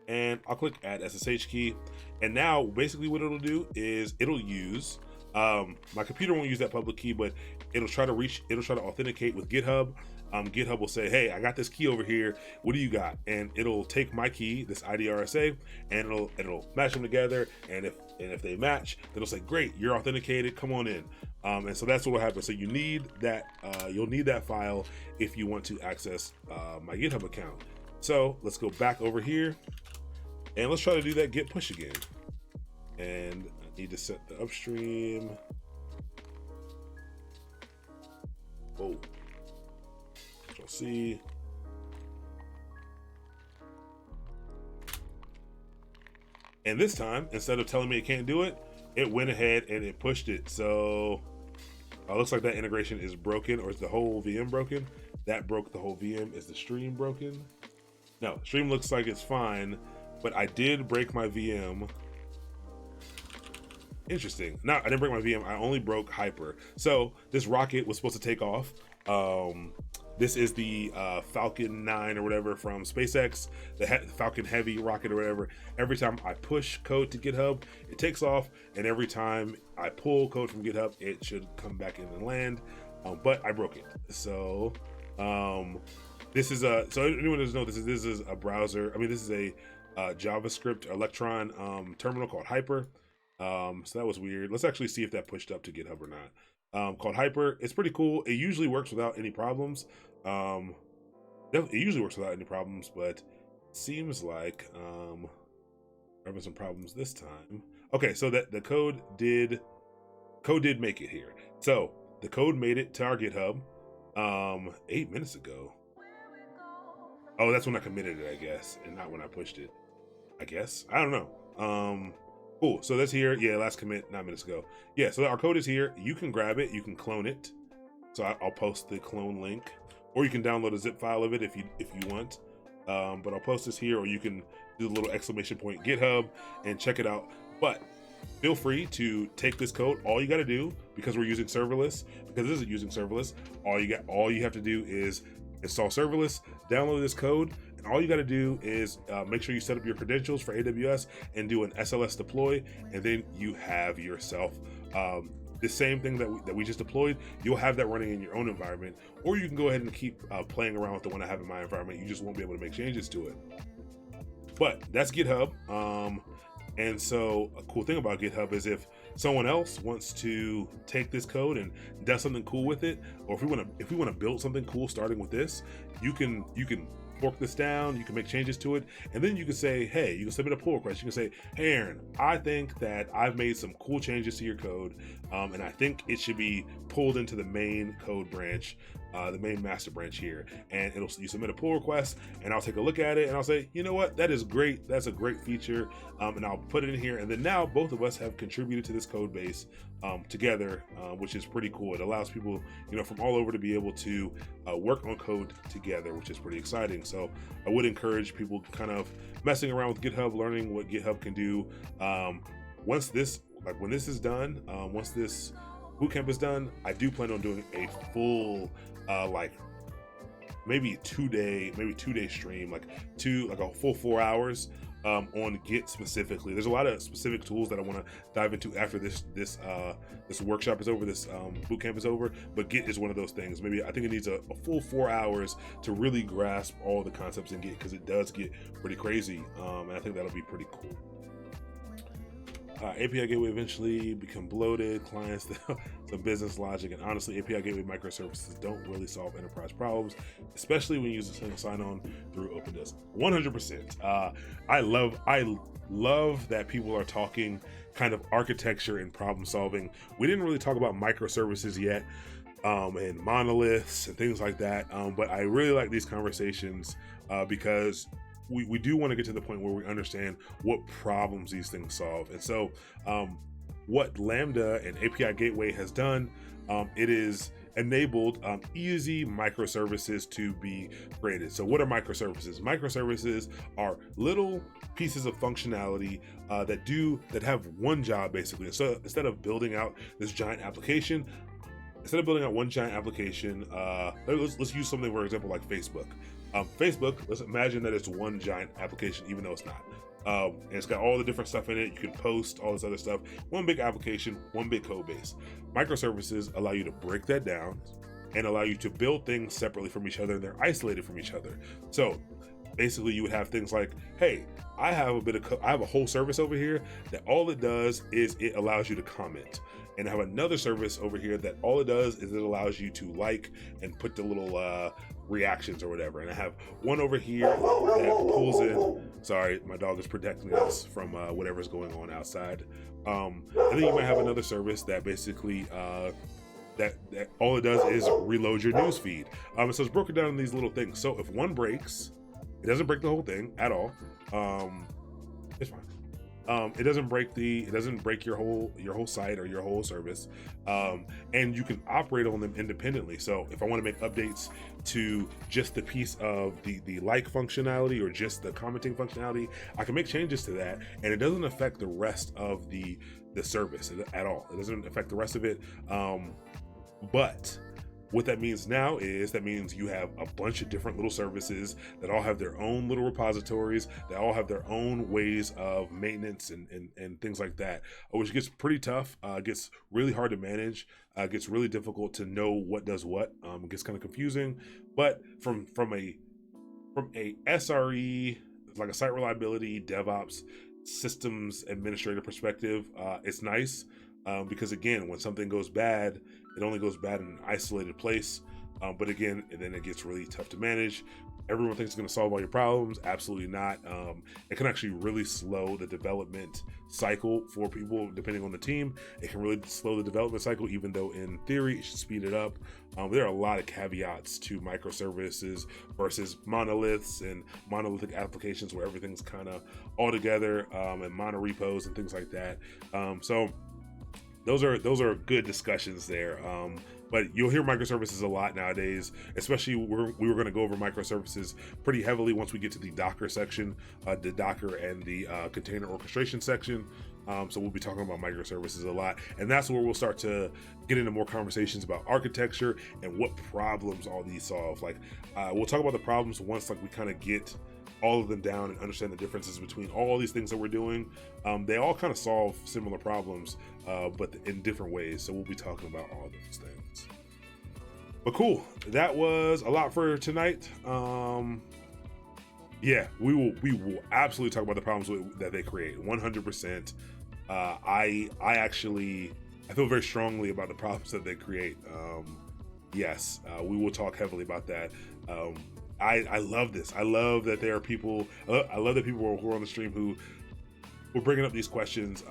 and I'll click add SSH key. And now basically what it'll do is it'll use my computer won't use that public key, but it'll try to authenticate with GitHub. GitHub will say, hey, I got this key over here, what do you got? And it'll take my key, this IDRSA, and it'll match them together, and if they match, it'll say, great, you're authenticated, come on in. And so that's what will happen. So you need that, you'll need that file if you want to access my GitHub account. So let's go back over here, and let's try to do that git push again. And I need to set the upstream. Oh, Control C. And this time, instead of telling me it can't do it, it went ahead and it pushed it. So looks like that integration is broken, or is the whole VM broken? That broke the whole VM. Is the stream broken? No, stream looks like it's fine, but I did break my VM. Interesting. No, I didn't break my VM. I only broke Hyper. So this rocket was supposed to take off. This is the Falcon 9 or whatever from SpaceX, the Falcon Heavy rocket or whatever. Every time I push code to GitHub, it takes off, and every time I pull code from GitHub, it should come back in and land. But I broke it. So this is so anyone doesn't know, this is a browser. I mean, this is a JavaScript Electron terminal called Hyper. So that was weird. Let's actually see if that pushed up to GitHub or not. Called Hyper. It's pretty cool. It usually works without any problems. It usually works without any problems, but it seems like we're having some problems this time. Okay, so that the code did make it here. So the code made it to our GitHub 8 minutes ago. Oh, that's when I committed it, I guess, and not when I pushed it. I guess. I don't know. Cool. So that's here. Yeah, last commit 9 minutes ago. Yeah, so our code is here. You can grab it. You can clone it. So I'll post the clone link, or you can download a zip file of it if you want. But I'll post this here, or you can do the little exclamation point GitHub and check it out. But feel free to take this code. All you got to do, because we're using Serverless, because this is using Serverless, all you have to do is install Serverless, download this code, and all you got to do is make sure you set up your credentials for AWS and do an SLS deploy, and then you have yourself the same thing that we just deployed. You'll have that running in your own environment, or you can go ahead and keep playing around with the one I have in my environment. You just won't be able to make changes to it. But that's GitHub. And so a cool thing about GitHub is if someone else wants to take this code and does something cool with it, or if we want to build something cool starting with this, you can fork this down, you can make changes to it, and then you can say, hey, you can submit a pull request. You can say, hey Aaron, I think that I've made some cool changes to your code, and I think it should be pulled into the main code branch, the main master branch here. And you submit a pull request, and I'll take a look at it, and I'll say, you know what, that is great, that's a great feature, and I'll put it in here. And then now both of us have contributed to this code base together, which is pretty cool. It allows people, from all over to be able to work on code together, which is pretty exciting. So I would encourage people kind of messing around with GitHub, learning what GitHub can do. When this is done, once this bootcamp is done, I do plan on doing a full, maybe two day stream, like a full 4 hours on Git specifically. There's a lot of specific tools that I want to dive into after this workshop is over, this bootcamp is over, but Git is one of those things. Maybe I think it needs a full 4 hours to really grasp all the concepts in Git, because it does get pretty crazy, and I think that'll be pretty cool. API gateway eventually become bloated, clients, some business logic, and honestly, API gateway microservices don't really solve enterprise problems, especially when you use a single sign-on through OpenDoes. 100%. I love that people are talking kind of architecture and problem solving. We didn't really talk about microservices yet, and monoliths and things like that, but I really like these conversations because we do want to get to the point where we understand what problems these things solve. And so what Lambda and API Gateway has done, it is enabled easy microservices to be created. So what are microservices? Microservices are little pieces of functionality that have one job, basically. So instead of building out this giant application, let's use something, for example, like Facebook. Facebook, let's imagine that it's one giant application, even though it's not. And it's got all the different stuff in it. You can post all this other stuff. One big application, one big code base. Microservices allow you to break that down and allow you to build things separately from each other, and they're isolated from each other. So basically you would have things like, hey, I have a whole service over here that all it does is it allows you to comment. And I have another service over here that all it does is it allows you to like and put the little reactions or whatever. And I have one over here that pulls in. Sorry, my dog is protecting us from whatever's going on outside. And then you might have another service that basically that all it does is reload your news feed. So it's broken down in these little things. So if one breaks, it doesn't break the whole thing at all. It's fine. It doesn't break your whole site or your whole service, and you can operate on them independently. So if I want to make updates to just the piece of the like functionality or just the commenting functionality, I can make changes to that, and it doesn't affect the rest of the service at all. It doesn't affect the rest of it. But what that means now is you have a bunch of different little services that all have their own little repositories, that all have their own ways of maintenance and things like that, which gets pretty tough, gets really hard to manage, gets really difficult to know what does what, it gets kind of confusing. But from a SRE like a site reliability, DevOps, systems administrator perspective. It's nice because again, when something goes bad, it only goes bad in an isolated place. But again, and then it gets really tough to manage. Everyone thinks it's going to solve all your problems. Absolutely not. It can actually really slow the development cycle for people, depending on the team. It can really slow the development cycle, even though in theory it should speed it up. There are a lot of caveats to microservices versus monoliths and monolithic applications where everything's kind of all together, and monorepos and things like that. So those are good discussions there. But you'll hear microservices a lot nowadays, especially we were going to go over microservices pretty heavily once we get to the Docker section, the Docker and the container orchestration section. So we'll be talking about microservices a lot, and that's where we'll start to get into more conversations about architecture and what problems all these solve. Like we'll talk about the problems once like we kind of get all of them down and understand the differences between all these things that we're doing. They all kind of solve similar problems, but in different ways. So we'll be talking about all those things. But cool, that was a lot for tonight. Yeah, we will absolutely talk about the problems that they create 100%. I feel very strongly about the problems that they create. Yes, we will talk heavily about that. I love this. I love that there are people. I love that people who are on the stream who we're bringing up these questions.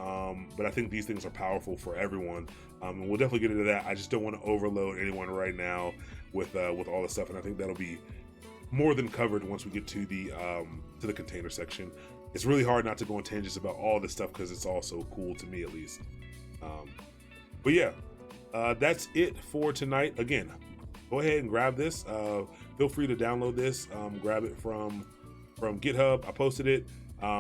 But I think these things are powerful for everyone. And we'll definitely get into that. I just don't want to overload anyone right now with all the stuff, and I think that'll be more than covered once we get to the container section. It's really hard not to go on tangents about all this stuff because it's all so cool to me, at least. But yeah, that's it for tonight. Again, go ahead and grab this. Feel free to download this. Grab it from GitHub. I posted it.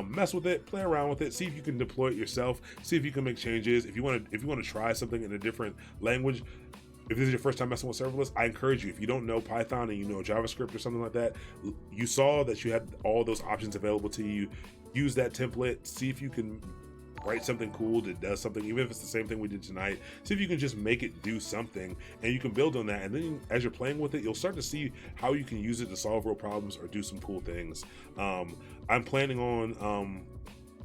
Mess with it, play around with it, see if you can deploy it yourself, see if you can make changes. If you want to try something in a different language, if this is your first time messing with serverless, I encourage you. If you don't know Python and you know JavaScript or something like that, you saw that you had all those options available to you. Use that template. See if you can write something cool that does something, even if it's the same thing we did tonight. See if you can just make it do something, and you can build on that. And then as you're playing with it, you'll start to see how you can use it to solve real problems or do some cool things. I'm planning on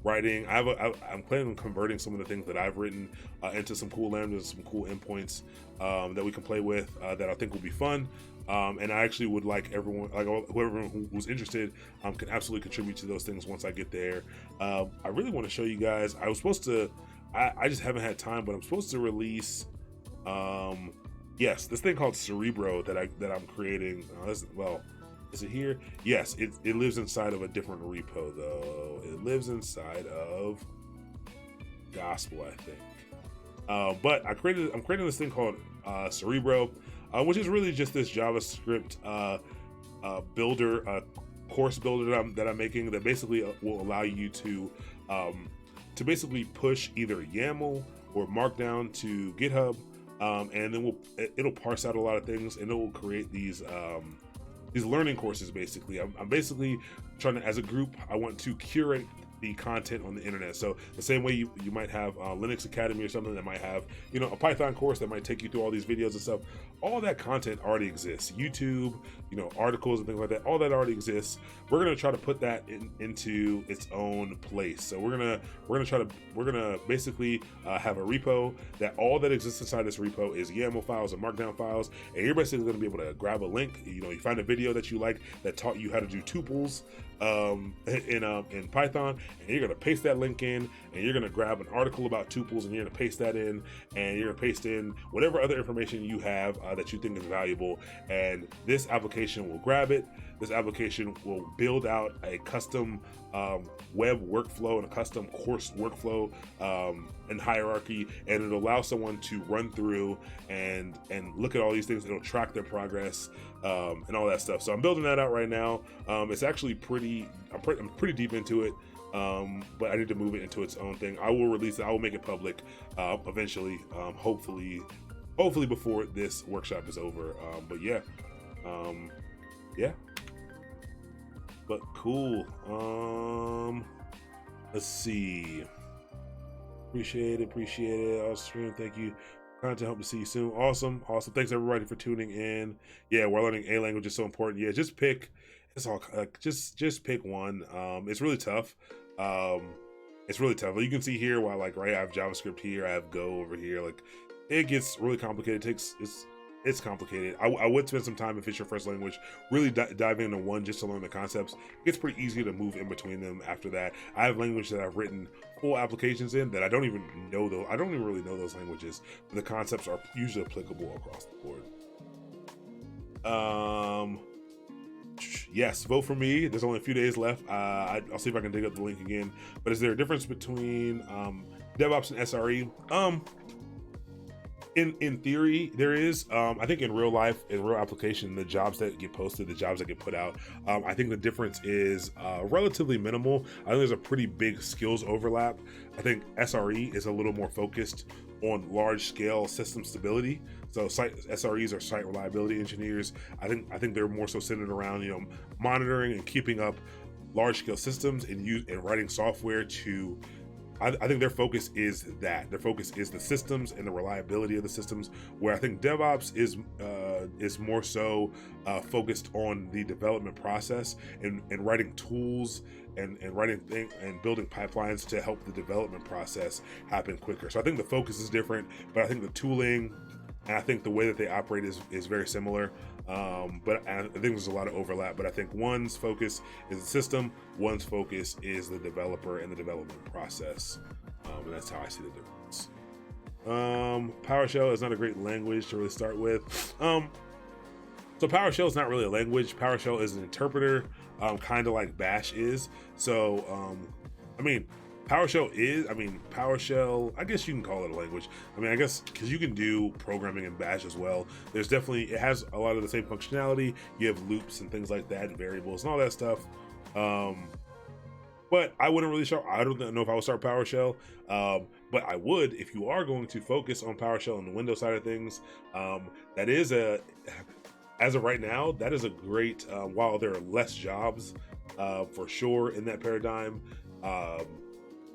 writing. I'm planning on converting some of the things that I've written into some cool lambdas, some cool endpoints that we can play with that I think will be fun. And I actually would like everyone, like whoever who's interested, can absolutely contribute to those things once I get there. I really want to show you guys. I was supposed to, I just haven't had time, but I'm supposed to release, yes, this thing called Cerebro that I'm creating. Is it here? Yes, it lives inside of a different repo though. It lives inside of Gospel, I think. But I'm creating this thing called Cerebro. Which is really just this JavaScript builder, course builder that I'm making that basically will allow you to basically push either YAML or Markdown to GitHub, and then it'll parse out a lot of things, and it will create these learning courses. Basically, I'm basically trying to, as a group, I want to curate the content on the internet. So the same way you might have Linux Academy or something that might have, a Python course that might take you through all these videos and stuff. All that content already exists. YouTube, articles and things like that, all that already exists. We're gonna try to put that into its own place. So we're gonna basically have a repo that all that exists inside this repo is YAML files and Markdown files, and you're basically gonna be able to grab a link. You find a video that you like that taught you how to do tuples in Python, and you're gonna paste that link in, and you're gonna grab an article about tuples, and you're gonna paste that in, and you're gonna paste in whatever other information you have that you think is valuable, and this application will grab it. This application will build out a custom web workflow and a custom course workflow and hierarchy, and it'll allow someone to run through and look at all these things. It'll track their progress and all that stuff. So I'm building that out right now. It's actually I'm pretty deep into it, but I need to move it into its own thing. I will release it. I will make it public eventually, hopefully before this workshop is over. But yeah. But cool. Let's see. Appreciate it. I'll stream. Thank you. Content, hope to see you soon. Awesome. Thanks everybody for tuning in. Yeah, we're learning a language is so important. Yeah, just pick it's all like just pick one. It's really tough. It's really tough. You can see here while like right, I have JavaScript here, I have Go over here. Like it gets really complicated. It's complicated. I would spend some time if it's your first language, really diving into one just to learn the concepts. It gets pretty easy to move in between them after that. I have language that I've written full applications in that I don't even know though. I don't even really know those languages, but the concepts are usually applicable across the board. Yes, vote for me. There's only a few days left. I'll see if I can dig up the link again. But is there a difference between DevOps and SRE? In theory, there is. I think in real life, in real application, the jobs that get posted, the jobs that get put out, I think the difference is relatively minimal. I think there's a pretty big skills overlap. I think SRE is a little more focused on large scale system stability. So SREs are site reliability engineers. I think they're more so centered around, you know, monitoring and keeping up large scale systems and writing software to. I think their focus is that. Their focus is the systems and the reliability of the systems, where I think DevOps is more so focused on the development process and writing tools and writing and building pipelines to help the development process happen quicker. So I think the focus is different, but I think the tooling and I think the way that they operate is very similar. But I think there's a lot of overlap, but I think one's focus is the system, one's focus is the developer and the development process. And that's how I see the difference. PowerShell is not a great language to really start with. So PowerShell is not really a language. PowerShell is an interpreter, kind of like Bash is. So, PowerShell, I guess you can call it a language. I guess because you can do programming in Bash as well. It has a lot of the same functionality. You have loops and things like that and variables and all that stuff. But I wouldn't really start, I don't know if I would start PowerShell, but I would if you are going to focus on PowerShell on the Windows side of things. As of right now, that is a great, while there are less jobs for sure in that paradigm,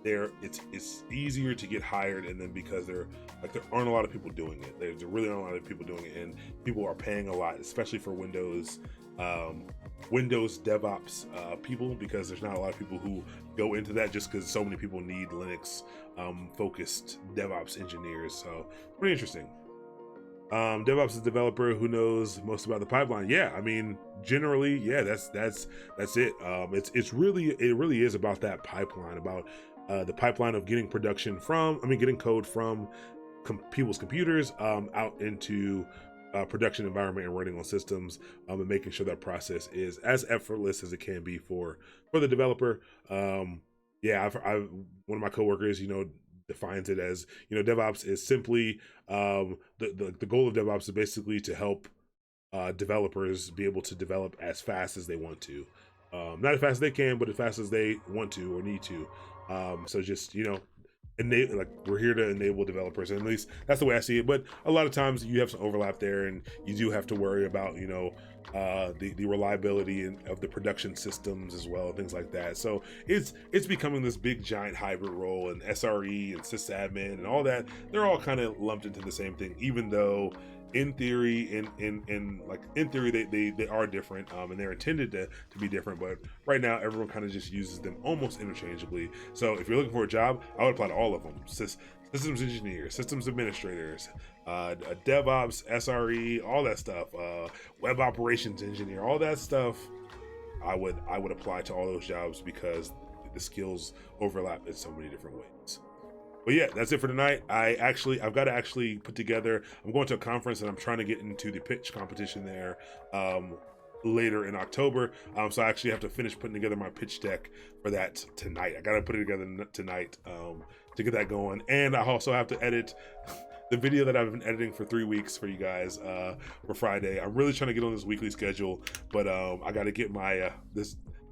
it's easier to get hired, and then because there aren't a lot of people doing it. There really aren't a lot of people doing it, and people are paying a lot, especially for Windows DevOps people, because there's not a lot of people who go into that just because so many people need Linux focused DevOps engineers. So pretty interesting. DevOps is a developer who knows most about the pipeline. Yeah, generally, yeah, that's it. It really is about that pipeline, about the pipeline of getting getting code from people's computers out into production environment and running on systems, and making sure that process is as effortless as it can be for the developer. One of my coworkers, defines it as, DevOps is simply the goal of DevOps is basically to help developers be able to develop as fast as they want to, not as fast as they can, but as fast as they want to or need to. So just, we're here to enable developers, and at least that's the way I see it. But a lot of times you have some overlap there, and you do have to worry about, the reliability of the production systems as well, and things like that. So it's becoming this big giant hybrid role, and SRE and sysadmin and all that, they're all kind of lumped into the same thing, even though in theory, they are different, and they're intended to be different. But right now, everyone kind of just uses them almost interchangeably. So if you're looking for a job, I would apply to all of them: systems engineers, systems administrators, DevOps, SRE, all that stuff, web operations engineer, all that stuff. I would apply to all those jobs because the skills overlap in so many different ways. But yeah, that's it for tonight. I've got to actually put together, I'm going to a conference and I'm trying to get into the pitch competition there later in October. So I actually have to finish putting together my pitch deck for that tonight. I got to put it together tonight to get that going. And I also have to edit the video that I've been editing for 3 weeks for you guys for Friday. I'm really trying to get on this weekly schedule, but I got to get my,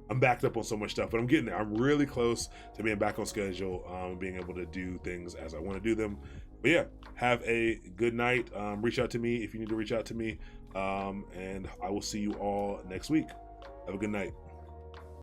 I'm backed up on so much stuff, but I'm getting there. I'm really close to being back on schedule, being able to do things as I want to do them. But yeah, have a good night. Reach out to me if you need to reach out to me. And I will see you all next week. Have a good night.